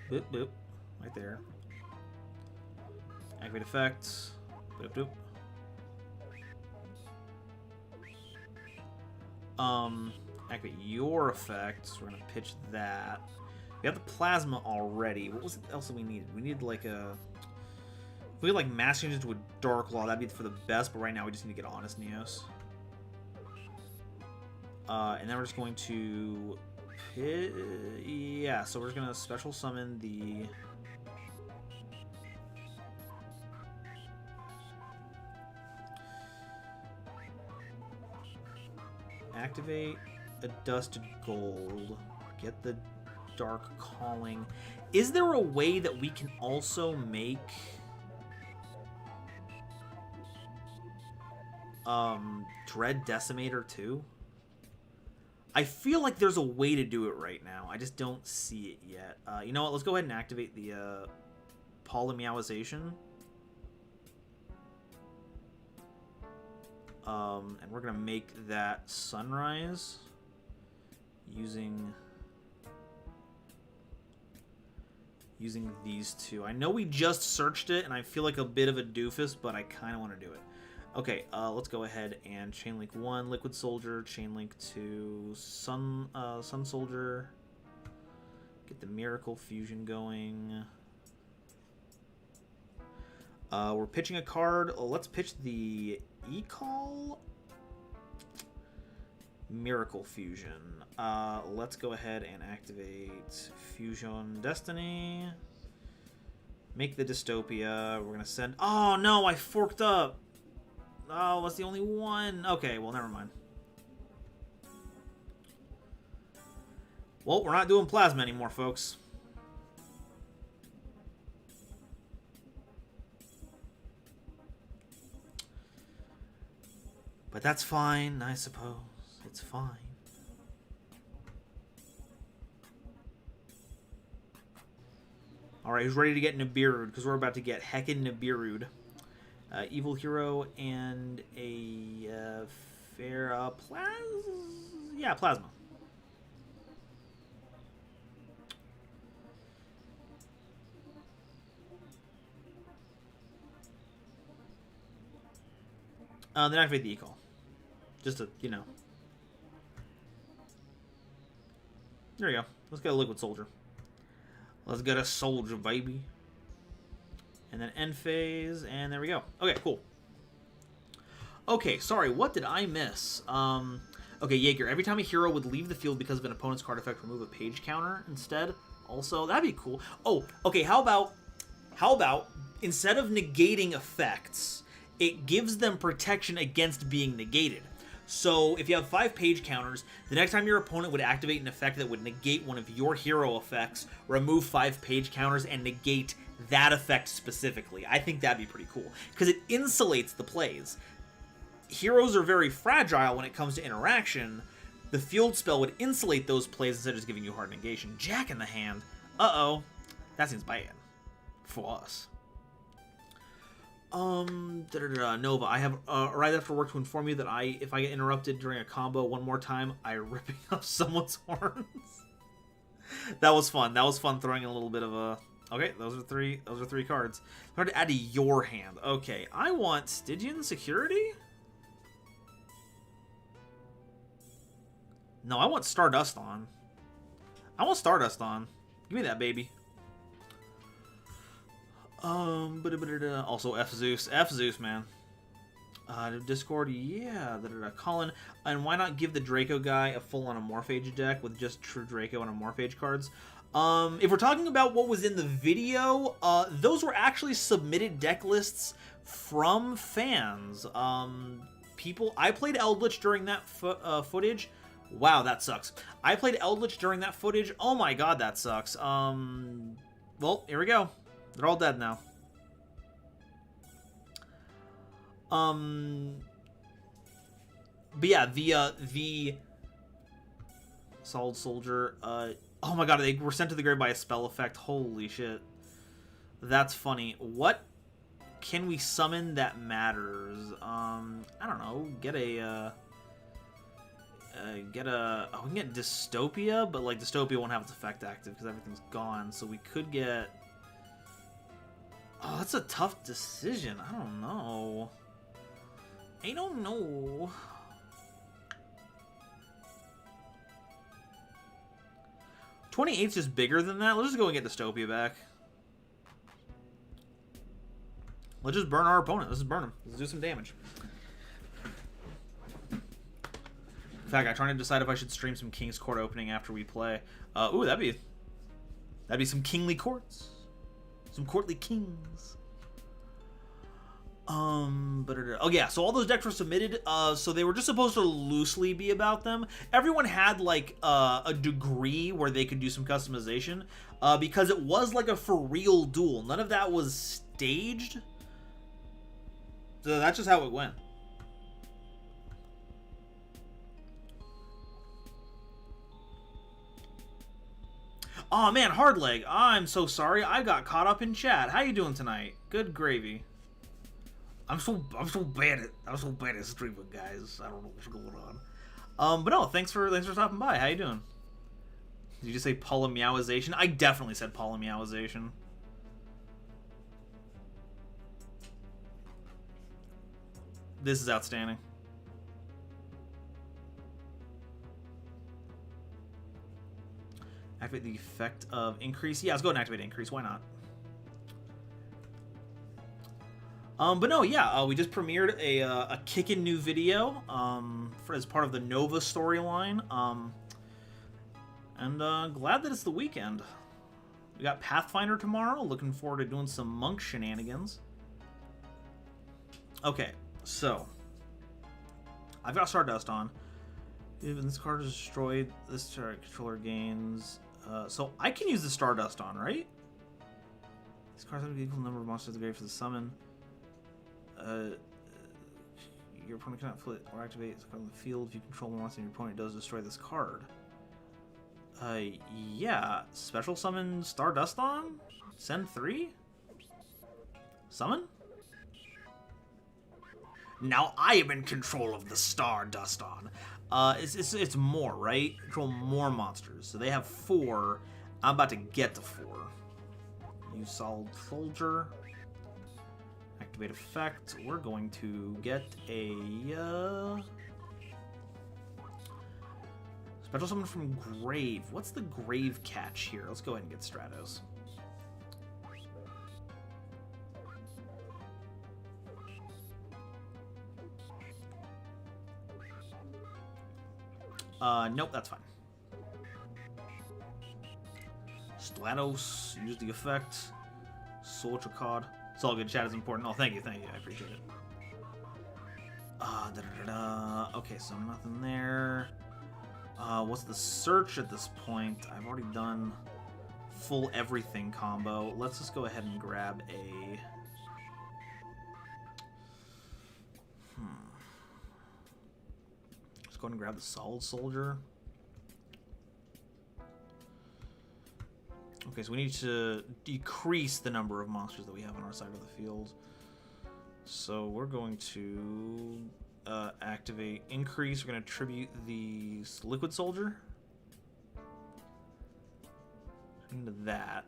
Boop, boop. Right there. Activate effects. Boop, boop. Activate your effect. We're gonna pitch that. We have the plasma already. What was it else that we needed? We needed like a... If we had like mass change into a Dark Law, that'd be for the best, but right now we just need to get Honest Neos. And then we're just going to... Yeah, so we're just gonna special summon the... Activate a Dusted Gold. Get the Dark Calling. Is there a way that we can also make... Dread Decimator too? I feel like there's a way to do it right now. I just don't see it yet. You know what? Let's go ahead and activate the Polymeowization. And we're going to make that Sunrise using these two. I know we just searched it, and I feel like a bit of a doofus, but I kind of want to do it. Okay, let's go ahead and Chainlink 1, Liquid Soldier, Chainlink 2, Sun Soldier. Get the Miracle Fusion going. We're pitching a card. Let's pitch the E-Call Miracle Fusion. Let's go ahead and activate Fusion Destiny. Make the Dystopia. We're going to send... Oh, no, I forked up. Oh, that's the only one. Okay, well, never mind. Well, we're not doing Plasma anymore, folks. But that's fine, I suppose. It's fine. Alright, who's ready to get Nibiru'd? Because we're about to get heckin' Nibiru'd. Evil Hero and a fair Plasma. Then activate the E-Call. Just to, you know. There we go. Let's get a Liquid Soldier. Let's get a Soldier, baby. And then end phase, and there we go. Okay, cool. Okay, sorry, what did I miss? Okay, Jaeger, every time a hero would leave the field because of an opponent's card effect, remove a page counter instead. Also, that'd be cool. Oh, okay, how about instead of negating effects, it gives them protection against being negated. So if you have 5 page counters, the next time your opponent would activate an effect that would negate one of your hero effects, remove 5 page counters and negate that effect specifically. I think that'd be pretty cool, because it insulates the plays. Heroes are very fragile when it comes to interaction. The field spell would insulate those plays instead of just giving you hard negation. Jack in the hand. Uh-oh. That seems bad. For us. Nova, I have arrived after work to inform you that if I get interrupted during a combo one more time, I'm ripping off someone's horns. That was fun. That was fun throwing in a little bit of a... Okay, those are three cards. Hard to add to your hand. Okay, I want Stygian Security? No, I want Stardust on. I want Stardust on. Give me that, baby. Also F Zeus. F Zeus, man. Discord, yeah. Colin. And why not give the Draco guy a full-on Amorphage deck with just true Draco and Amorphage cards? If we're talking about what was in the video, those were actually submitted deck lists from fans. I played Eldritch during that footage. Wow, that sucks. I played Eldritch during that footage. Oh my god, that sucks. Well, here we go. They're all dead now. But yeah, the Solid Soldier. Oh my god, they were sent to the grave by a spell effect. Holy shit. That's funny. What can we summon that matters? I don't know. Get a... we can get Dystopia, but like Dystopia won't have its effect active because everything's gone. So we could get... Oh, that's a tough decision. I don't know. I don't know. $28's just bigger than that. Let's just go and get Dystopia back. Let's just burn our opponent. Let's just burn him. Let's do some damage. In fact, I'm trying to decide if I should stream some King's Court opening after we play. Ooh, that'd be some kingly courts. Some courtly kings. Oh yeah, so all those decks were submitted, so they were just supposed to loosely be about them. Everyone had like a degree where they could do some customization, because it was like a for real duel. None of that was staged. So that's just how it went. Oh man, Hardleg, I'm so sorry. I got caught up in chat. How you doing tonight? Good gravy. I'm so bad at streaming, guys. I don't know what's going on. But no, thanks for stopping by. How you doing? Did you just say polymeowization? I definitely said polymeowization. This is outstanding. Activate the effect of increase. Yeah, let's go ahead and activate increase. Why not? But no, yeah, we just premiered a kickin' new video as part of the Nova storyline. And glad that it's the weekend. We got Pathfinder tomorrow. Looking forward to doing some monk shenanigans. Okay, so I've got Stardust on. Even this card is destroyed, this controller gains. So I can use the Stardust on, right? These cards have an equal number of monsters at the grave for the summon. Your opponent cannot flip or activate this card on the field. If you control the monster, your opponent does destroy this card. Yeah. Special summon Stardust on? Send 3? Summon? Now I am in control of the Stardust on. It's more, right? Control more monsters. So they have 4. I'm about to get to 4. Use Solid Soldier. Activate effect. We're going to get a special summon from Grave. What's the Grave catch here? Let's go ahead and get Stratos. Nope, that's fine. Stratos, use the effect. Soldier card. It's all good. Chat is important. Oh, thank you. I appreciate it. Okay, so nothing there. What's the search at this point? I've already done full everything combo. Let's just go ahead and grab a... Let's go ahead and grab the Solid Soldier. Okay, so we need to decrease the number of monsters that we have on our side of the field. So we're going to activate increase. We're going to tribute the Liquid Soldier into that.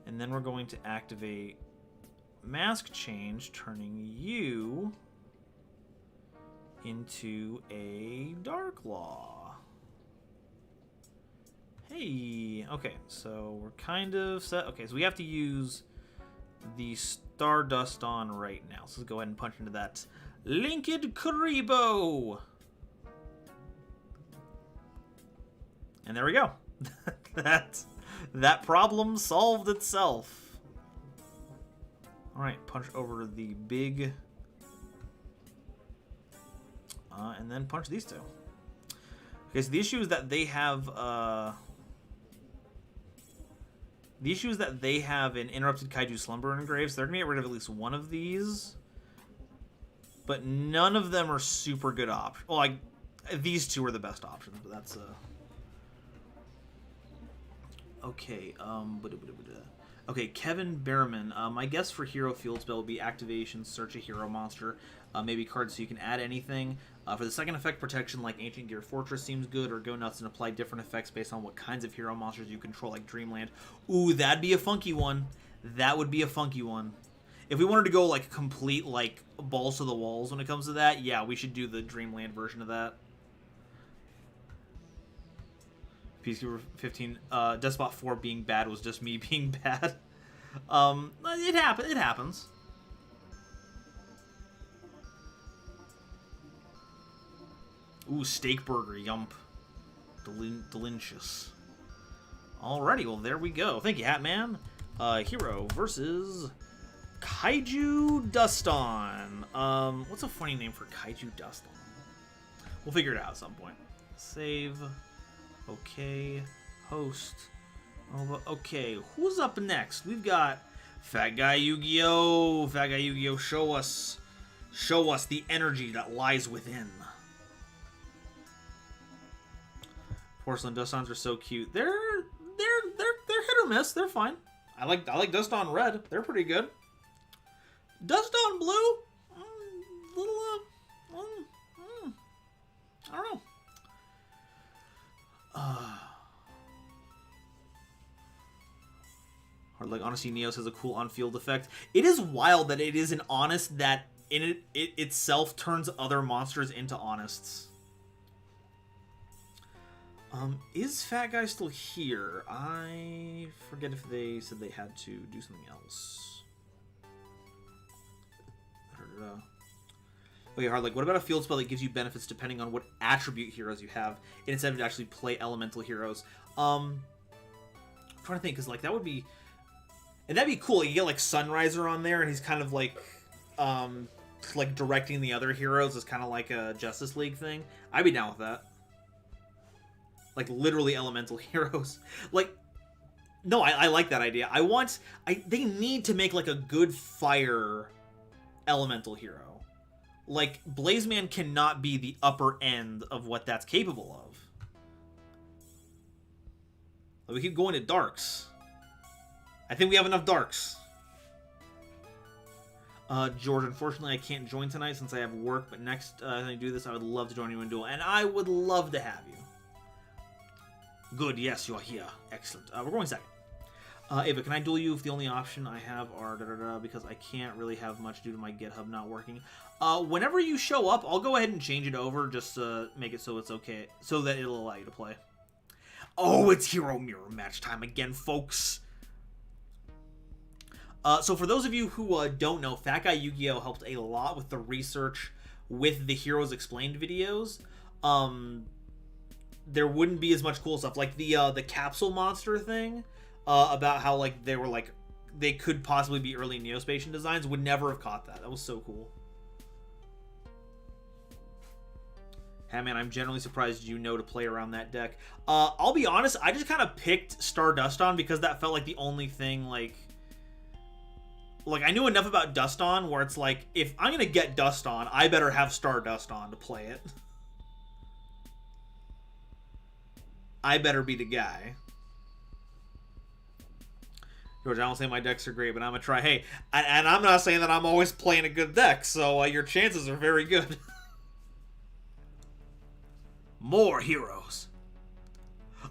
And then we're going to activate Mask Change, turning you into a Dark Law. Hey, okay, so we're kind of set. Okay, so we have to use the Stardust on right now. So let's go ahead and punch into that Linked Karibo. And there we go. that problem solved itself. All right, punch over the big, and then punch these two. Okay, so the issue is that they have an Interrupted Kaiju Slumber engraved, so they're gonna get rid of at least one of these. But none of them are super good options. Well, these two are the best options, but that's okay. Okay, Kevin Behrman. My guess for hero field spell will be activation, search a hero monster, maybe cards so you can add anything. For the second effect, protection like Ancient Gear Fortress seems good, or go nuts and apply different effects based on what kinds of hero monsters you control, like Dreamland. Ooh, that'd be a funky one. That would be a funky one. If we wanted to go like complete like balls to the walls when it comes to that, yeah, we should do the Dreamland version of that. Peacekeeper 15, Despot 4 being bad was just me being bad. It happens. Ooh, steak burger, yump. Delicious. Alrighty, well, there we go. Thank you, Hatman. Hero versus Kaiju Duston. What's a funny name for Kaiju Duston? We'll figure it out at some point. Save. Okay. Host. Oh, okay, who's up next? We've got Fat Guy Yu-Gi-Oh! Fat Guy Yu-Gi-Oh! Show us the energy that lies within. Porcelain Dustons are so cute. They're hit or miss. They're fine. I like Duston Red. They're pretty good. Duston Blue, I don't know. Or like Honesty Neos has a cool on-field effect. It is wild that it is an Honest that in it itself turns other monsters into Honests. Is Fat Guy still here? I forget if they said they had to do something else. Okay, hard. Like, what about a field spell that gives you benefits depending on what attribute heroes you have, instead of actually play elemental heroes? I'm trying to think, because like that would be, and that'd be cool. You get like Sunriser on there, and he's kind of like directing the other heroes as kind of like a Justice League thing. I'd be down with that. Like literally elemental heroes. Like, no, I like that idea. They need to make like a good fire elemental hero. Like, Blazeman cannot be the upper end of what that's capable of. Like, we keep going to darks. I think we have enough darks. George, unfortunately I can't join tonight since I have work, but next time I do this, I would love to join you in Duel, and I would love to have you. Good, yes, you are here. Excellent. We're going second. Ava, can I duel you if the only option I have are because I can't really have much due to my GitHub not working? Whenever you show up, I'll go ahead and change it over just to make it so it's okay, so that it'll allow you to play. Oh, it's Hero Mirror match time again, folks. So for those of you who don't know, Fat Guy Yu-Gi-Oh! Helped a lot with the research with the Heroes Explained videos. There wouldn't be as much cool stuff like the capsule monster thing about how like they could possibly be early Neospatian designs. Would never have caught that. That was so cool. Hey man, I'm generally surprised you know to play around that deck. I'll be honest, I just kind of picked Star Duston because that felt like the only thing like I knew enough about Duston where it's like, if I'm gonna get Duston, I better have Star Duston to play it. I better be the guy. George, I don't say my decks are great, but I'm gonna try. Hey, and I'm not saying that I'm always playing a good deck, so your chances are very good. More heroes.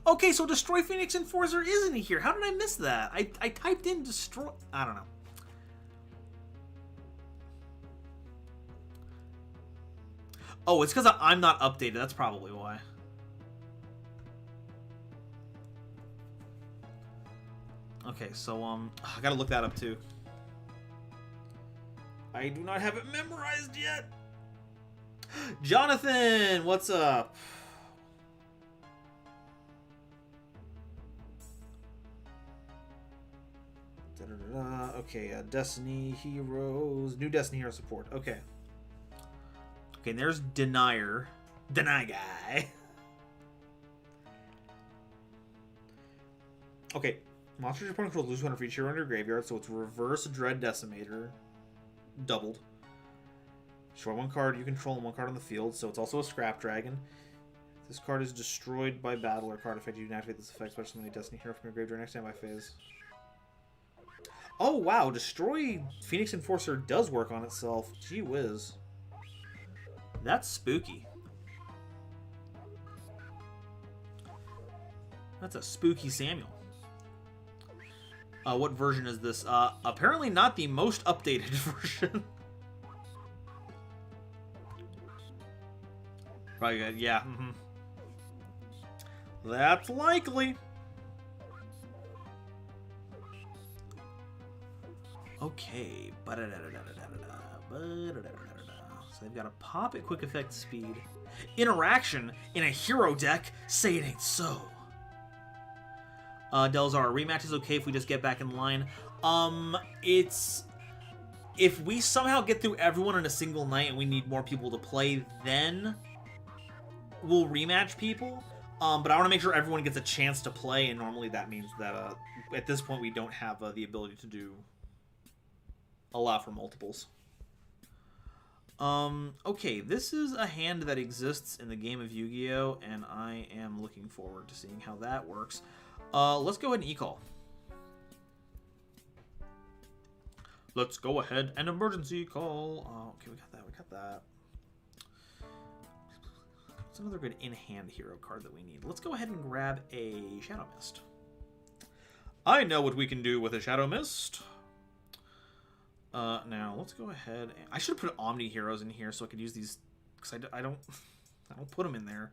Okay, so Destroy Phoenix Enforcer isn't here. How did I miss that? I typed in Destroy... I don't know. Oh, it's because I'm not updated. That's probably why. Okay, so, I gotta look that up, too. I do not have it memorized yet. Jonathan, what's up? Okay, Destiny Heroes. New Destiny Hero support. Okay. Okay, and there's Denier. Deny Guy. Okay. Monsters your opponent controls lose 1 for each hero in your graveyard, so it's Reverse Dread Decimator. Doubled. Destroy 1 card you control and 1 card on the field, so it's also a Scrap Dragon. This card is destroyed by battle or card effect. You can activate this effect, especially when a Destiny hero from your graveyard next standby phase. Oh, wow. Destroy Phoenix Enforcer does work on itself. Gee whiz. That's spooky. That's a spooky Samuel. What version is this? Apparently not the most updated version. Probably good. Yeah. That's likely. Okay. So they've got a pop at quick effect speed. Interaction in a hero deck? Say it ain't so. Delzar, rematch is okay if we just get back in line. It's... If we somehow get through everyone in a single night and we need more people to play, then we'll rematch people. But I want to make sure everyone gets a chance to play, and normally that means that at this point we don't have the ability to allow for multiples. Okay, this is a hand that exists in the game of Yu-Gi-Oh! And I am looking forward to seeing how that works. Let's go ahead and e-call. Let's go ahead and emergency call. Okay, we got that. What's another good in-hand hero card that we need? Let's go ahead and grab a Shadow Mist. I know what we can do with a Shadow Mist. Now, let's go ahead. I should have put Omni Heroes in here so I could use these, because I don't put them in there.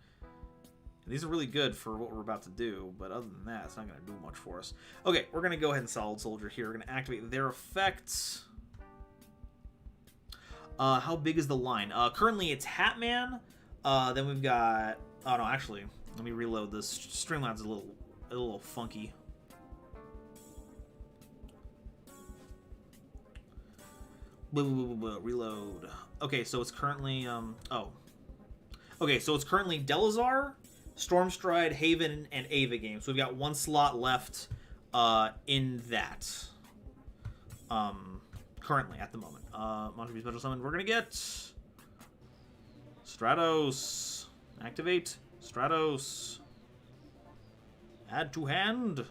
These are really good for what we're about to do, but other than that, it's not going to do much for us. Okay, we're going to go ahead and Solid Soldier here. We're going to activate their effects. How big is the line? Currently, it's Hatman. Then we've got... Oh, no, actually, let me reload this. Streamline's a little funky. Reload. Okay, so it's currently... Okay, so it's currently Delazar, Stormstride, Haven, and Ava games. So we've got one slot left in that. Currently, at the moment. Monster Beast Special Summon. We're going to get... Stratos. Activate. Stratos. Add to hand.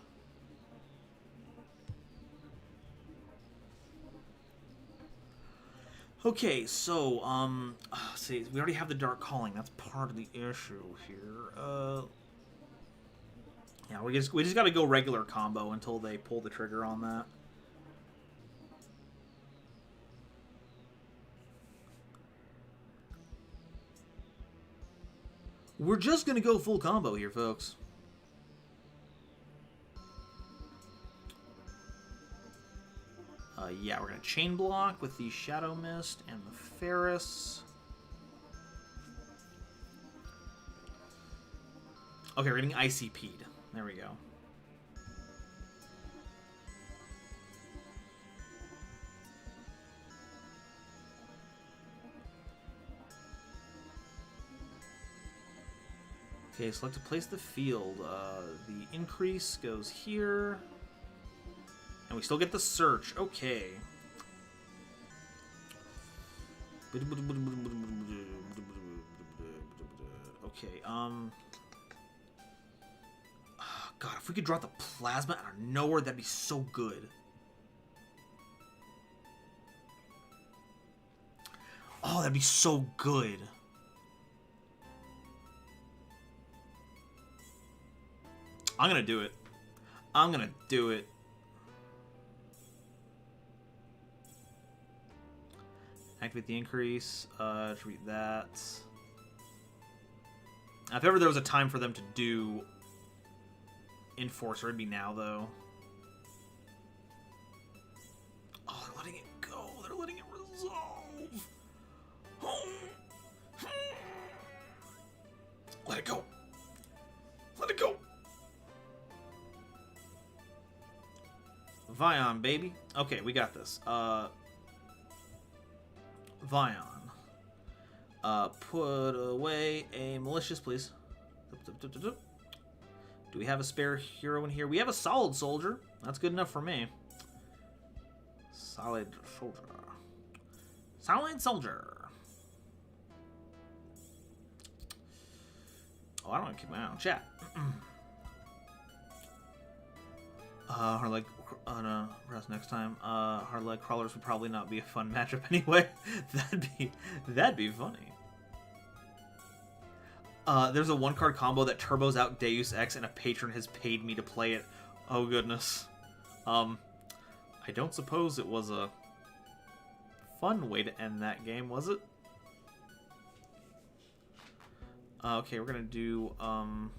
Okay, so, see, we already have the Dark Calling. That's part of the issue here. Yeah, we just gotta go regular combo until they pull the trigger on that. We're just gonna go full combo here, folks. Yeah, we're going to chain block with the Shadow Mist and the Ferris. Okay, we're getting ICP'd. There we go. Okay, select to place the field. The increase goes here. And we still get the search. Okay. Okay, God, if we could draw the plasma out of nowhere, that'd be so good. Oh, that'd be so good. I'm gonna do it. I'm gonna do it. Activate the increase. Treat that. If ever there was a time for them to do Enforcer, it'd be now, though. Oh, they're letting it go. They're letting it resolve. Let it go. Let it go. Vion, baby. Okay, we got this. Vion. Put away a malicious, please. Do we have a spare hero in here? We have a solid soldier. That's good enough for me. Solid soldier. Solid soldier. Oh, I don't want to keep my eye on chat. Hard leg, no, perhaps next time. Hard leg crawlers would probably not be a fun matchup anyway. that'd be funny. There's a one-card combo that turbos out Deus Ex, and a patron has paid me to play it. Oh, goodness. I don't suppose it was a fun way to end that game, was it? Okay, we're gonna do, I'm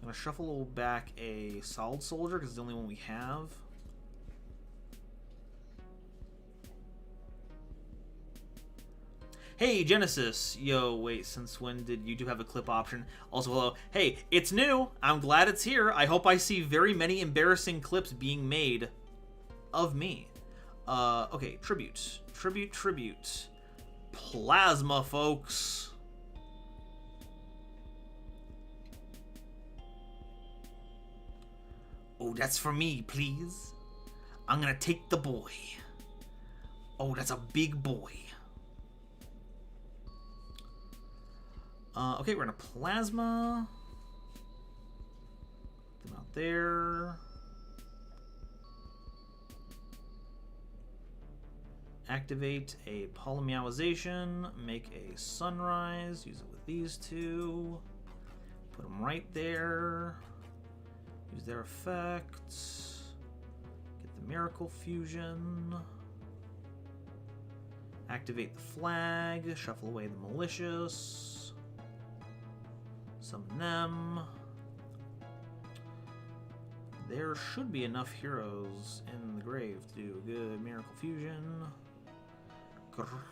gonna shuffle back a Solid Soldier, because it's the only one we have. Hey, Genesis! Yo, wait, since when did you have a clip option? Also, hello. Hey, it's new! I'm glad it's here. I hope I see very many embarrassing clips being made of me. Okay, tribute. Tribute. Plasma, folks. Oh, that's for me, please. I'm gonna take the boy. Oh, that's a big boy. Okay, we're gonna plasma. Put them out there. Activate a polymeowization. Make a sunrise. Use it with these two. Put them right there. Use their effects. Get the miracle fusion. Activate the flag. Shuffle away the malicious. Summon them. There should be enough heroes in the grave to do a good miracle fusion.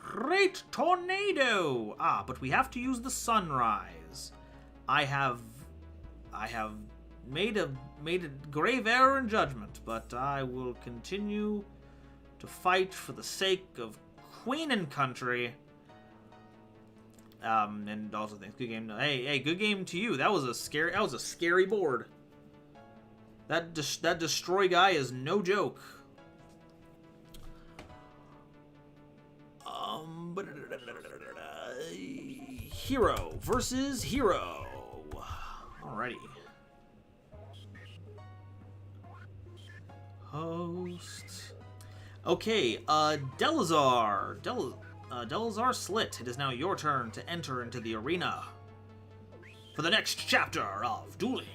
Great tornado! Ah, but we have to use the sunrise. I have made a grave error in judgment, but I will continue to fight for the sake of Queen and country. And also thanks. Good game. Hey, good game to you. That was a scary board. That destroy guy is no joke. Hero versus hero. Alrighty. Host. Okay, Delazar. Delazar Slit. It is now your turn to enter into the arena for the next chapter of dueling.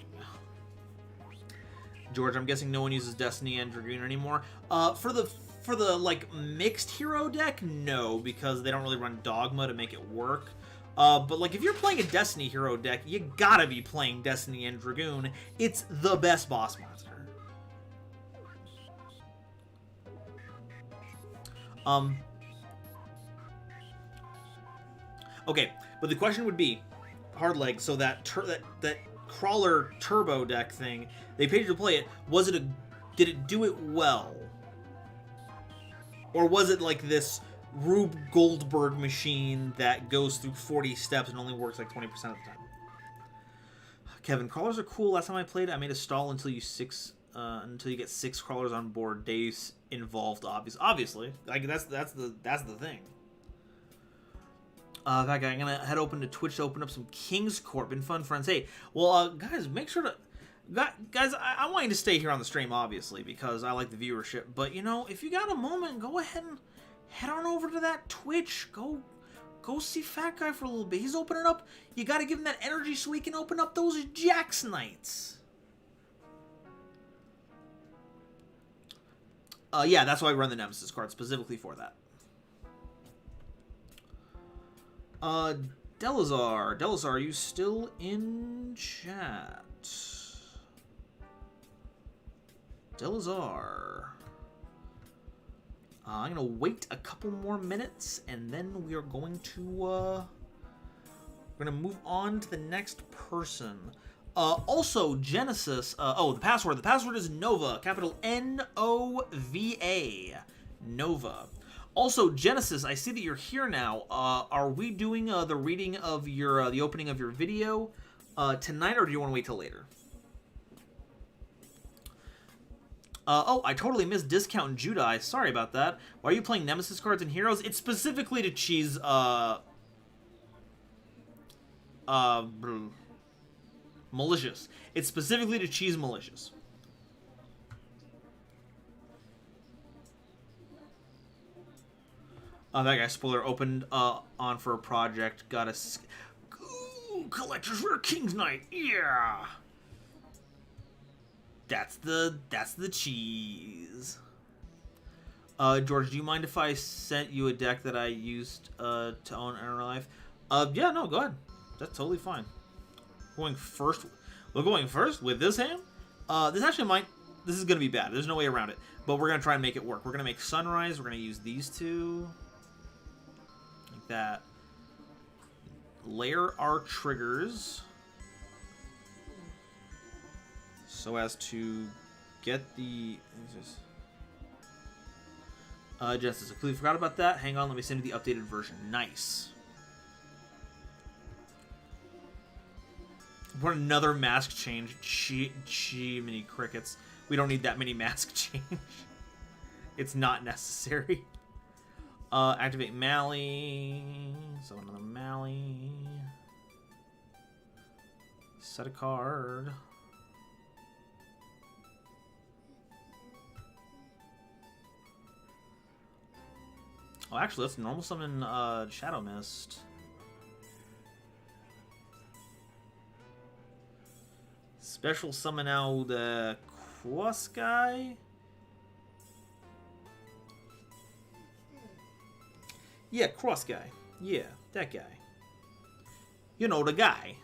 George, I'm guessing no one uses Destiny and Dragoon anymore. For the like mixed hero deck, no, because they don't really run Dogma to make it work. But like if you're playing a Destiny hero deck, you gotta be playing Destiny and Dragoon. It's the best boss monster. Okay, but the question would be, hard leg. So that crawler turbo deck thing, they paid you to play it. Did it do it well, or was it like this Rube Goldberg machine that goes through 40 steps and only works like 20% of the time? Kevin, crawlers are cool. Last time I played, I made a stall until you get 6 crawlers on board. Days involved, obviously. Like that's the thing. In fact, I'm gonna head open to Twitch to open up some King's Court. Been fun, friends. Hey, well, guys, make sure to, guys, I want you to stay here on the stream, obviously, because I like the viewership. But you know, if you got a moment, go ahead and head on over to that Twitch. Go see Fat Guy for a little bit. He's opening up. You got to give him that energy so he can open up those Jax Knights. Yeah, that's why I run the Nemesis card, specifically for that. Delazar, are you still in chat? Delazar. I'm gonna wait a couple more minutes, and then we are going to, we're gonna move on to the next person. Also, Genesis, the password. The password is Nova, capital N-O-V-A. Nova. Also, Genesis, I see that you're here now. Are we doing the reading of your, the opening of your video tonight, or do you want to wait till later? Oh, I totally missed Discount Judai. Sorry about that. Why are you playing Nemesis cards and Heroes? It's specifically to cheese, malicious. It's specifically to cheese malicious. That guy, spoiler, opened on for a project. Got a ooh, collector's rare King's Knight. Yeah. That's the cheese. George, do you mind if I sent you a deck that I used to own in real life? Yeah, no, go ahead. That's totally fine. Going first. We're going first with this hand. This actually might. This is gonna be bad. There's no way around it. But we're gonna try and make it work. We're gonna make Sunrise. We're gonna use these two. Like that. Layer our triggers so as to get the Justice. I completely forgot about that. Hang on, let me send you the updated version. Nice. What another mask change? Gee, many crickets. We don't need that many mask change. It's not necessary. Activate Mally. So another Mally. Set a card. Oh, actually, let's normal summon Shadow Mist. Special summon out Cross guy. Yeah, Cross guy. Yeah, that guy. You know, the guy.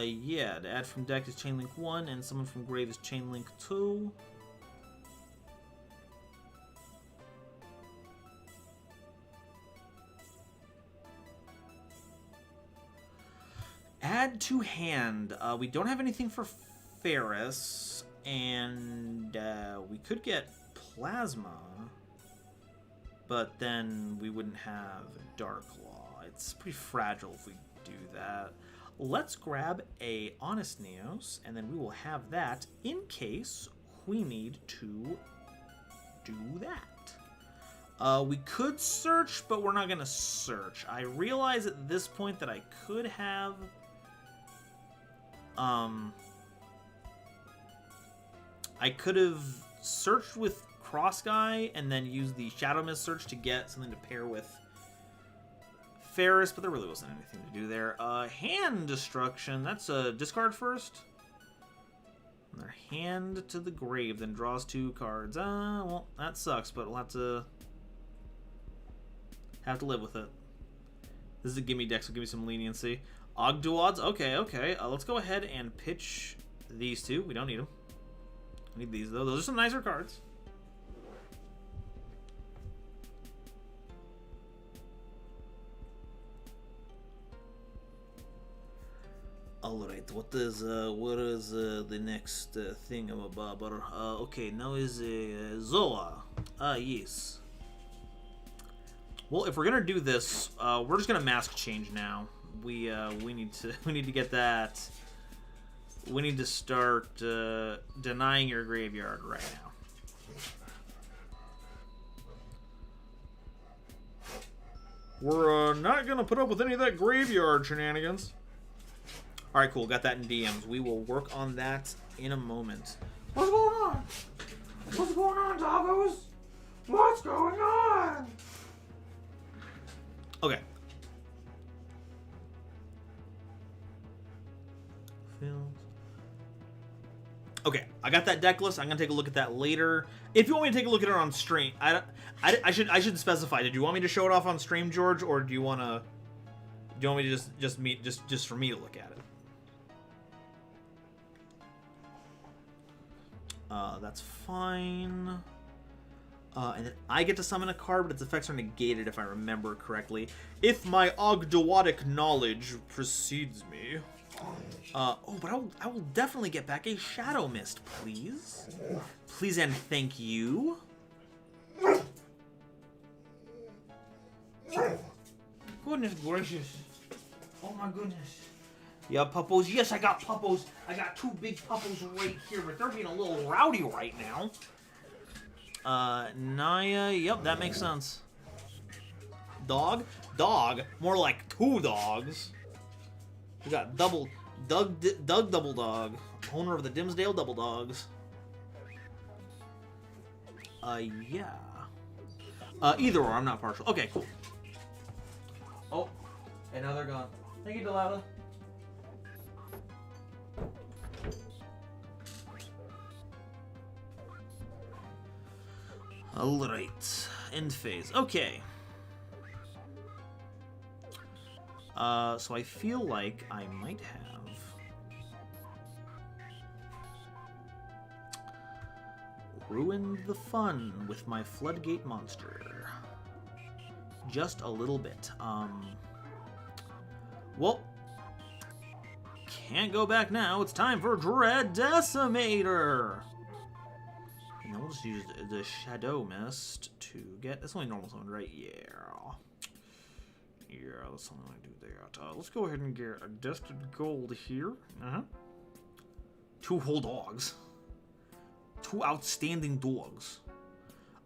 Yeah, the add from deck is Chainlink 1, and someone from grave is Chainlink 2. Add to hand. We don't have anything for Ferris, and we could get Plasma, but then we wouldn't have Dark Law. It's pretty fragile if we do that. Let's grab a Honest Neos, and then we will have that in case we need to do that. We could search, but we're not going to search. I realize at this point that I could have... I could have searched with Cross Guy and then used the Shadow Mist search to get something to pair with Ferris, but there really wasn't anything to do there. Hand Destruction, that's a discard first. And their hand to the grave, then draws 2 cards. Well, that sucks, but we'll have to live with it. This is a gimme deck, so give me some leniency. Ogdoads, okay. Let's go ahead and pitch these two. We don't need them. I need these, though. Those are some nicer cards. Alright, what is the next thing I'm about? Okay, now is Zoa. Yes. Well, if we're gonna do this, we're just gonna mask change now. We need to get that. We need to start denying your graveyard right now. We're not gonna put up with any of that graveyard shenanigans. All right, cool. Got that in DMs. We will work on that in a moment. What's going on? What's going on, doggos? What's going on? Okay. Okay, I got that deck list. I'm gonna take a look at that later. If you want me to take a look at it on stream, I should specify. Did you want me to show it off on stream, George, or do you want me to just for me to look at it? That's fine. And then I get to summon a card, but its effects are negated if I remember correctly. If my Ogdoadic knowledge precedes me. Oh, but I will definitely get back a Shadow Mist, please. Please and thank you. Goodness gracious. Oh my goodness. Yeah, puppos. Yes, I got puppos. I got 2 big puppos right here, but they're being a little rowdy right now. Naya. Yep, that makes sense. Dog? Dog? More like 2 dogs. We got Doug Double Dog, owner of the Dimsdale Double Dogs. Yeah. Either or, I'm not partial. Okay, cool. Oh, and now they're gone. Thank you, Delilah. Alright. End phase. Okay. So I feel like I might have ruined the fun with my floodgate monster. Just a little bit. Well, can't go back now. It's time for Dread Decimator. And then we'll just use the Shadow Mist to get... That's only normal summon, right? Yeah. Yeah, that's something I do there. Let's go ahead and get a Dusted Gold here. 2 whole dogs. 2 outstanding dogs.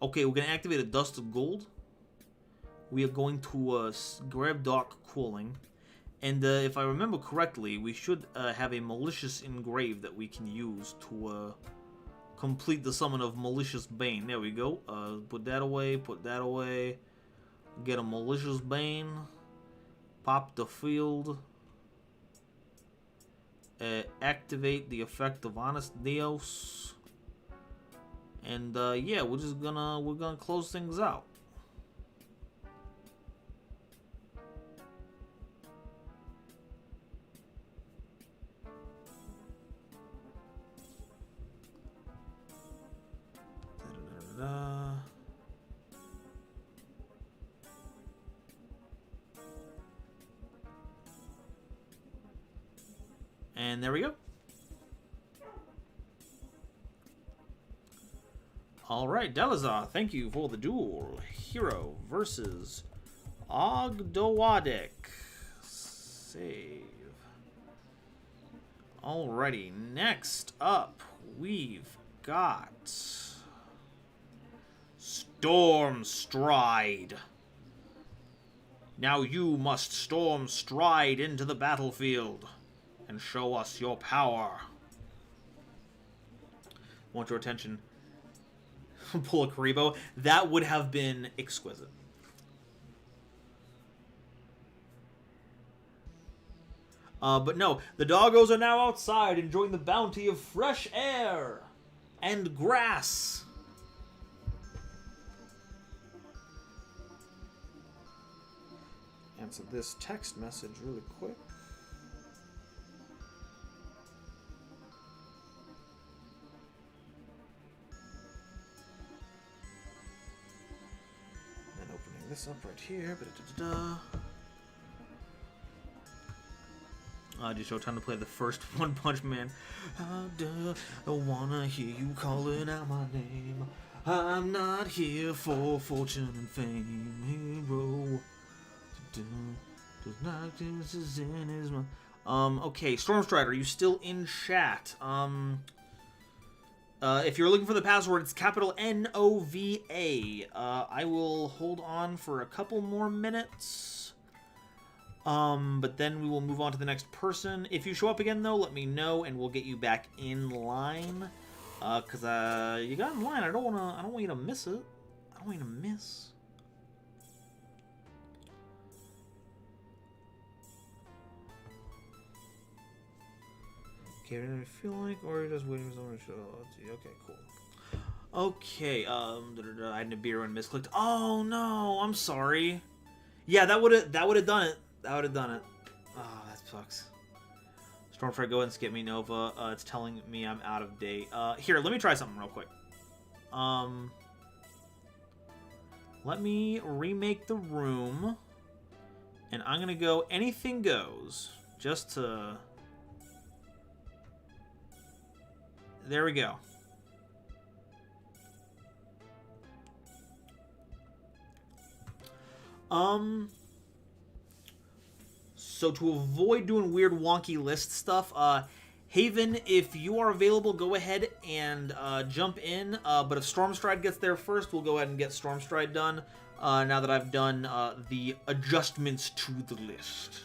Okay, we're going to activate a Dusted Gold. We are going to grab Dark Cooling. And if I remember correctly, we should have a Malicious Engrave that we can use to complete the summon of Malicious Bane. There we go. Put that away, put that away. Get a Malicious Bane. Pop the field. Activate the effect of Honest Neos. And yeah, we're gonna close things out. And there we go. Alright, Delazar, thank you for the duel. Hero versus Ogdoadic. Save. Alrighty, next up, we've got Storm Stride. Now you must storm stride into the battlefield and show us your power. Want your attention? Pull a Karibo. That would have been exquisite. But no, the doggos are now outside enjoying the bounty of fresh air and grass. Answer this text message really quick. And opening this up right here. Just show time to play the first One Punch Man. I wanna hear you calling out my name. I'm not here for fortune and fame, hero. Okay, Stormstride, are you still in chat? If you're looking for the password, it's capital N-O-V-A. I will hold on for a couple more minutes. But then we will move on to the next person. If you show up again, though, let me know, and we'll get you back in line. Cause you got in line. I don't want you to miss it. I don't want you to miss. Okay, I feel like, or you're just waiting for someone to show up. Okay, cool. Okay, I had Nibiru and misclicked. Oh no, I'm sorry. Yeah, that would have done it. That would have done it. Oh, that sucks. Stormfront, go ahead and skip me, Nova. It's telling me I'm out of date. Here, let me try something real quick. Let me remake the room, and I'm gonna go anything goes, just to. There we go. So to avoid doing weird wonky list stuff, Haven, if you are available, go ahead and jump in. But if Stormstride gets there first, we'll go ahead and get Stormstride done. now that I've done the adjustments to the list.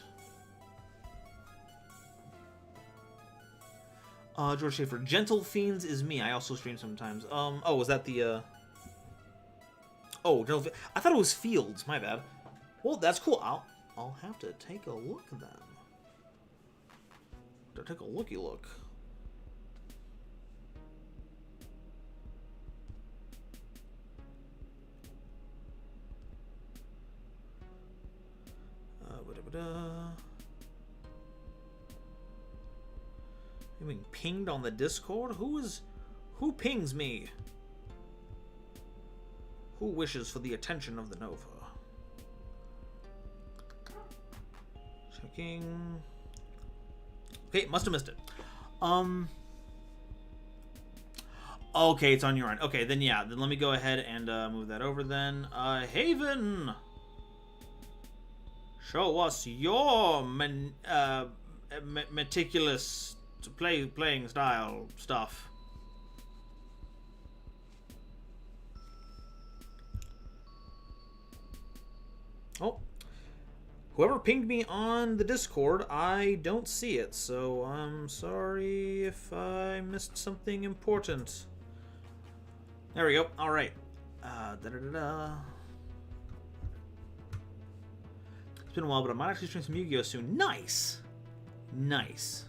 George Schaefer, Gentle Fiends is me. I also stream sometimes. Oh, was that the, Oh, I thought it was Fields. My bad. Well, that's cool. I'll have to take a look then. Take a looky look. You being pinged on the Discord? Who pings me? Who wishes for the attention of the Nova? Checking. Okay, must have missed it. Okay, it's on your end. Okay, then yeah, then let me go ahead and move that over then. Haven! Show us your meticulous playing style stuff. Oh. Whoever pinged me on the Discord, I don't see it, so I'm sorry if I missed something important. There we go. All right. It's been a while, but I might actually stream some Yu-Gi-Oh soon. Nice, nice.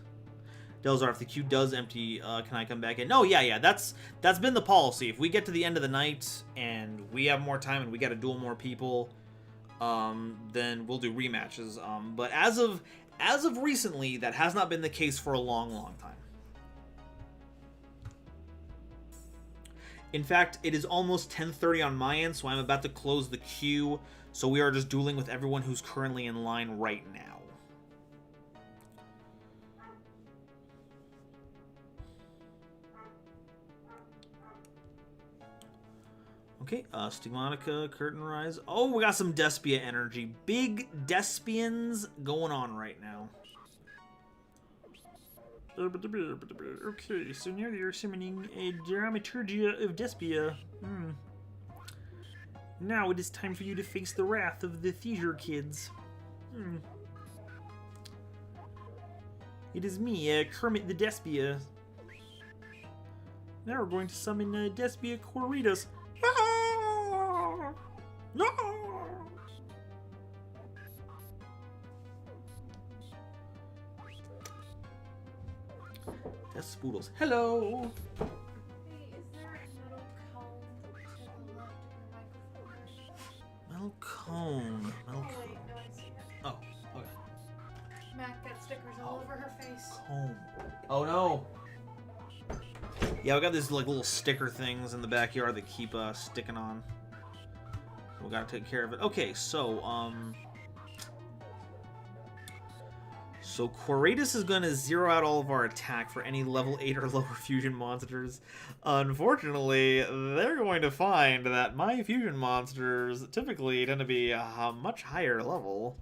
Delzar, if the queue does empty, can I come back in? No, yeah. That's been the policy. If we get to the end of the night and we have more time and we got to duel more people, then we'll do rematches. But as of recently, that has not been the case for a long, long time. In fact, it is almost 10:30 on my end, so I'm about to close the queue. So we are just dueling with everyone who's currently in line right now. Okay, Stigmatica, Curtain Rise. Oh, we got some Despia energy. Big Despians going on right now. Okay, so now you're summoning a Dramaturgia of Despia. Now it is time for you to face the wrath of the Theater Kids. It is me, Kermit the Despia. Now we're going to summon Despia Corridas. No! That's Spoodles. Hello! Hey, is there a metal cone to the left of your microphone? Metal cone. Metal Oh, cone. wait, no, I see it. Oh, okay. Mac got stickers all over her face. Cone. Oh no! Yeah, we got these like little sticker things in the backyard that keep sticking on. We gotta take care of it. Okay, so so Quaradus is gonna zero out all of our attack for any level 8 or lower fusion monsters. Unfortunately, they're going to find that my fusion monsters typically tend to be a much higher level.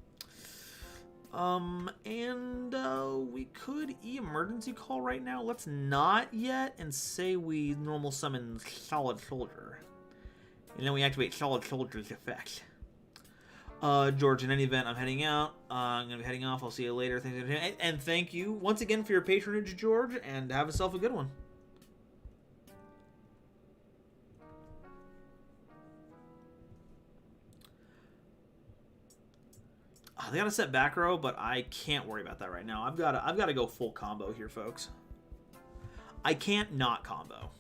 We could emergency call right now. Let's not yet and say we normal summon Solid Soldier. And then we activate Solid Soldier's effect. George, in any event, I'm heading out. I'm going to be heading off. I'll see you later. And thank you once again for your patronage, George, and have yourself a good one. They got to set back row, but I can't worry about that right now. I've got to go full combo here, folks. I can't not combo.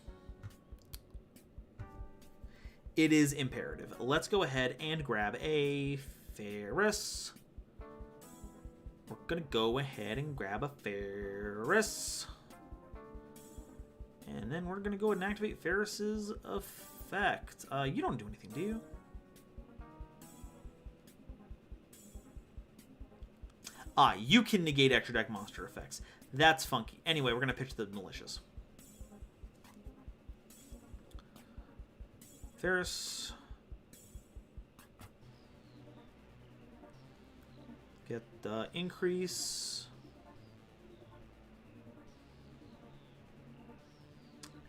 It is imperative. Let's go ahead and grab a Ferris. We're going to go ahead and grab a Ferris. And then we're going to go ahead and activate Ferris's effect. You don't do anything, do you? You can negate extra deck monster effects. That's funky. Anyway, we're going to pitch the Malicious. Ferris. Get the increase.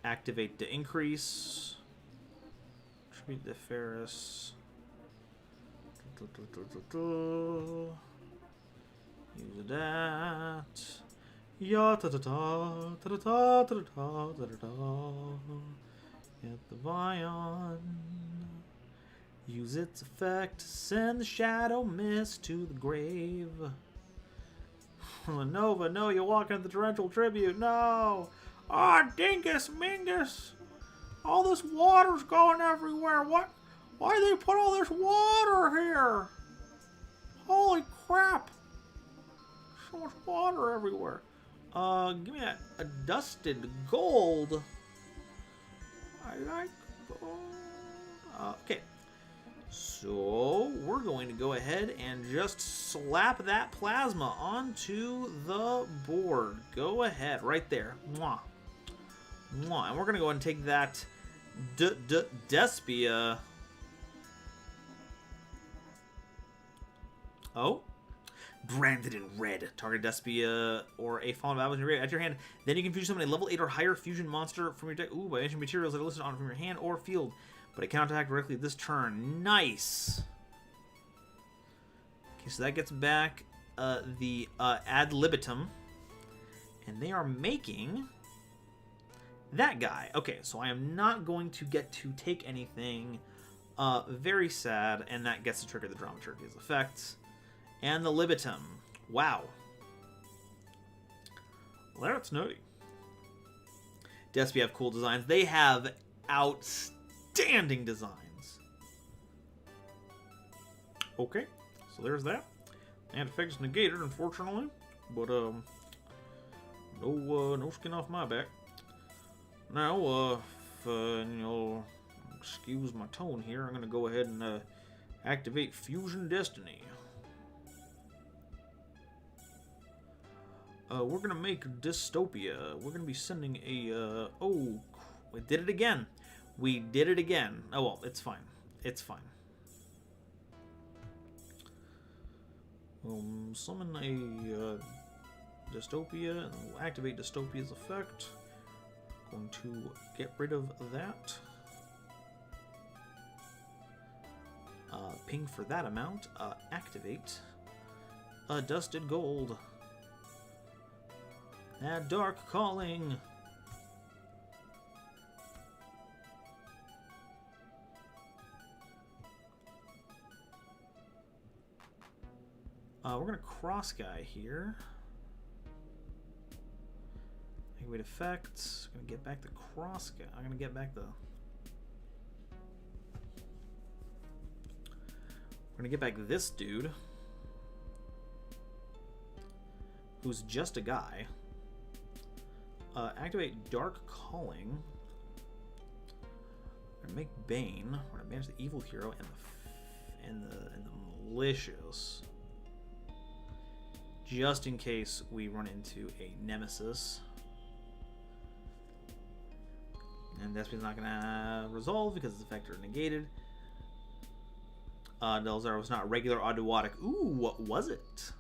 Activate the increase. Treat the Ferris. Use that. Ya ta ta ta ta ta ta ta ta ta ta. Get the Vion. Use its effect to send the shadow mist to the grave. Nova, no, you walk into the torrential tribute. No! Ah, dingus, mingus! All this water's going everywhere. What? Why do they put all this water here? Holy crap! So much water everywhere. Give me a dusted gold. I like gold. Okay. So, we're going to go ahead and just slap that plasma onto the board. Go ahead, right there. Mwah. Mwah. And we're going to go ahead and take that Despia. Oh. Branded in red. Target Despia or a fallen battle at your hand. Then you can fusion summon a level 8 or higher fusion monster from your deck. Ooh, by mentioning materials that are listed on from your hand or field. But it cannot attack directly this turn. Nice. Okay, so that gets back the ad libitum. And they are making that guy. Okay, so I am not going to get to take anything. Very sad. And that gets to trigger the Dramaturgy's effect. And the libitum. Wow. Well, that's nutty. Despia have cool designs. They have outstanding designs. Okay, so there's that. And effect is negated, unfortunately. But, no skin off my back. Now, if you'll excuse my tone here, I'm going to go ahead and activate Fusion Destiny. We're going to make Dystopia. We're going to be sending a... oh, we did it again. We did it again. Oh, well, it's fine. It's fine. Summon a Dystopia, and we'll activate Dystopia's effect. Going to get rid of that. Ping for that amount. Activate Dusted Gold. Add Dark Calling. We're going to cross guy here. Activate effects. I'm going to get back the cross guy. I'm going to get back the... We're going to get back this dude. Who's just a guy. Activate Dark Calling. We're gonna make Bane. We're gonna manage the evil hero and the malicious, just in case we run into a nemesis. And Despia's not gonna resolve because its effects are negated. Delzar was not regular Oduotic. Ooh, what was it?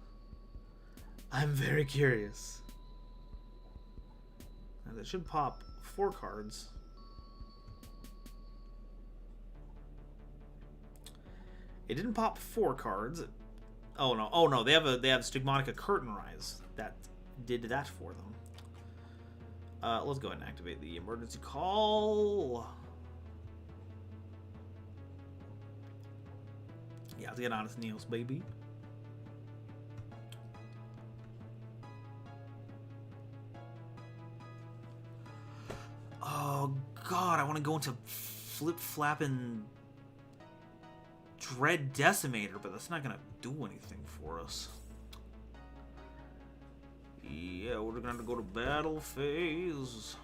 I'm very curious. And that should pop 4 cards. It didn't pop 4 cards. Oh no! Oh no! They have Stigmatica Curtain Rise that did that for them. Let's go ahead and activate the emergency call. Yeah, let's get honest, Niels, baby. Oh god, I want to go into flip-flapping Dread Decimator, but that's not gonna do anything for us. Yeah, we're gonna go to battle phase.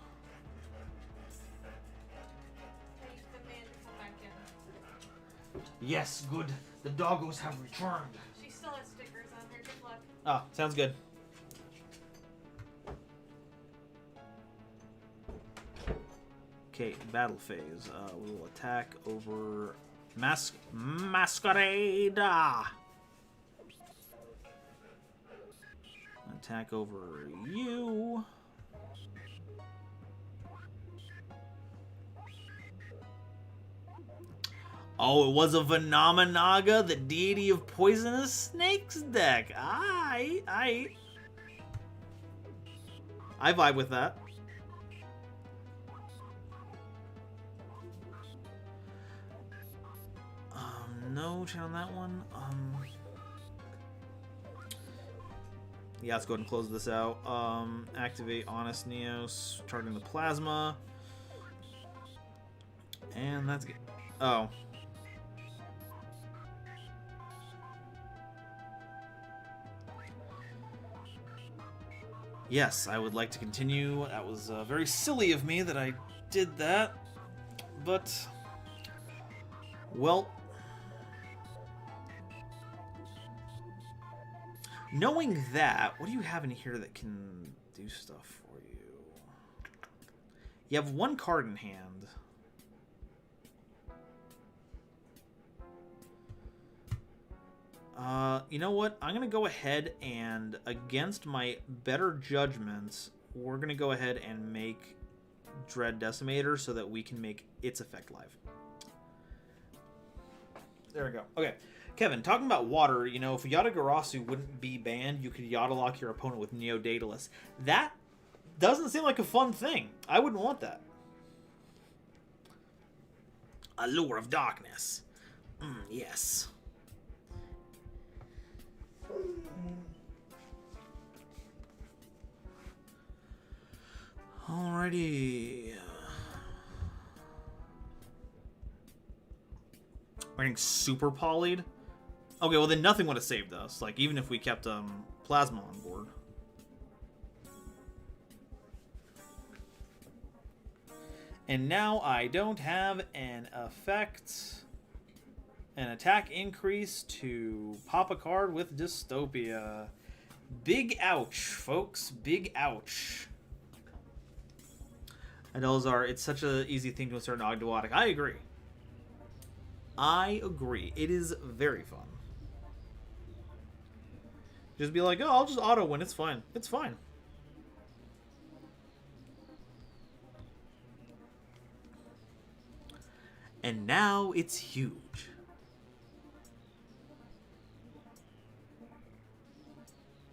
I used the man to come back in. Yes, good. The doggos have returned. She still has stickers on her. Good luck. Ah, sounds good. Okay, battle phase. We will attack over Masquerade. Attack over you. Oh, it was a Venomanaga, the deity of poisonous snakes deck. I vibe with that. No chat on that one. Yeah, let's go ahead and close this out. Activate Honest Neos, targeting the plasma. And that's good. Oh. Yes, I would like to continue. That was very silly of me that I did that. But, well, knowing that, what do you have in here that can do stuff for you? You have one card in hand. You know what? I'm going to go ahead and, against my better judgments, we're going to go ahead and make Dread Decimator so that we can make its effect live. There we go. Okay. Kevin, talking about water, you know, if Yatagarasu wouldn't be banned, you could Yata lock your opponent with Neo Daedalus. That doesn't seem like a fun thing. I wouldn't want that. Allure of Darkness. Yes. Alrighty. We're getting super polyed. Okay, well then nothing would have saved us. Like even if we kept Plasma on board. And now I don't have an effect, an attack increase to pop a card with Dystopia. Big ouch, folks. Big ouch. Adelzar, it's such an easy thing to insert an Ogdoatic. I agree. I agree. It is very fun. Just be like, oh, I'll just auto win. It's fine. It's fine. And now it's huge.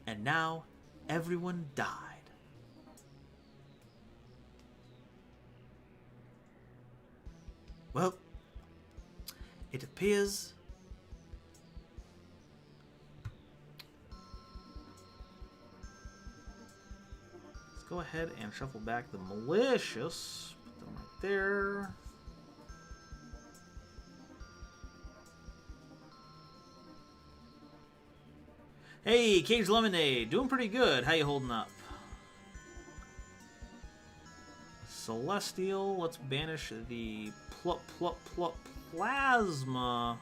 And now everyone died. Well, it appears let's go ahead and shuffle back the malicious. Put them right there. Hey, Cage Lemonade, doing pretty good. How you holding up? Celestial, let's banish the plasma.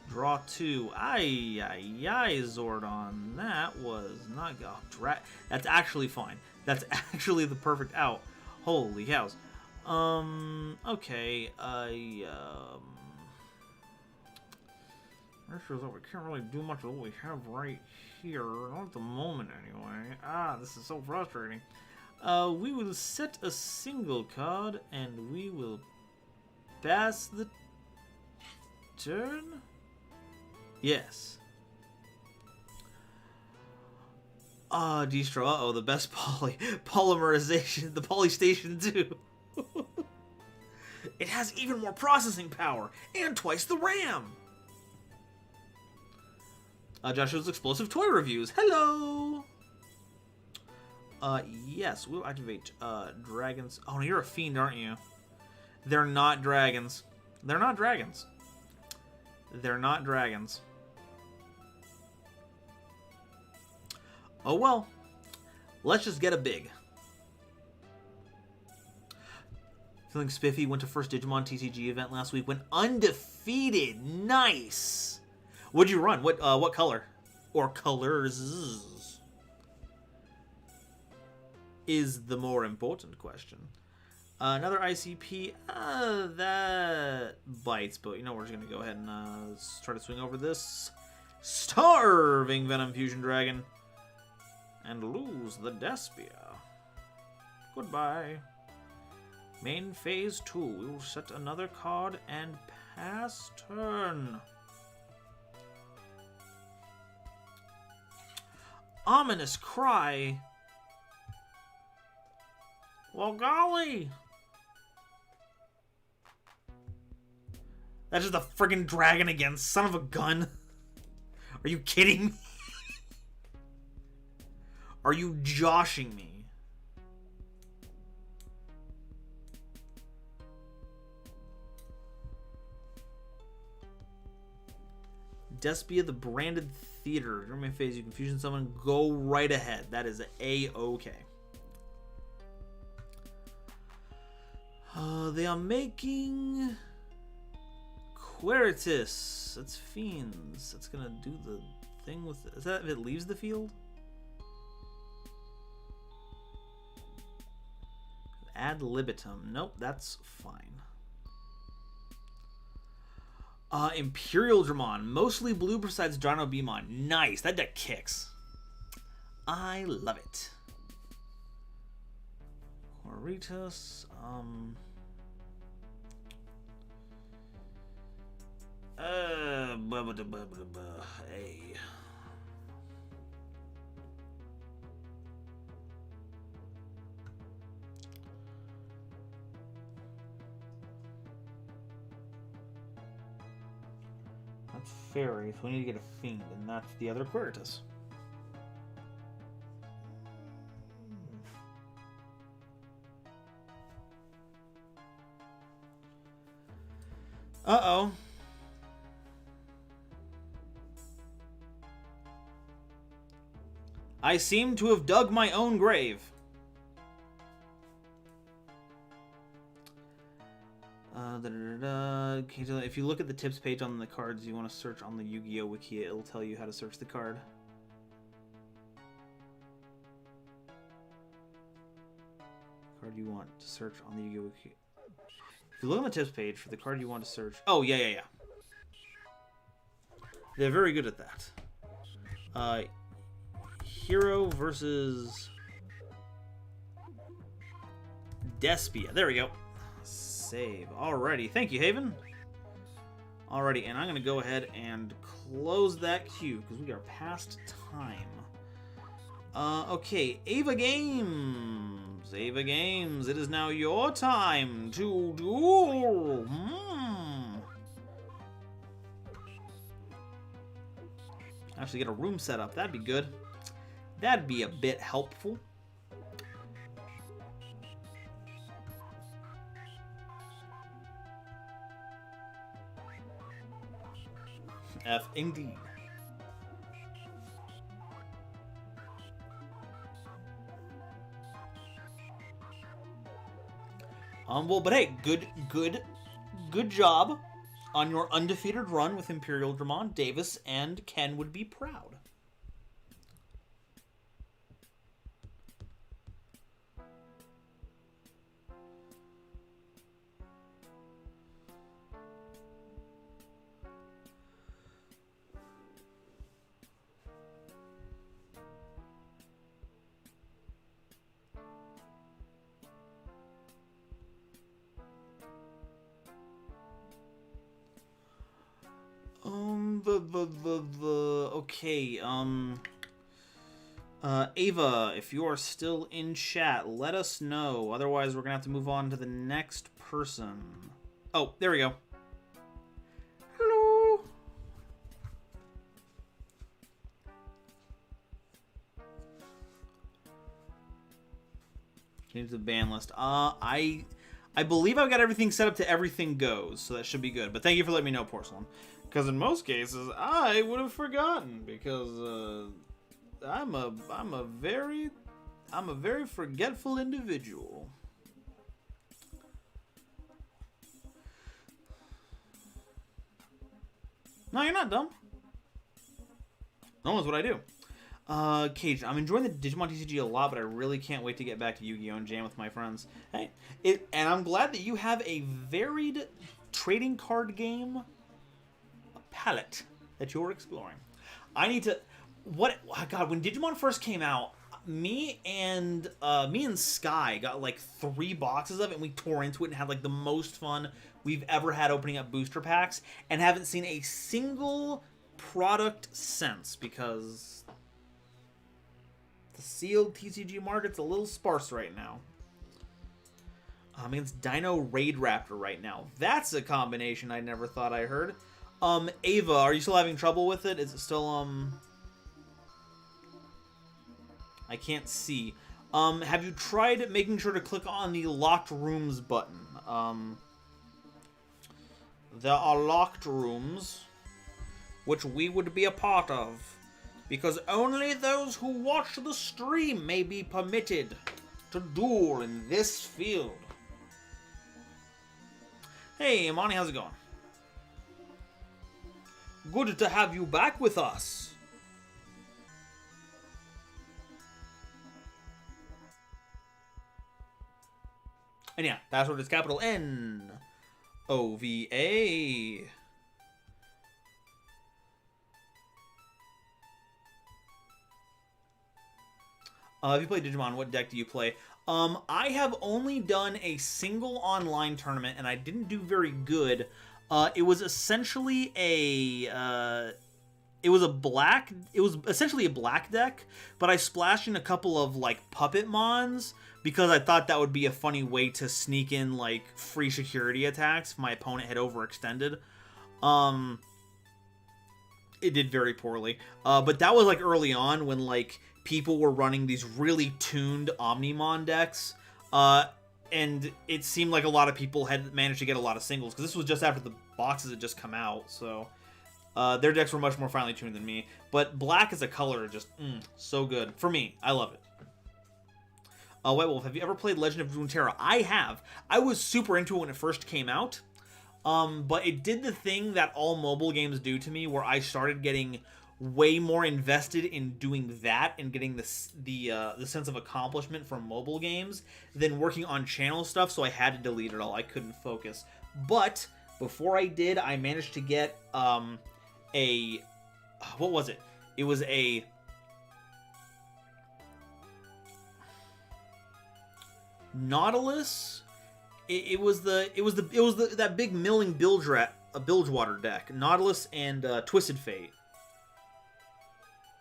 Draw 2. Ay, Zordon. That was not good. That's actually fine. That's actually the perfect out. Holy cows. Okay. We can't really do much with what we have right here. Not at the moment, anyway. This is so frustrating. We will set a single card, and we will pass the turn? Yes. Destro, uh-oh, the best polymerization, the Polystation 2. It has even more processing power, and twice the RAM! Joshua's Explosive Toy Reviews, hello! Yes, we'll activate, dragons. Oh, no, you're a fiend, aren't you? They're not dragons. They're not dragons. They're not dragons. Oh, well. Let's just get a big. Feeling spiffy, went to first Digimon TCG event last week, went undefeated. Nice! What'd you run? What color? Or colors? Is the more important question. Another ICP, that bites, but you know, we're just going to go ahead and try to swing over this starving Venom Fusion Dragon and lose the Despia. Goodbye. Main phase 2. We will set another card and pass turn. Ominous cry. Well, golly. That's just a friggin' dragon again. Son of a gun. Are you kidding me? Are you joshing me? Despia the Branded Theater. During my phase, you confusion someone. Go right ahead. That is A-okay. They are making Queritus. That's Fiends. That's gonna do the thing with... Is that if it leaves the field? Ad libitum. Nope, that's fine. Imperial Dramon. Mostly blue besides Jarno Beamon. Nice. That deck kicks. I love it. Horritus. Hey. That's Fairy, so we need to get a Fiend, and that's the other Queritus. Uh-oh. I seem to have dug my own grave. If you look at the tips page on the cards you want to search on the Yu-Gi-Oh wiki, it'll tell you how to search the card. Card you want to search on the Yu-Gi-Oh wiki. If you look on the tips page for the card you want to search... Oh, yeah. They're very good at that. Hero versus... Despia. There we go. Save. Alrighty. Thank you, Haven. Alrighty, and I'm going to go ahead and close that queue because we are past time. Okay, Ava Games. Ava Games, it is now your time to duel. Actually get a room set up. That'd be good. That'd be a bit helpful. F indeed. Well, but hey, good job on your undefeated run with Imperial Dramon. Davis and Ken would be proud. Okay, Ava, if you are still in chat, let us know. Otherwise, we're gonna have to move on to the next person. Oh, there we go. Hello. Change the ban list. I believe I've got everything set up to everything goes, so that should be good. But thank you for letting me know, Porcelain. Because in most cases, I would have forgotten because I'm a very forgetful individual. No, you're not dumb. No, that's what I do. Cage, I'm enjoying the Digimon TCG a lot, but I really can't wait to get back to Yu-Gi-Oh! And jam with my friends. Hey, and I'm glad that you have a varied trading card game palette that you're exploring. I need to... God, when Digimon first came out, me and Sky got like 3 boxes of it, and we tore into it and had like the most fun we've ever had opening up booster packs, and haven't seen a single product since because the sealed TCG market's a little sparse right now. Against Dino Raid Raptor right now. That's a combination I never thought I heard. Ava, are you still having trouble with it? Is it still, I can't see. Have you tried making sure to click on the locked rooms button? There are locked rooms, which we would be a part of, because only those who watch the stream may be permitted to duel in this field. Hey, Imani, how's it going? Good to have you back with us. And yeah, password is capital N-O-V-A. If you play Digimon, what deck do you play? I have only done a single online tournament, and I didn't do very good. It was essentially a essentially a black deck, but I splashed in a couple of like puppet mons because I thought that would be a funny way to sneak in like free security attacks if my opponent had overextended. It did very poorly. But that was like early on when like people were running these really tuned Omnimon decks, and it seemed like a lot of people had managed to get a lot of singles, because this was just after the boxes had just come out, so their decks were much more finely tuned than me. But black as a color, just so good. For me, I love it. White Wolf, have you ever played Legend of Runeterra? I have. I was super into it when it first came out, but it did the thing that all mobile games do to me, where I started getting way more invested in doing that and getting the sense of accomplishment from mobile games than working on channel stuff, so I had to delete it all. I couldn't focus. But before I did, I managed to get what was it? It was a Nautilus. It was that big milling Bilgewater deck, Nautilus and Twisted Fate,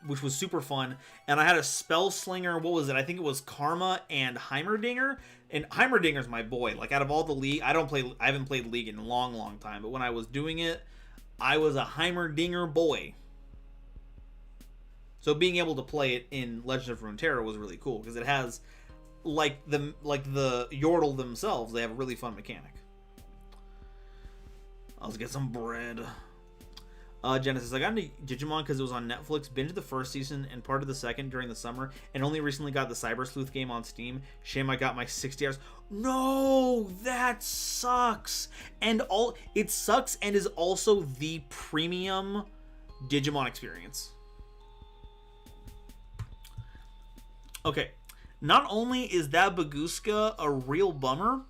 which was super fun. And I had a Spell Slinger, what was it? I think it was Karma and Heimerdinger. And Heimerdinger's my boy. Like, out of all the League, I haven't played League in a long time, but when I was doing it, I was a Heimerdinger boy. So being able to play it in Legend of Runeterra was really cool, because it has, like the Yordle themselves, they have a really fun mechanic. Let's get some bread. Genesis, I got into Digimon because it was on Netflix, binged the first season and part of the second during the summer, and only recently got the Cyber Sleuth game on Steam. Shame I got my 60 hours. No, that sucks. It sucks and is also the premium Digimon experience. Okay, not only is that Baguska a real bummer,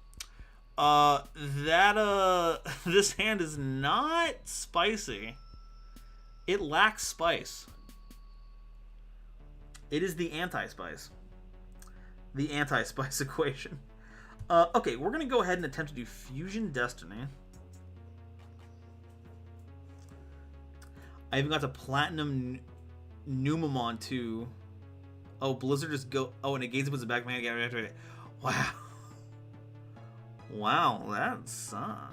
this hand is not spicy. It lacks spice. It is the anti-spice. The anti-spice equation. Okay, we're going to go ahead and attempt to do Fusion Destiny. I even got to Platinum Numamon 2. Oh, Blizzard just go... Oh, and it gains up as a back man again. Wow. Wow, that sucks.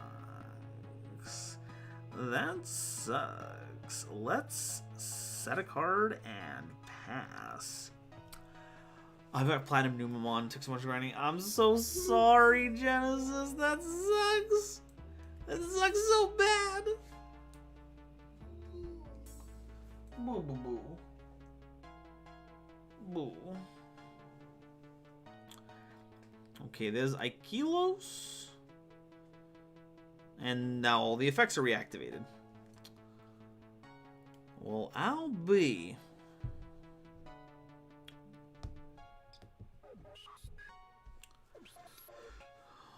That sucks. Let's set a card and pass. I've got Platinum Numamon. Took so much grinding. I'm so sorry, Genesis. That sucks. That sucks so bad. Boo, boo, boo. Boo. Okay, there's Aikilos. And now all the effects are reactivated. Well, I'll be...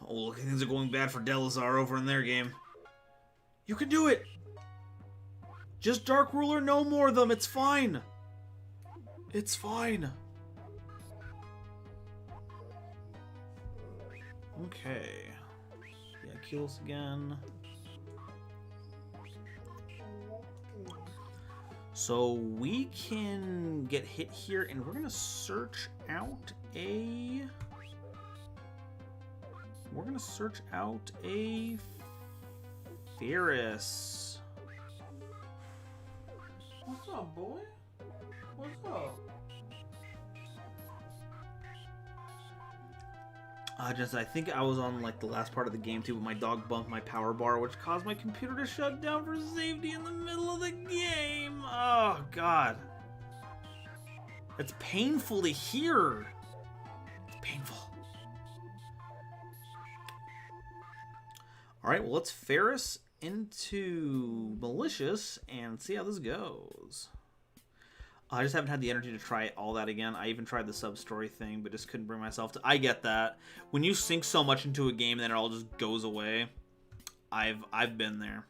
Oh, look, things are going bad for Delazar over in their game. You can do it! Just Dark Ruler, no more of them, it's fine! It's fine. Okay. Yeah, kill us again. So we can get hit here, and we're gonna search out a... We're gonna search out a Ferris. What's up, boy? What's up? I think I was on like the last part of the game too, but my dog bumped my power bar, which caused my computer to shut down for safety in the middle of the game. Oh god, it's painful to hear. It's painful. All right, well, let's Ferris into malicious and see how this goes. I just haven't had the energy to try all that again. I even tried the sub-story thing, but just couldn't bring myself to... I get that. When you sink so much into a game, then it all just goes away. I've been there.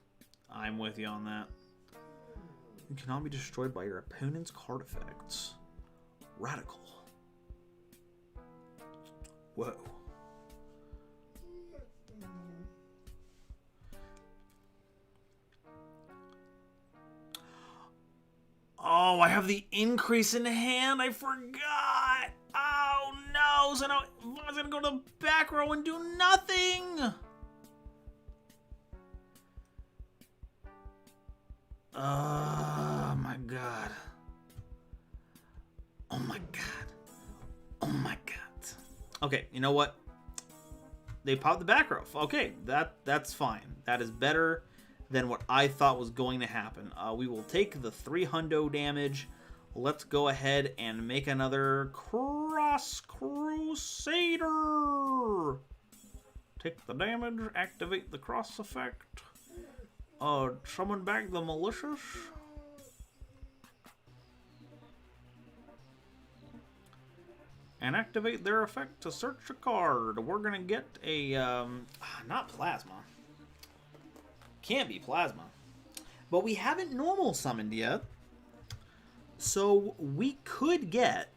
I'm with you on that. You cannot be destroyed by your opponent's card effects. Radical. Whoa. Oh, I have the increase in hand. I forgot. Oh, no. So now I was going to go to the back row and do nothing. Oh, my God. Oh, my God. Oh, my God. Okay, you know what? They popped the back row. Okay, that's fine. That is better than what I thought was going to happen. We will take the 300 damage. Let's go ahead and make another Cross Crusader. Take the damage, activate the cross effect. Summon back the malicious. And activate their effect to search a card. We're gonna get a, not plasma. Can't be plasma. But we haven't normal summoned yet. So we could get...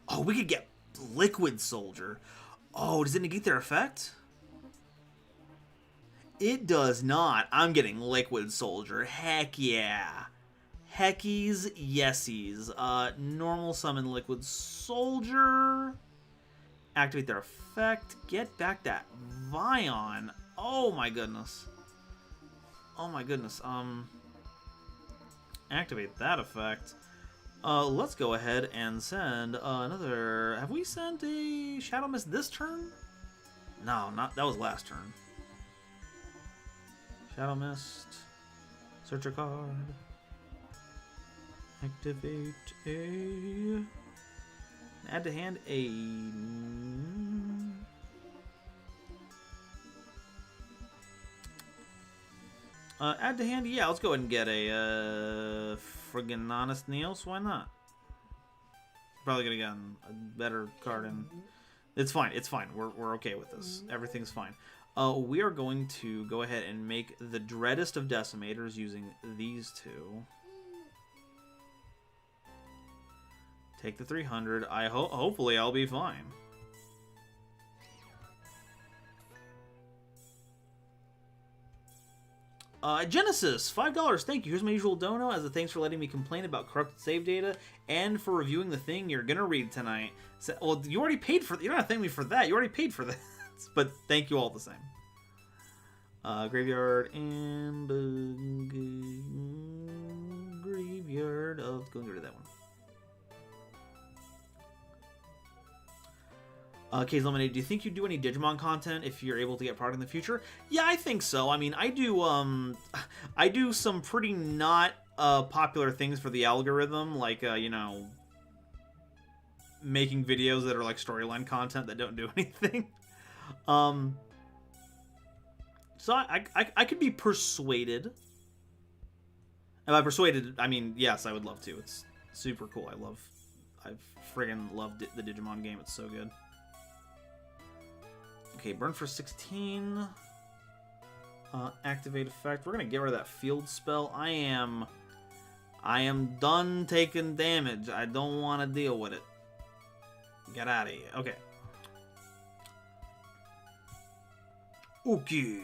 Oh, we could get Liquid Soldier. Oh, does it negate their effect? It does not. I'm getting Liquid Soldier. Heck yeah. Heckies, yesies. Normal summon Liquid Soldier. Activate their effect. Get back that Vion. Oh my goodness. Oh my goodness. Activate that effect. Let's go ahead and send another... Have we sent a Shadow Mist this turn? No, not... That was last turn. Shadow Mist. Search a card. Activate a... Add to hand a... add to hand, yeah, let's go ahead and get a friggin' Honest Neos. Why not? Probably gonna get a better card in. It's fine, it's fine. We're okay with this. Everything's fine. We are going to go ahead and make the Dreadest of Decimators using these two. Take the 300. Hopefully I'll be fine. Genesis, $5. Thank you. Here's my usual dono as a thanks for letting me complain about corrupted save data and for reviewing the thing you're gonna read tonight. So, well, you already paid for. You don't have to thank me for that. You already paid for that. But thank you all the same. Graveyard and graveyard of. Go and get rid of that one. K's Lemonade, do you think you do any Digimon content if you're able to get product in the future? Yeah, I think so. I mean, I do some pretty not popular things for the algorithm, like you know, making videos that are like storyline content that don't do anything. So I could be persuaded. And by persuaded, I mean yes, I would love to. It's super cool. I friggin' loved the Digimon game. It's so good. Okay, burn for 16. Activate effect. We're gonna get rid of that field spell. I am done taking damage. I don't want to deal with it. Get out of here. Okay. Okay.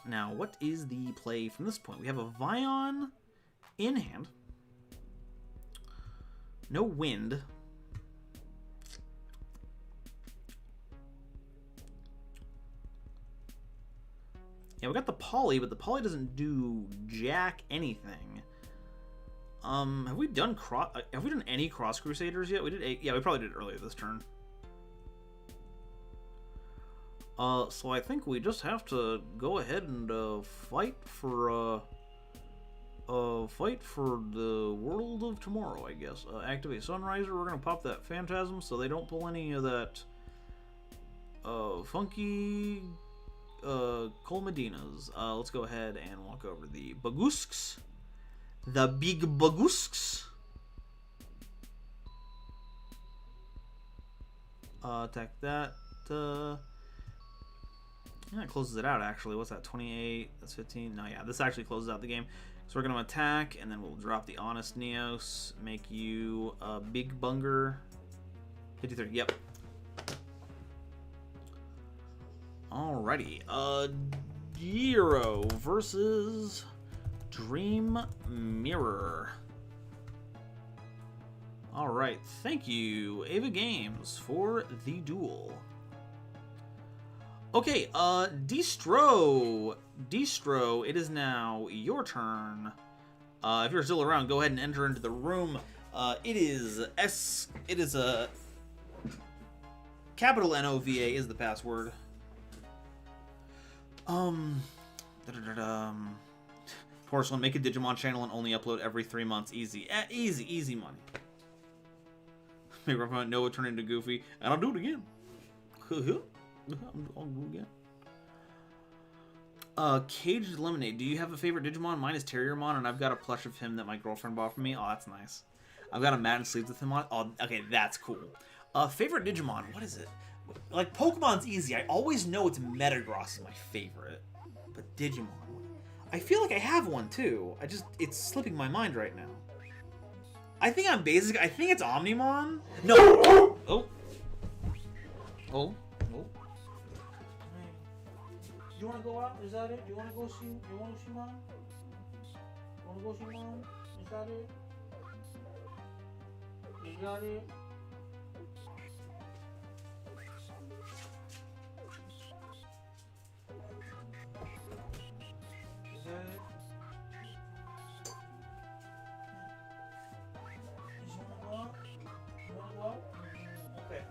Now, what is the play from this point? We have a Vion in hand. No wind. Yeah, we got the Poly, but the Poly doesn't do jack anything. Have we done any Cross Crusaders yet? We did 8. Yeah, we probably did it earlier this turn. So I think we just have to go ahead and fight for the world of tomorrow, I guess. Activate Sunriser. We're gonna pop that Phantasm so they don't pull any of that funky Colmedinas. Let's go ahead and walk over the Bagusks. The big Bagusks. Attack that. Yeah, it closes it out, actually. What's that? 28? That's 15? No, yeah, this actually closes out the game. So we're going to attack, and then we'll drop the Honest Neos, make you a Big Bunger. 53, yep. Alrighty. Giro versus Dream Mirror. Alright, thank you, Ava Games, for the duel. Okay, Distro, it is now your turn. If you're still around, go ahead and enter into the room. It is a capital N-O-V-A is the password. Porcelain, make a Digimon channel and only upload every 3 months. Easy. Easy money. Make Noah turn into Goofy, and I'll do it again. I'll do it again. Caged Lemonade. Do you have a favorite Digimon? Mine is Terriermon, and I've got a plush of him that my girlfriend bought for me. Oh, that's nice. I've got a mat and sleeves with him on. Oh, okay, that's cool. Favorite Digimon. What is it? Like, Pokemon's easy. I always know it's Metagross is my favorite. But Digimon. I feel like I have one, too. It's slipping my mind right now. I think it's Omnimon. No! Oh. Oh. You want to go out? Is that it? You want to go see? You want to see Mom? You want to go see Mom? Is that it? Is that it? Is that it? You want to go out? You want to go out? Okay.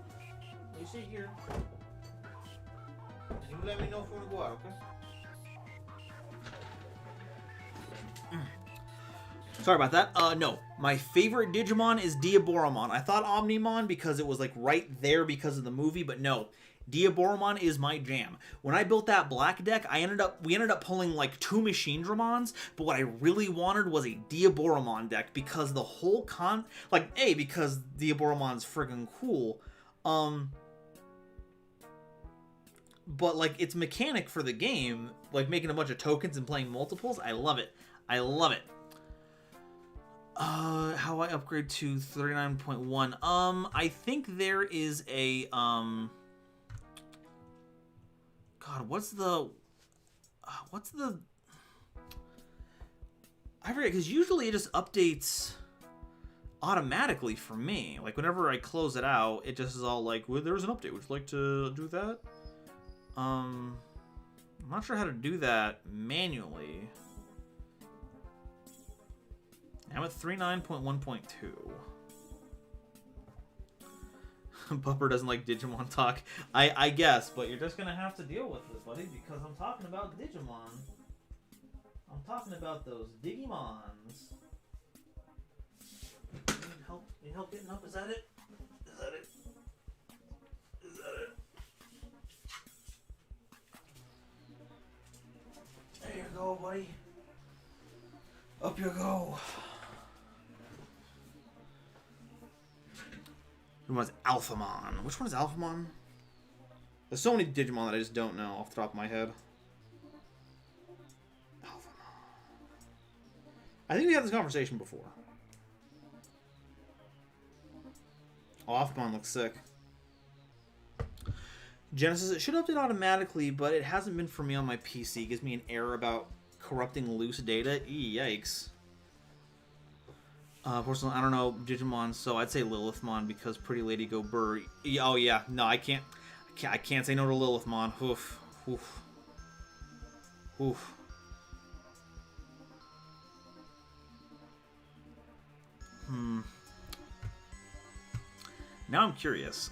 You sit here. You let me know if you want to go out, okay? Sorry about that. No. My favorite Digimon is Diaboromon. I thought Omnimon because it was like right there because of the movie, but no. Diaboromon is my jam. When I built that black deck, we ended up pulling like 2 Machine Dramons, but what I really wanted was a Diaboromon deck because the whole because Diaboromon's friggin' cool. But, like, its mechanic for the game, like making a bunch of tokens and playing multiples, I love it. I love it. How I upgrade to 39.1. I think there is a, God, what's the, I forget, because usually it just updates automatically for me. Like, whenever I close it out, it just is all like, well, there's an update. Would you like to do that? I'm not sure how to do that manually. I'm at 39.1.2. Bupper doesn't like Digimon talk. I guess, but you're just gonna have to deal with it, buddy, because I'm talking about Digimon. I'm talking about those Digimons. Need help getting up? Is that it? Is that it? Is that it? There you go, buddy. Up you go. Which one's Alphamon? Which one is Alphamon? There's so many Digimon that I just don't know off the top of my head. Alphamon. I think we had this conversation before. Oh, Alphamon looks sick. Genesis, it should update automatically, but it hasn't been for me on my PC. It gives me an error about corrupting loose data. Yikes. Personally, I don't know Digimon, so I'd say Lilithmon because Pretty Lady Go Burr. Oh yeah, no, I can't say no to Lilithmon. Oof, oof, oof. Now I'm curious.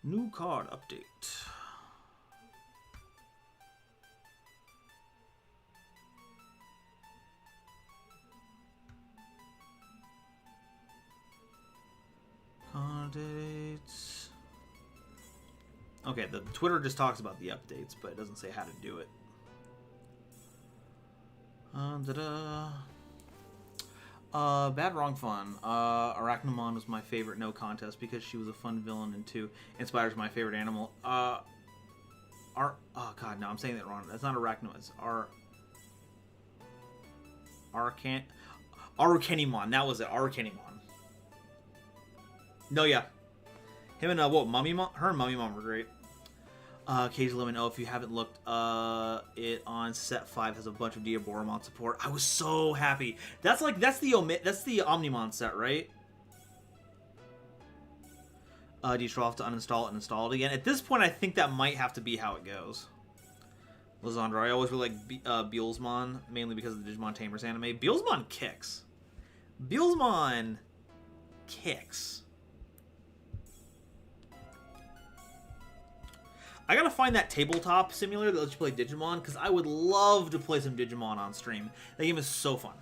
New card update. Updates. Okay, the Twitter just talks about the updates, but it doesn't say how to do it. Bad Wrong Fun. Arachnamon was my favorite, no contest, because she was a fun villain and two inspires my favorite animal. Oh god, no, I'm saying that wrong. That's not Arachnamon. It's Arukenimon. That was it. Arukenimon. No, yeah. Him and Mummymon? Her and Mummymon were great. Occasionally let me know if you haven't looked. It on set 5 has a bunch of Diaboromon support. I was so happy. That's the Omnimon set, right? Do you still have to uninstall it and install it again? At this point, I think that might have to be how it goes. Lizandra, I always really like Beelzemon, mainly because of the Digimon Tamers anime. Beelzemon kicks. Beelzemon kicks. I gotta find that tabletop simulator that lets you play Digimon, because I would love to play some Digimon on stream. That game is so fun.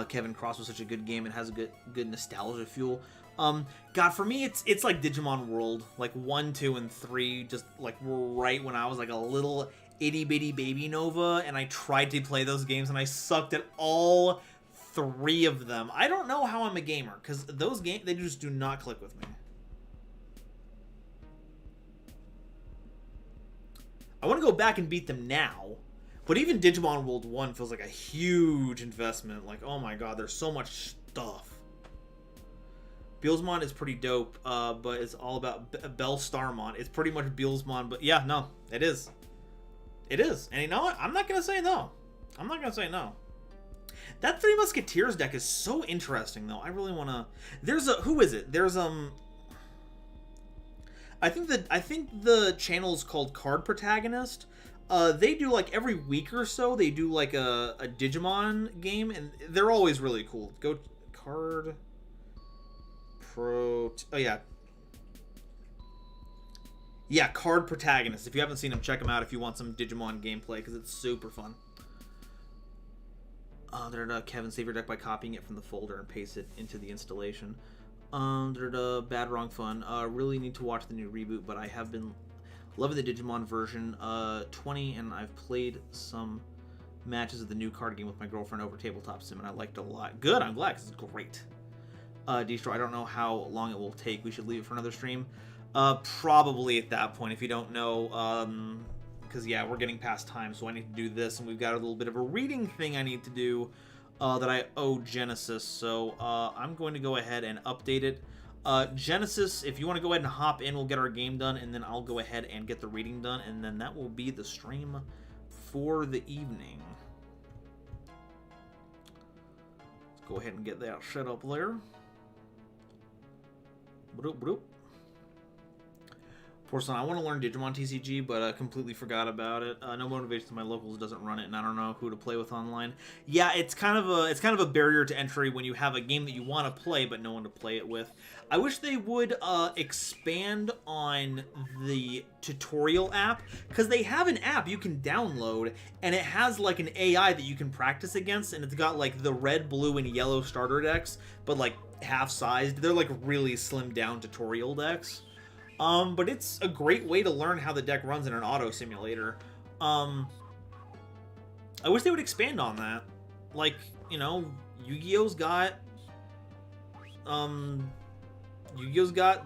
Kevin Cross was such a good game. It has a good nostalgia fuel. God, for me, it's like Digimon World. Like 1, 2, and 3, just like right when I was like a little itty-bitty baby Nova, and I tried to play those games, and I sucked at all 3 of them. I don't know how I'm a gamer, because those games, they just do not click with me. I want to go back and beat them now, but even Digimon World 1 feels like a huge investment. Like, oh my god, there's so much stuff. Beelzemon is pretty dope, but it's all about Bellstarmon. It's pretty much Beelzemon, but yeah, no, it is. It is. And you know what? I'm not going to say no. I'm not going to say no. That Three Musketeers deck is so interesting, though. I really want to... There's a... Who is it? There's, I think the channel is called Card Protagonist. They do like every week or so. They do like a Digimon game, and they're always really cool. Go Card Pro. Oh yeah, yeah, Card Protagonist. If you haven't seen them, check them out if you want some Digimon gameplay, because it's super fun. Kevin, save your deck by copying it from the folder and paste it into the installation. Bad Wrong Fun. Really need to watch the new reboot, but I have been loving the Digimon version 20, and I've played some matches of the new card game with my girlfriend over Tabletop Sim, and I liked it a lot. Good, I'm glad, because it's great. Destro, I don't know how long it will take. We should leave it for another stream. Probably at that point, if you don't know, because yeah, we're getting past time, so I need to do this, and we've got a little bit of a reading thing I need to do. That I owe Genesis, so I'm going to go ahead and update it. Genesis, if you want to go ahead and hop in, we'll get our game done, and then I'll go ahead and get the reading done, and then that will be the stream for the evening. Let's go ahead and get that set up there. Bloop, bloop. Porcelain, I want to learn Digimon TCG, but I completely forgot about it. No Motivation to my locals doesn't run it, and I don't know who to play with online. Yeah, it's kind of a barrier to entry when you have a game that you want to play, but no one to play it with. I wish they would expand on the tutorial app, because they have an app you can download, and it has like an AI that you can practice against, and it's got like the red, blue, and yellow starter decks, but like half-sized. They're like really slimmed down tutorial decks. But it's a great way to learn how the deck runs in an auto simulator. I wish they would expand on that. Like, you know, Yu-Gi-Oh's got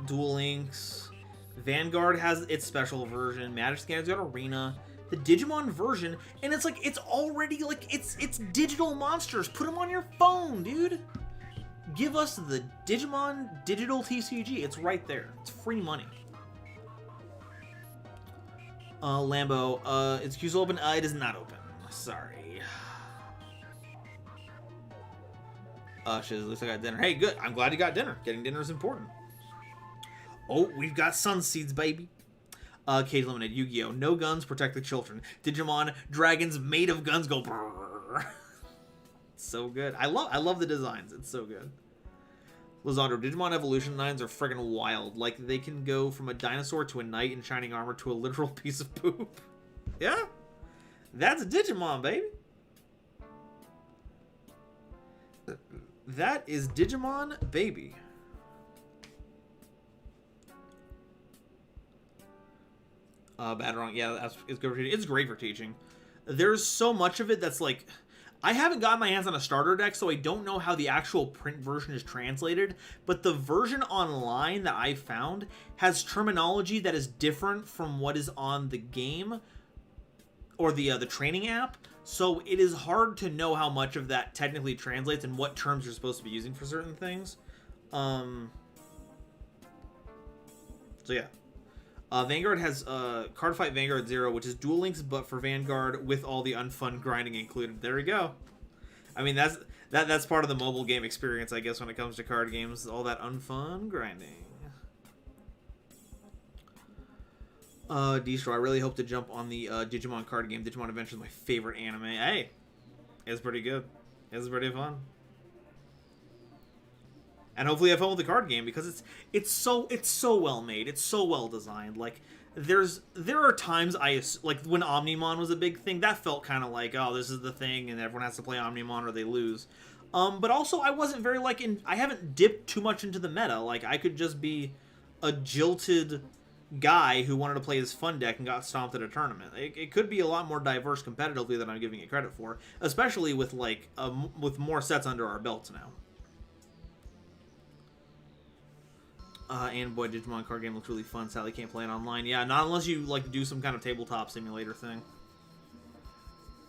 Duel Links. Vanguard has its special version. Magic Scanner's got Arena. The Digimon version, and it's like it's already like it's digital monsters. Put them on your phone, dude. Give us the Digimon digital TCG. It's right there. It's free money. Lambo, is Q's open? It is not open. Sorry. Shiz, at least I got dinner. Hey, good. I'm glad you got dinner. Getting dinner is important. Oh, we've got Sun Seeds, baby. Cage Limited, Yu-Gi-Oh! No guns, protect the children. Digimon, dragons made of guns go brrrr. So good. I love the designs. It's so good. Lizandro, Digimon Evolution 9s are friggin' wild. Like, they can go from a dinosaur to a knight in shining armor to a literal piece of poop. Yeah? That's a Digimon, baby. That is Digimon, baby. Bad wrong. Yeah, it's good for teaching. It's great for teaching. There's so much of it that's like... I haven't gotten my hands on a starter deck, so I don't know how the actual print version is translated, but the version online that I found has terminology that is different from what is on the game or the training app, so it is hard to know how much of that technically translates and what terms you're supposed to be using for certain things. So yeah. Vanguard has Card Fight Vanguard 0, which is Duel Links, but for Vanguard with all the unfun grinding included. There we go. I mean, that's part of the mobile game experience, I guess, when it comes to card games. All that unfun grinding. Destro, I really hope to jump on the Digimon card game. Digimon Adventure is my favorite anime. Hey, it's pretty good. It's pretty fun. And hopefully have fun with the card game because it's so well made. It's so well designed. Like there are times like when Omnimon was a big thing, that felt kind of like, oh, this is the thing and everyone has to play Omnimon or they lose. But also I wasn't very I haven't dipped too much into the meta. Like I could just be a jilted guy who wanted to play his fun deck and got stomped at a tournament. It could be a lot more diverse competitively than I'm giving it credit for, especially with with more sets under our belts now. And boy, Digimon card game looks really fun. Sadly, can't play it online. Yeah, not unless you like do some kind of tabletop simulator thing.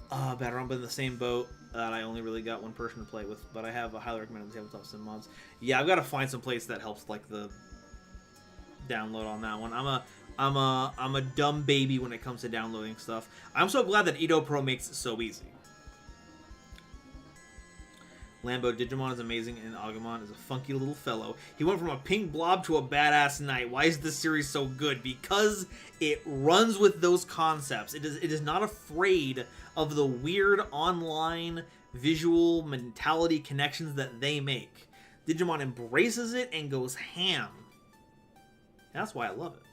Bad Rump in the same boat that I only really got one person to play with, but I have a highly recommended tabletop sim mods. Yeah, I've got to find some place that helps like the download on that one. I'm a dumb baby when it comes to downloading stuff. I'm so glad that Edo Pro makes it so easy. Lambo, Digimon is amazing, and Agumon is a funky little fellow. He went from a pink blob to a badass knight. Why is this series so good? Because it runs with those concepts. It is not afraid of the weird online visual mentality connections that they make. Digimon embraces it and goes ham. That's why I love it.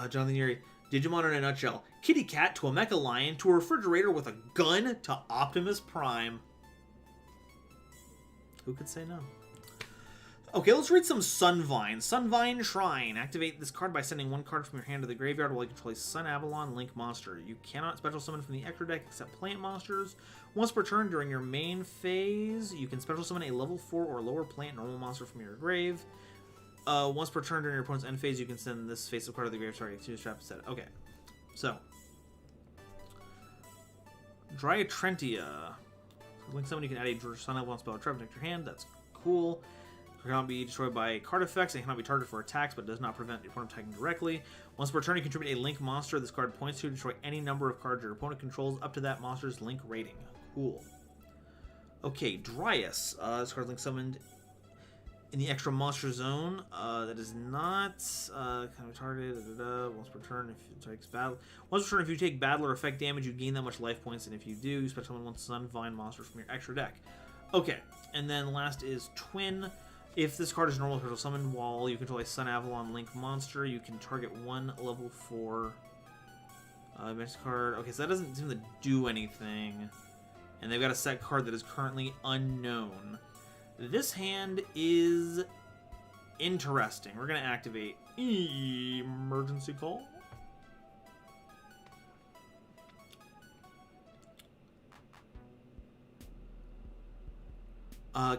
Jonathan Yuri, Digimon in a nutshell. Kitty cat to a mecha lion to a refrigerator with a gun to Optimus Prime. Who could say no? Okay, let's read some Sunvine. Sunvine Shrine. Activate this card by sending one card from your hand to the graveyard while you control a Sun Avalon Link monster. You cannot special summon from the extra deck except plant monsters. Once per turn during your main phase, you can special summon a level 4 or lower plant normal monster from your grave. Once per turn during your opponent's end phase, you can send this face-up card to the grave target to trap set. Okay. So, Dryatrentia. Link summon, you can add a Sun Avalon spell trap to your hand. That's cool. It cannot be destroyed by card effects and cannot be targeted for attacks, but does not prevent your opponent attacking directly. Once per turn, you contribute a Link monster this card points to destroy any number of cards your opponent controls up to that monster's Link rating. Cool. Okay, Dryas. This card Link summoned in the extra monster zone. That is not kind of targeted. Once per turn, if it takes battle. Once per turn, if you take battle or effect damage, you gain that much life points, and if you do, you special summon one Sunvine monster from your extra deck. Okay, and then last is Twin. If this card is normal special summon while you control a Sun Avalon Link monster, you can target one level 4 next card. Okay, so that doesn't seem to do anything. And they've got a set card that is currently unknown. This hand is interesting. We're going to activate Emergency Call.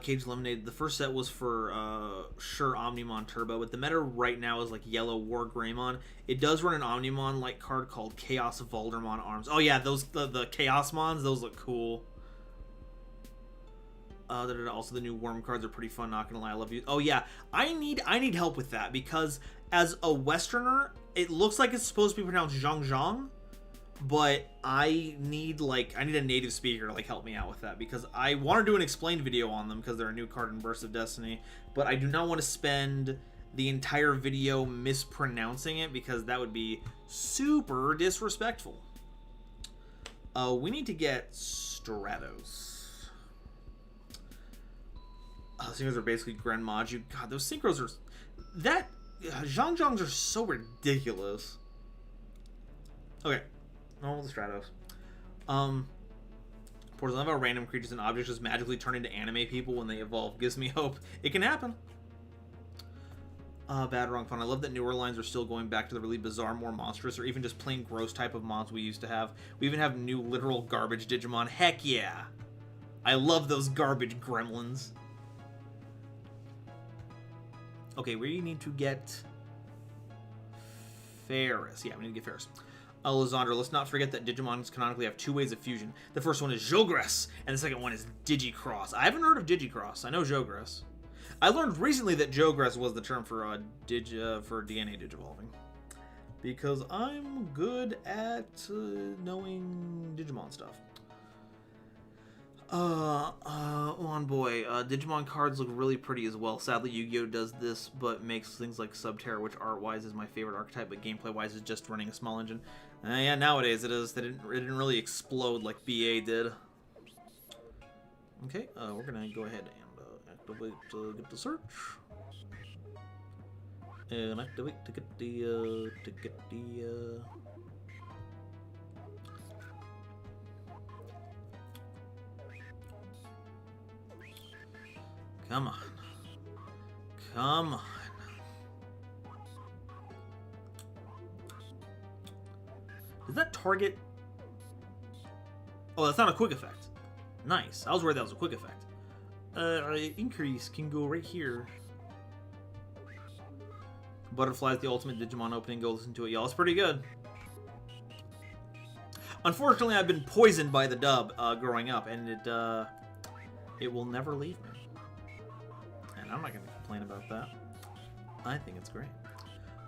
Cage Lemonade. The first set was for sure Omnimon Turbo, but the meta right now is like Yellow War Greymon. It does run an Omnimon like card called Chaos Voldermon Arms. Oh yeah, those the Chaos Mons, those look cool. Also the new Worm cards are pretty fun, not gonna lie. I love you. Oh yeah, I need help with that because as a Westerner, it looks like it's supposed to be pronounced Zhang Zhang. But I need a native speaker to like help me out with that because I want to do an explained video on them because they're a new card in Burst of Destiny, but I do not want to spend the entire video mispronouncing it because that would be super disrespectful. We need to get Stratos. Synchros are basically Grenmaju. God, those synchros are Zhang Zhangs are so ridiculous. Okay. Oh, the Stratos. Portals of random creatures and objects just magically turn into anime people when they evolve. Gives me hope. It can happen. Bad wrong fun. I love that newer lines are still going back to the really bizarre, more monstrous, or even just plain gross type of mons we used to have. We even have new literal garbage Digimon. Heck yeah! I love those garbage gremlins. Okay, we need to get Ferris. Yeah, we need to get Ferris. Lizandra, let's not forget that Digimons canonically have two ways of fusion. The first one is Jogress, and the second one is Digicross. I haven't heard of Digicross. I know Jogress. I learned recently that Jogress was the term for DNA digivolving. Because I'm good at knowing Digimon stuff. On boy, Digimon cards look really pretty as well. Sadly, Yu-Gi-Oh does this, but makes things like Subterra, which art-wise is my favorite archetype, but gameplay-wise is just running a small engine. Yeah, nowadays it is. It didn't really explode like BA did. Okay, we're gonna go ahead and activate get the search. And activate to get the Come on. Come on. Does that target... Oh, that's not a quick effect. Nice. I was worried that was a quick effect. Increase can go right here. Butterfly's the ultimate Digimon opening. Go listen to it, y'all. It's pretty good. Unfortunately, I've been poisoned by the dub growing up, and it will never leave me. And I'm not going to complain about that. I think it's great.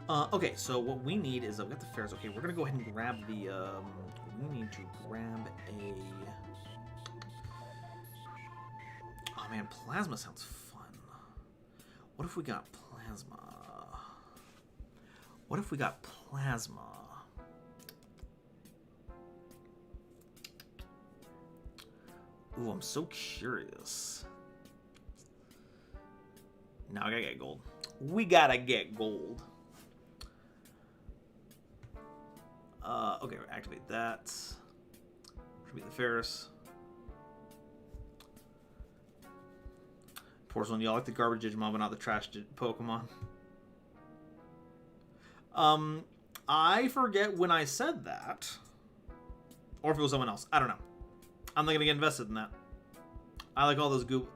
Okay, so what we need is... I've got the Ferris. Okay, we're going to go ahead and grab the... we need to grab a... Oh, man, Plasma sounds fun. What if we got Plasma? What if we got Plasma? Ooh, I'm so curious. Now I gotta get gold. We gotta get gold. Okay, activate that. Should be the Ferris. Porcelain, y'all like the garbage Digimon, but not the trash Pokemon. I forget when I said that. Or if it was someone else. I don't know. I'm not gonna get invested in that. I like all those goop.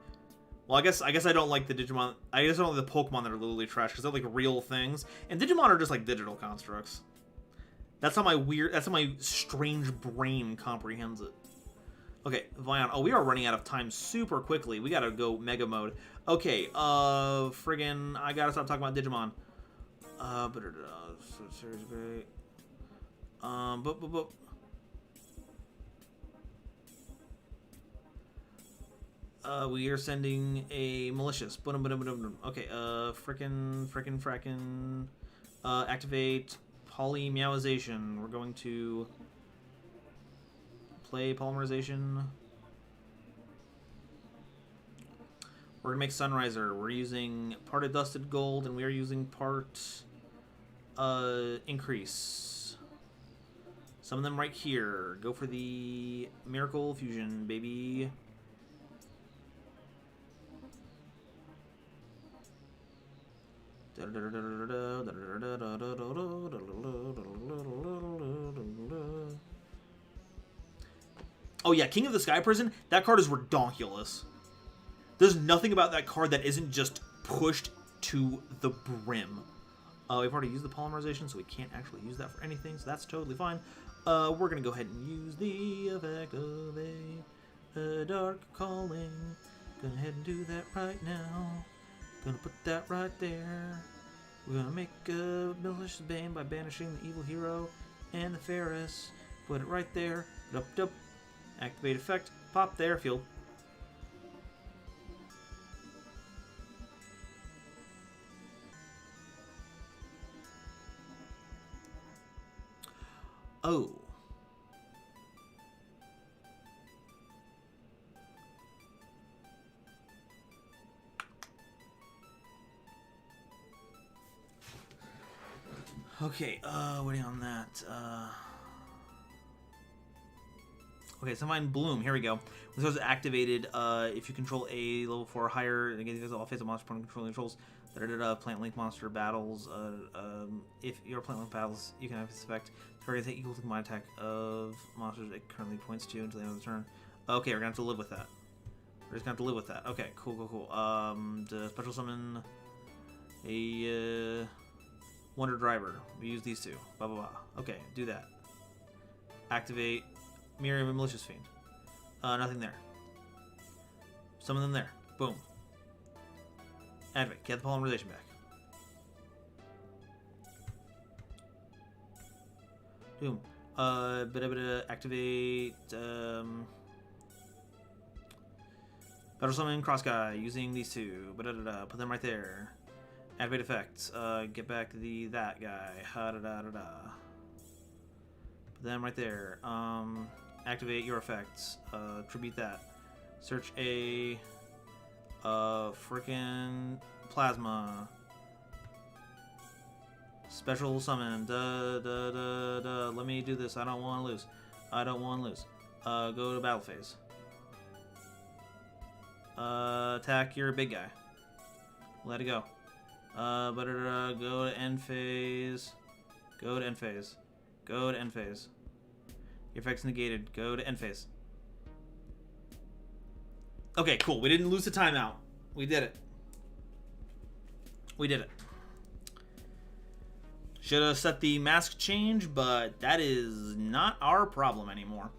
Well, I guess I don't like the Digimon. I guess I don't like the Pokemon that are literally trash because they're like real things, and Digimon are just like digital constructs. That's how my strange brain comprehends it. Okay, Vion. Oh, we are running out of time super quickly. We gotta go Mega Mode. Okay, friggin', I gotta stop talking about Digimon. Series great. We are sending a malicious. Okay, frickin'. Activate polymeowization. We're going to play polymerization. We're gonna make Sunriser. We're using part of Dusted Gold, and we are using part Increase. Some of them right here. Go for the Miracle Fusion, baby. Oh yeah, King of the Sky Prison. That card is redonkulous. There's nothing about that card that isn't just pushed to the brim. We've already used the polymerization, so we can't actually use that for anything, so that's totally fine. We're going to go ahead and use the effect of a dark calling. Go ahead and do that right now. Gonna put that right there. We're gonna make a malicious bane by banishing the evil hero and the Ferris. Put it right there. Dup dup. Activate effect. Pop there. Field. Oh. Okay, waiting on that. Okay, so find Bloom. Here we go. This was activated if you control a level 4 or higher, against all face of monster opponent controlling controls. Plant Link monster battles. If your Plant Link battles, you can have this effect. Target attack equal to the combined attack of monsters it currently points to until the end of the turn. Okay, we're gonna have to live with that. We're just gonna have to live with that. Okay, cool. To special summon a Wonder Driver. We use these two. Blah blah blah. Okay, do that. Activate Mirror of a Malicious Fiend. Nothing there. Summon them there. Boom. Activate. Get the polymerization back. Boom. Activate. Battle Summon Cross Guy using these two. Put them right there. Activate effects. Get back that guy. Put them right there. Activate your effects. Tribute that. Search a frickin' plasma. Special summon. Let me do this. I don't want to lose. Go to battle phase. Attack your big guy. Let it go. Go to end phase. Your effect's negated. Go to end phase. Okay, cool. We didn't lose the timeout. We did it. Should have set the mask change, but that is not our problem anymore.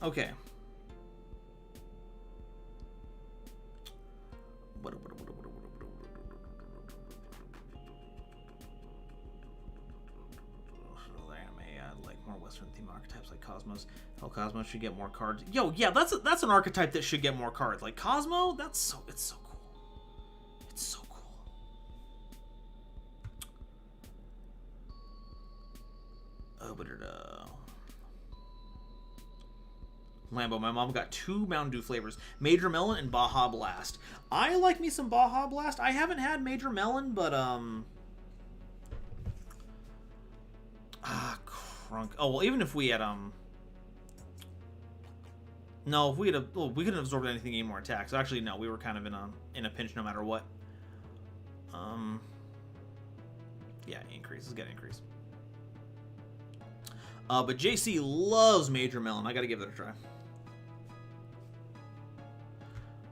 Okay. More Western theme archetypes like Cosmos. Hell, Cosmo should get more cards. Yo, yeah, that's an archetype that should get more cards. Like Cosmo, it's so cool. It's so cool. Lambo, my mom got 2 Mountain Dew flavors, Major Melon and Baja Blast. I like me some Baja Blast. I haven't had Major Melon, but crunk. Oh well, even if we had no, if we had we couldn't have absorbed anything, gain more attacks. So actually, no, we were kind of in a pinch no matter what. Yeah, increase. Let's get increase. But JC loves Major Melon. I gotta give that a try.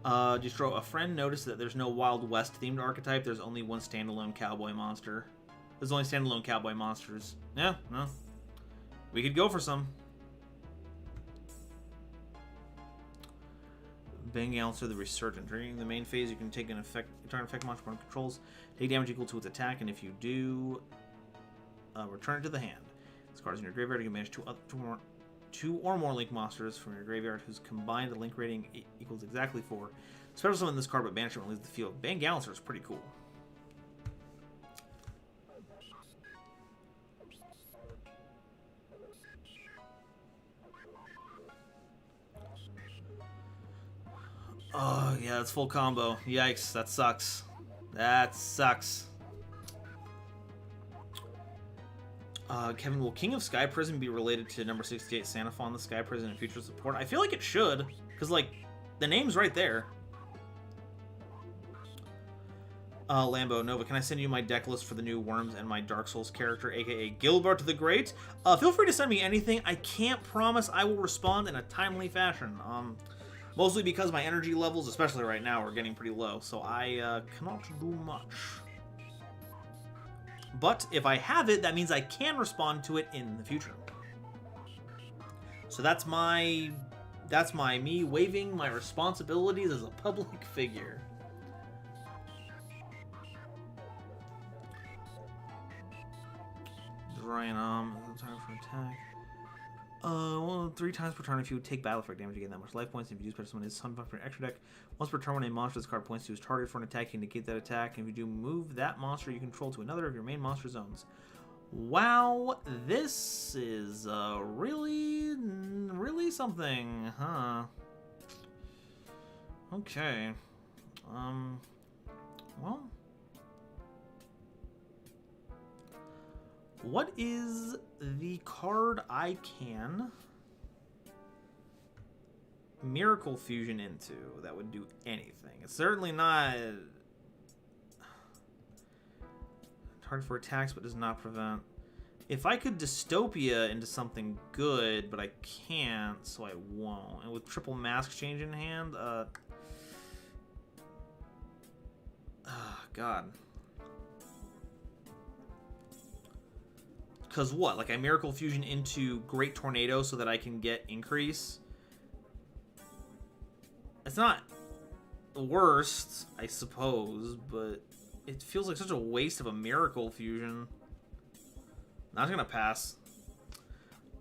Destro, a friend noticed that there's no Wild West themed archetype. There's only one standalone cowboy monster. There's only standalone cowboy monsters. Yeah, no. We could go for some. Bang Answer the Resurgent. During the main phase, you can take an effect, return effect monster opponent controls, take damage equal to its attack, and if you do, return it to the hand. This card is in your graveyard. You can manage two or more Link monsters from your graveyard whose combined Link rating equals exactly 4. Special summon this card, but banish it when it leaves the field. Bang Balancer is pretty cool. Oh, yeah, that's full combo. Yikes, that sucks. Kevin, will King of Sky Prison be related to number 68 Santaphon, the Sky Prison, and future support? I feel like it should, because, like, the name's right there. Lambo, Nova, can I send you my deck list for the new Worms and my Dark Souls character, aka Gilbert the Great? Feel free to send me anything. I can't promise I will respond in a timely fashion. Mostly because my energy levels, especially right now, are getting pretty low, so I cannot do much. But if I have it, that means I can respond to it in the future. So that's my me waiving my responsibilities as a public figure. Drain time for attack. Well, 3 times per turn if you would take battle effect damage, you gain that much life points. If you use special summon, it's something for an extra deck. Once per turn, when a monster this card points to his target for an attack, you negate that attack. And if you do move that monster you control to another of your main monster zones. Wow, this is really something, huh? Okay. Well, what is the card I can Miracle Fusion into that would do anything? It's certainly not target for attacks, but does not prevent. If I could Dystopia into something good, but I can't, so I won't. And with triple mask change in hand, God. Because what? Like I Miracle Fusion into Great Tornado so that I can get increase? It's not the worst, I suppose, but it feels like such a waste of a Miracle Fusion. Not gonna pass.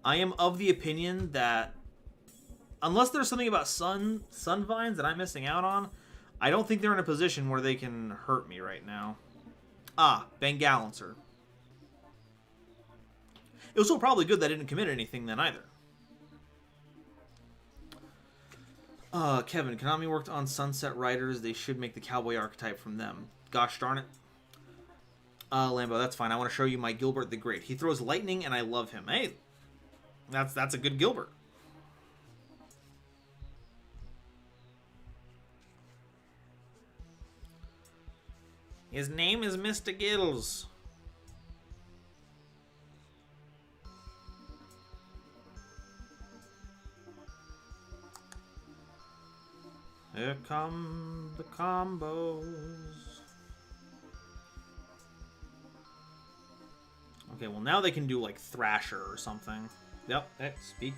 I am of the opinion that unless there's something about Sun Vines that I'm missing out on, I don't think they're in a position where they can hurt me right now. Ah, Bengalancer. It was so probably good that I didn't commit anything then either. Kevin, Konami worked on Sunset Riders. They should make the cowboy archetype from them. Gosh darn it. Lambo, that's fine. I want to show you my Gilbert the Great. He throws lightning, and I love him. Hey, that's a good Gilbert. His name is Mr. Gills. Here come the combos. Okay, well now they can do like Thrasher or something. Yep, hey, speak.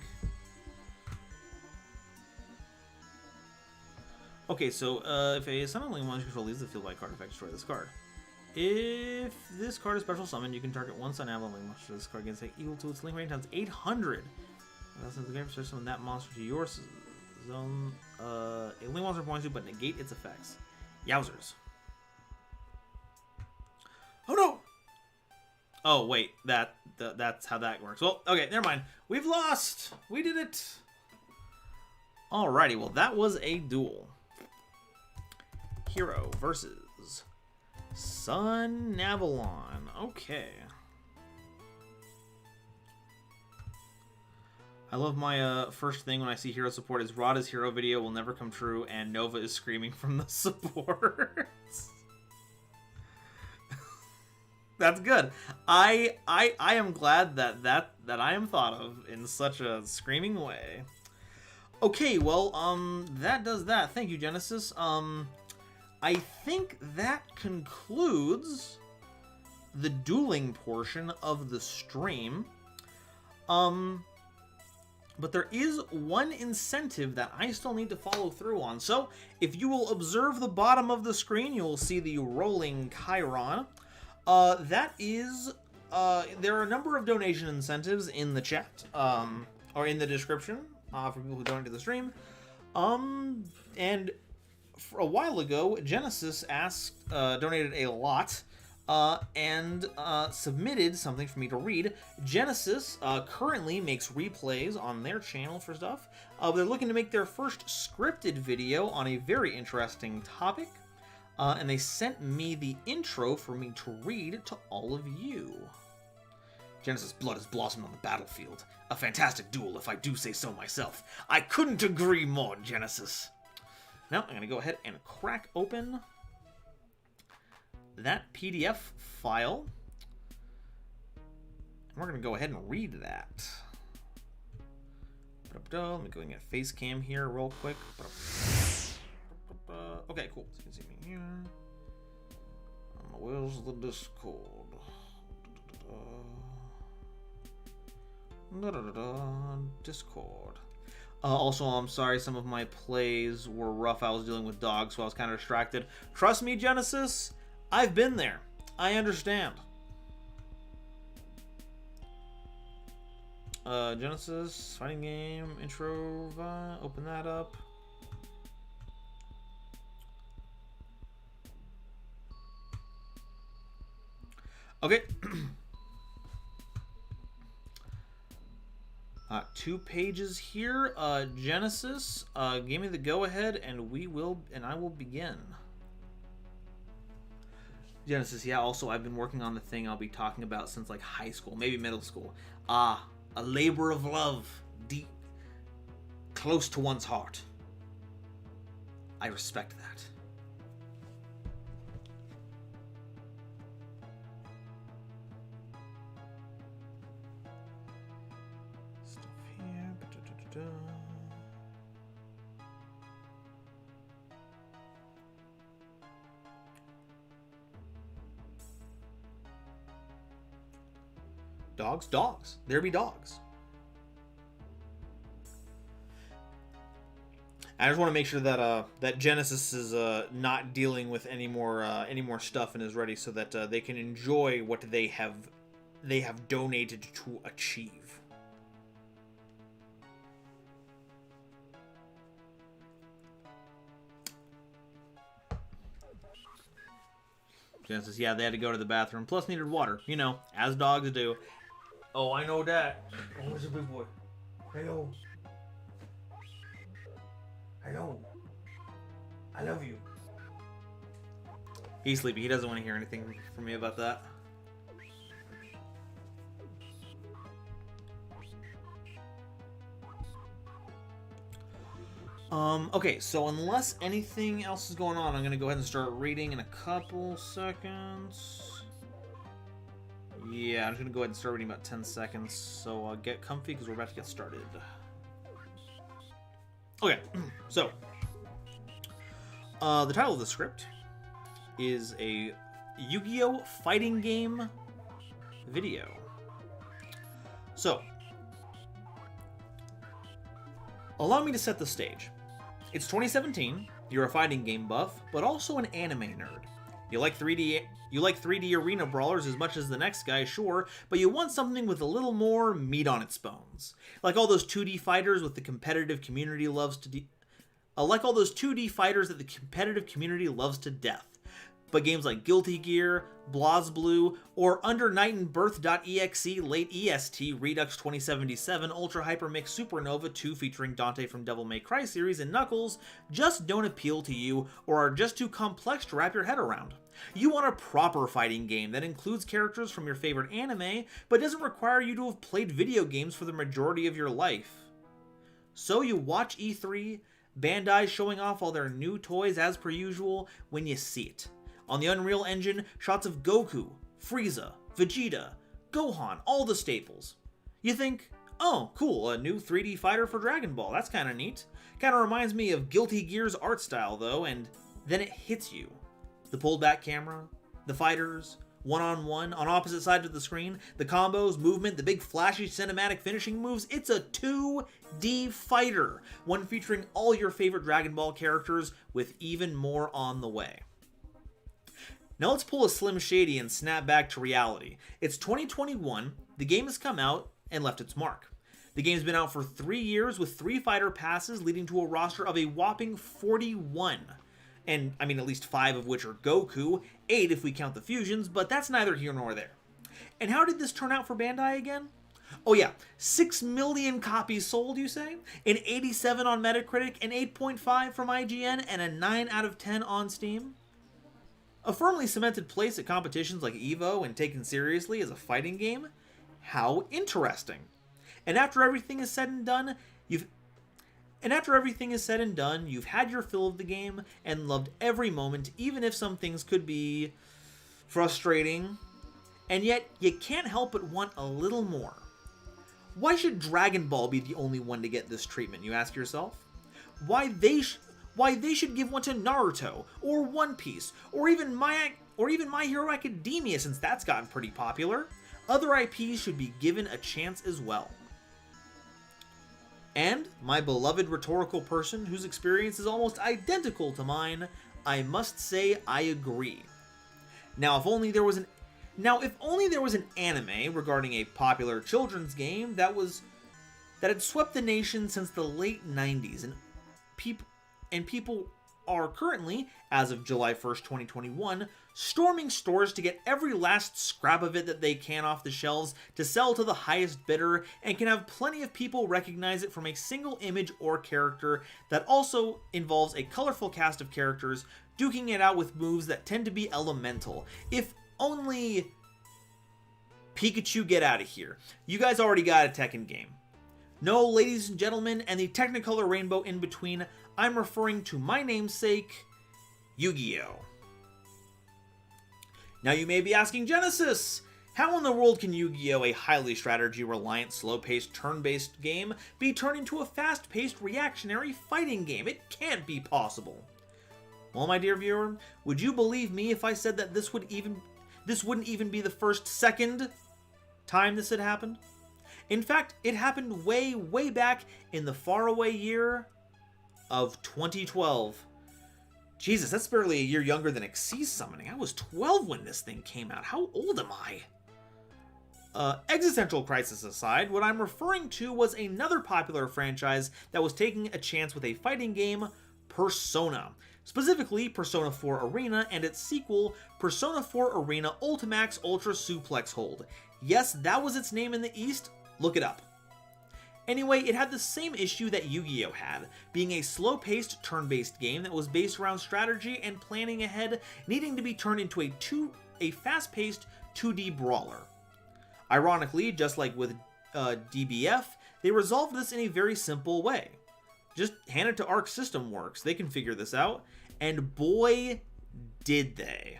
Okay, so if a summoning monster control leaves the field by a card effect, destroy this card. If this card is special summoned, you can target one Sun Avalanche monster. This card gets equal to its link range times 800. That's the game special summon that monster to your zone. A link monster points to, but negate its effects. Yowzers. Oh no! Oh wait, that's how that works. Well, okay, never mind. We've lost. We did it. Alrighty, well that was a duel. Hero versus Sun Avalon. Okay. I love my first thing when I see hero support is Rada's hero video will never come true and Nova is screaming from the supports. That's good. I am glad that I am thought of in such a screaming way. Okay, well, that does that. Thank you, Genesis. I think that concludes the dueling portion of the stream. But there is one incentive that I still need to follow through on. So, if you will observe the bottom of the screen, you will see the rolling Chiron. That is, there are a number of donation incentives in the chat, or in the description, for people who donate to the stream. And for a while ago, Genesis donated a lot, and submitted something for me to read. Genesis currently makes replays on their channel for stuff. They're looking to make their first scripted video on a very interesting topic. And they sent me the intro for me to read to all of you. Genesis' blood has blossomed on the battlefield. A fantastic duel, if I do say so myself. I couldn't agree more, Genesis. Now, I'm going to go ahead and crack open that PDF file. And we're going to go ahead and read that. Let me go and get face cam here real quick. Okay, cool. So you can see me here. Where's the Discord? Discord. Also, I'm sorry, some of my plays were rough. I was dealing with dogs, so I was kind of distracted. Trust me, Genesis, I've been there. I understand. Genesis, fighting game, intro, open that up. Okay. 2 pages here. Genesis, give me the go-ahead, and I will begin. Genesis, yeah. Also, I've been working on the thing I'll be talking about since like high school, maybe middle school. A labor of love, deep, close to one's heart. I respect that. Stuff here. Dogs, dogs. There be dogs. I just want to make sure that that Genesis is not dealing with any more stuff and is ready, so that they can enjoy what they have donated to achieve. Genesis, yeah, they had to go to the bathroom, plus needed water, you know, as dogs do. Oh, I know that. Oh, where's the big boy? Hello. Hello. I love you. He's sleepy. He doesn't want to hear anything from me about that. Okay, so unless anything else is going on, I'm going to go ahead and start reading in a couple seconds. Yeah, I'm just going to go ahead and start reading about 10 seconds. So get comfy because we're about to get started. Okay, so the title of the script is a Yu-Gi-Oh! Fighting game video. So, allow me to set the stage. It's 2017, you're a fighting game buff, but also an anime nerd. You like 3D arena brawlers as much as the next guy, sure, but you want something with a little more meat on its bones. Like all those 2D fighters with the competitive community loves to death. But games like Guilty Gear, BlazBlue, or UnderNightandBirth.exe Late EST Redux 2077 Ultra Hyper Mix Supernova 2 featuring Dante from Devil May Cry series and Knuckles just don't appeal to you or are just too complex to wrap your head around. You want a proper fighting game that includes characters from your favorite anime, but doesn't require you to have played video games for the majority of your life. So you watch E3, Bandai showing off all their new toys as per usual when you see it. On the Unreal Engine, shots of Goku, Frieza, Vegeta, Gohan, all the staples. You think, oh, cool, a new 3D fighter for Dragon Ball, that's kinda neat. Kinda reminds me of Guilty Gear's art style though, and then it hits you. The pulled back camera, the fighters, one-on-one, on opposite sides of the screen, the combos, movement, the big flashy cinematic finishing moves, it's a 2D fighter, one featuring all your favorite Dragon Ball characters with even more on the way. Now let's pull a Slim Shady and snap back to reality. It's 2021, the game has come out and left its mark. The game's been out for 3 years with 3 fighter passes leading to a roster of a whopping 41. And, I mean, at least 5 of which are Goku, 8 if we count the fusions, but that's neither here nor there. And how did this turn out for Bandai again? Oh yeah, 6 million copies sold, you say? An 87 on Metacritic, an 8.5 from IGN, and a 9 out of 10 on Steam? A firmly cemented place at competitions like EVO and taken seriously as a fighting game? How interesting. And after everything is said and done, you've had your fill of the game and loved every moment, even if some things could be frustrating. And yet, you can't help but want a little more. Why should Dragon Ball be the only one to get this treatment, you ask yourself? Why they should give one to Naruto, or One Piece, or even My Hero Academia, since that's gotten pretty popular. Other IPs should be given a chance as well. And my beloved rhetorical person, whose experience is almost identical to mine, I must say I agree. Now, if only there was an anime regarding a popular children's game that had swept the nation since the late 90s, and people are currently, as of July 1st, 2021, storming stores to get every last scrap of it that they can off the shelves to sell to the highest bidder, and can have plenty of people recognize it from a single image or character that also involves a colorful cast of characters duking it out with moves that tend to be elemental. If only... Pikachu, get out of here. You guys already got a Tekken game. No, ladies and gentlemen, and the Technicolor rainbow in between, I'm referring to my namesake, Yu-Gi-Oh! Now you may be asking, Genesis, how in the world can Yu-Gi-Oh!, a highly strategy-reliant, slow-paced, turn-based game, be turned into a fast-paced, reactionary fighting game? It can't be possible. Well, my dear viewer, would you believe me if I said that this wouldn't even be the second time this had happened? In fact, it happened way, way back in the faraway year of 2012. Jesus, that's barely a year younger than Xyz Summoning. I was 12 when this thing came out. How old am I? Existential crisis aside, what I'm referring to was another popular franchise that was taking a chance with a fighting game, Persona. Specifically, Persona 4 Arena and its sequel, Persona 4 Arena Ultimax Ultra Suplex Hold. Yes, that was its name in the East. Look it up. Anyway, it had the same issue that Yu-Gi-Oh! Had, being a slow-paced, turn-based game that was based around strategy and planning ahead, needing to be turned into a fast-paced 2D brawler. Ironically, just like with DBF, they resolved this in a very simple way. Just hand it to Arc System Works, they can figure this out, and boy, did they.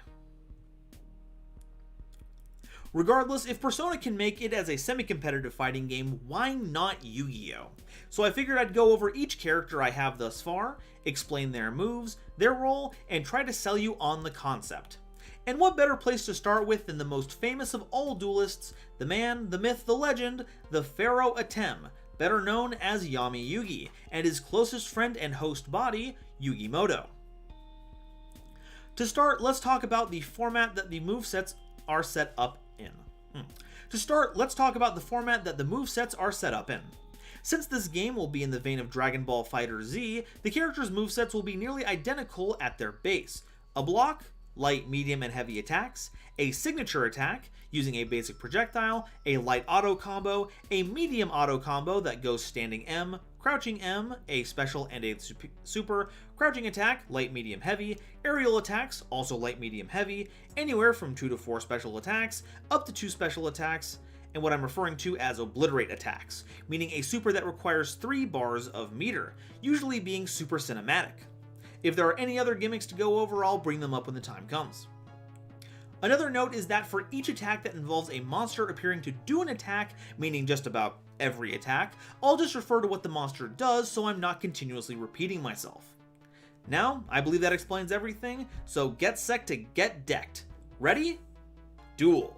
Regardless, if Persona can make it as a semi-competitive fighting game, why not Yu-Gi-Oh? So I figured I'd go over each character I have thus far, explain their moves, their role, and try to sell you on the concept. And what better place to start with than the most famous of all duelists, the man, the myth, the legend, the Pharaoh Atem, better known as Yami Yugi, and his closest friend and host body, Yugimoto. To start, let's talk about the format that the movesets are set up in. Since this game will be in the vein of Dragon Ball FighterZ, the characters' movesets will be nearly identical at their base. A block, light, medium, and heavy attacks, a signature attack, using a basic projectile, a light auto combo, a medium auto combo that goes standing M, crouching M, a special and a super, crouching attack, light, medium, heavy, aerial attacks, also light, medium, heavy, anywhere from 2 to 4 special attacks, up to 2 special attacks, and what I'm referring to as obliterate attacks, meaning a super that requires 3 bars of meter, usually being super cinematic. If there are any other gimmicks to go over, I'll bring them up when the time comes. Another note is that for each attack that involves a monster appearing to do an attack, meaning just about every attack, I'll just refer to what the monster does so I'm not continuously repeating myself. Now, I believe that explains everything, so get set to get decked. Ready? Duel.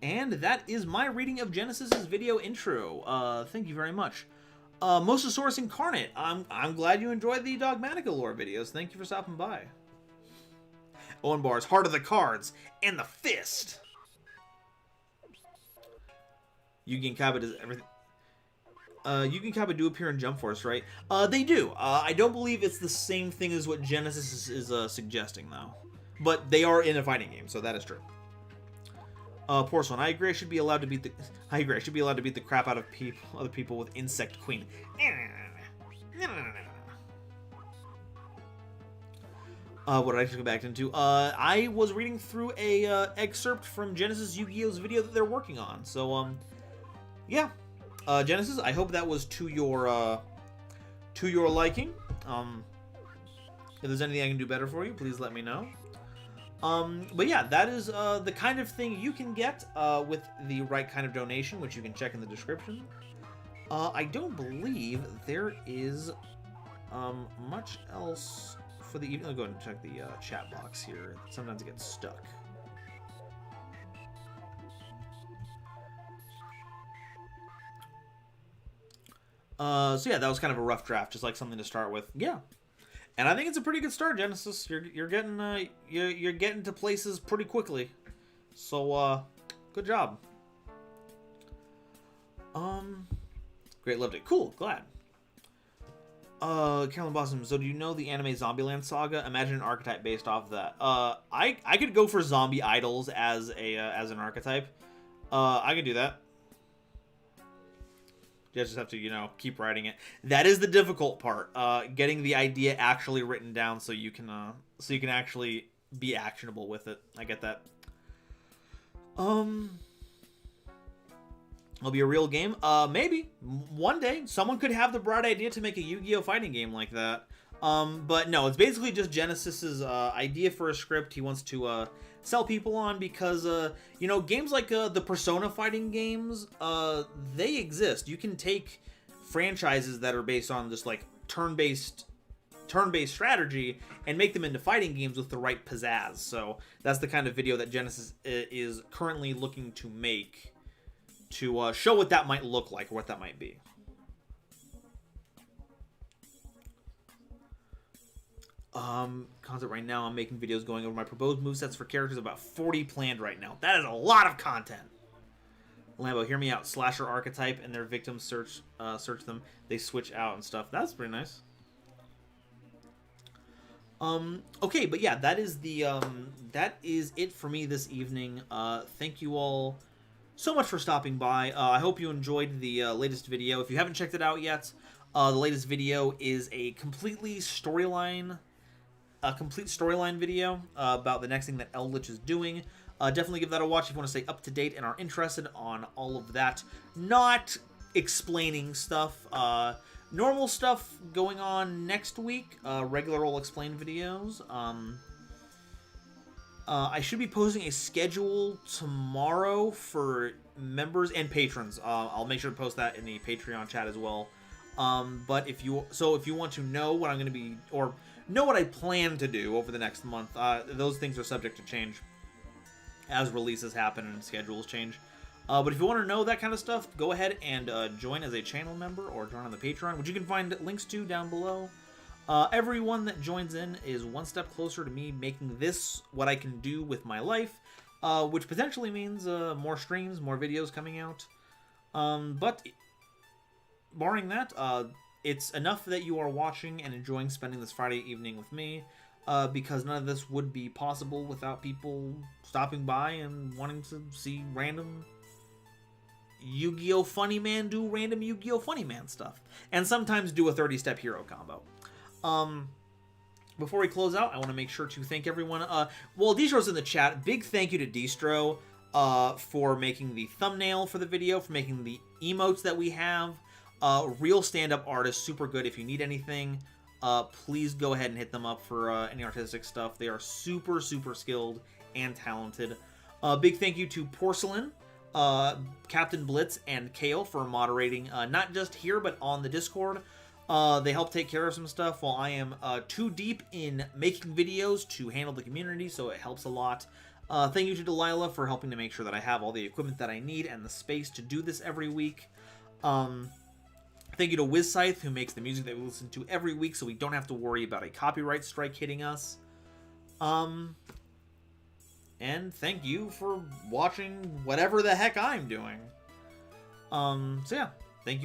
And that is my reading of Genesis's video intro. Thank you very much. Mosasaurus Incarnate, I'm glad you enjoyed the Dogmatica lore videos. Thank you for stopping by. Owen Bar's Heart of the Cards and the Fist. Yugi and Kaba does everything. Yugi and Kaba do appear in Jump Force, right? They do. I don't believe it's the same thing as what Genesis is suggesting, though. But they are in a fighting game, so that is true. Porcelain, I agree. I should be allowed to beat the crap out of other people with Insect Queen. What did I just go back into? I was reading through a excerpt from Genesis Yu-Gi-Oh's video that they're working on. So, yeah. Genesis, I hope that was to your liking. If there's anything I can do better for you, please let me know. But yeah, that is the kind of thing you can get with the right kind of donation, which you can check in the description. I don't believe there is much else for the evening. I'll go ahead and check the chat box here. Sometimes it gets stuck. So yeah, that was kind of a rough draft, just like something to start with. Yeah, and I think it's a pretty good start, Genesis. You're getting you're getting to places pretty quickly. So good job. Great, loved it. Cool, glad. Carolyn Blossom. So do you know the anime Zombieland Saga? Imagine an archetype based off of that. I could go for zombie idols as an archetype. I could do that. You just have to, you know, keep writing it. That is the difficult part. Getting the idea actually written down so you can actually be actionable with it. I get that. It'll be a real game. Maybe one day someone could have the bright idea to make a Yu-Gi-Oh fighting game like that. But no, it's basically just Genesis's idea for a script he wants to sell people on because you know, games like the Persona fighting games, they exist. You can take franchises that are based on just like turn-based strategy and make them into fighting games with the right pizzazz. So that's the kind of video that Genesis is currently looking to make to show what that might look like or what that might be. Content right now, I'm making videos going over my proposed movesets for characters, about 40 planned right now. That is a lot of content. Lambo, hear me out. Slasher archetype and their victims search them. They switch out and stuff. That's pretty nice. Okay, but yeah, that is it for me this evening. Thank you all so much for stopping by. I hope you enjoyed the latest video. If you haven't checked it out yet, the latest video is a complete storyline video about the next thing that Eldritch is doing. Definitely give that a watch if you want to stay up to date and are interested on all of that. Not explaining stuff. Normal stuff going on next week. Regular old explain videos. I should be posting a schedule tomorrow for members and patrons. I'll make sure to post that in the Patreon chat as well. But if you want to know what I'm going to be, or know what I plan to do over the next month, those things are subject to change as releases happen and schedules change. But if you want to know that kind of stuff, go ahead and join as a channel member or join on the Patreon, which you can find links to down below. Everyone that joins in is one step closer to me making this what I can do with my life, which potentially means more streams, more videos coming out. But barring that, it's enough that you are watching and enjoying spending this Friday evening with me, because none of this would be possible without people stopping by and wanting to see random Yu-Gi-Oh! Funny Man do random Yu-Gi-Oh! Funny Man stuff. And sometimes do a 30-step hero combo. Before we close out, I want to make sure to thank everyone. Well, Distro's in the chat. Big thank you to Distro for making the thumbnail for the video, for making the emotes that we have. Real stand-up artists, super good. If you need anything, please go ahead and hit them up for any artistic stuff. They are super, super skilled and talented. Big thank you to Porcelain, Captain Blitz, and Kale for moderating, not just here, but on the Discord. They help take care of some stuff while I am too deep in making videos to handle the community, so it helps a lot. Thank you to Delilah for helping to make sure that I have all the equipment that I need and the space to do this every week. Thank you to WizScythe, who makes the music that we listen to every week, so we don't have to worry about a copyright strike hitting us. And thank you for watching whatever the heck I'm doing. So yeah.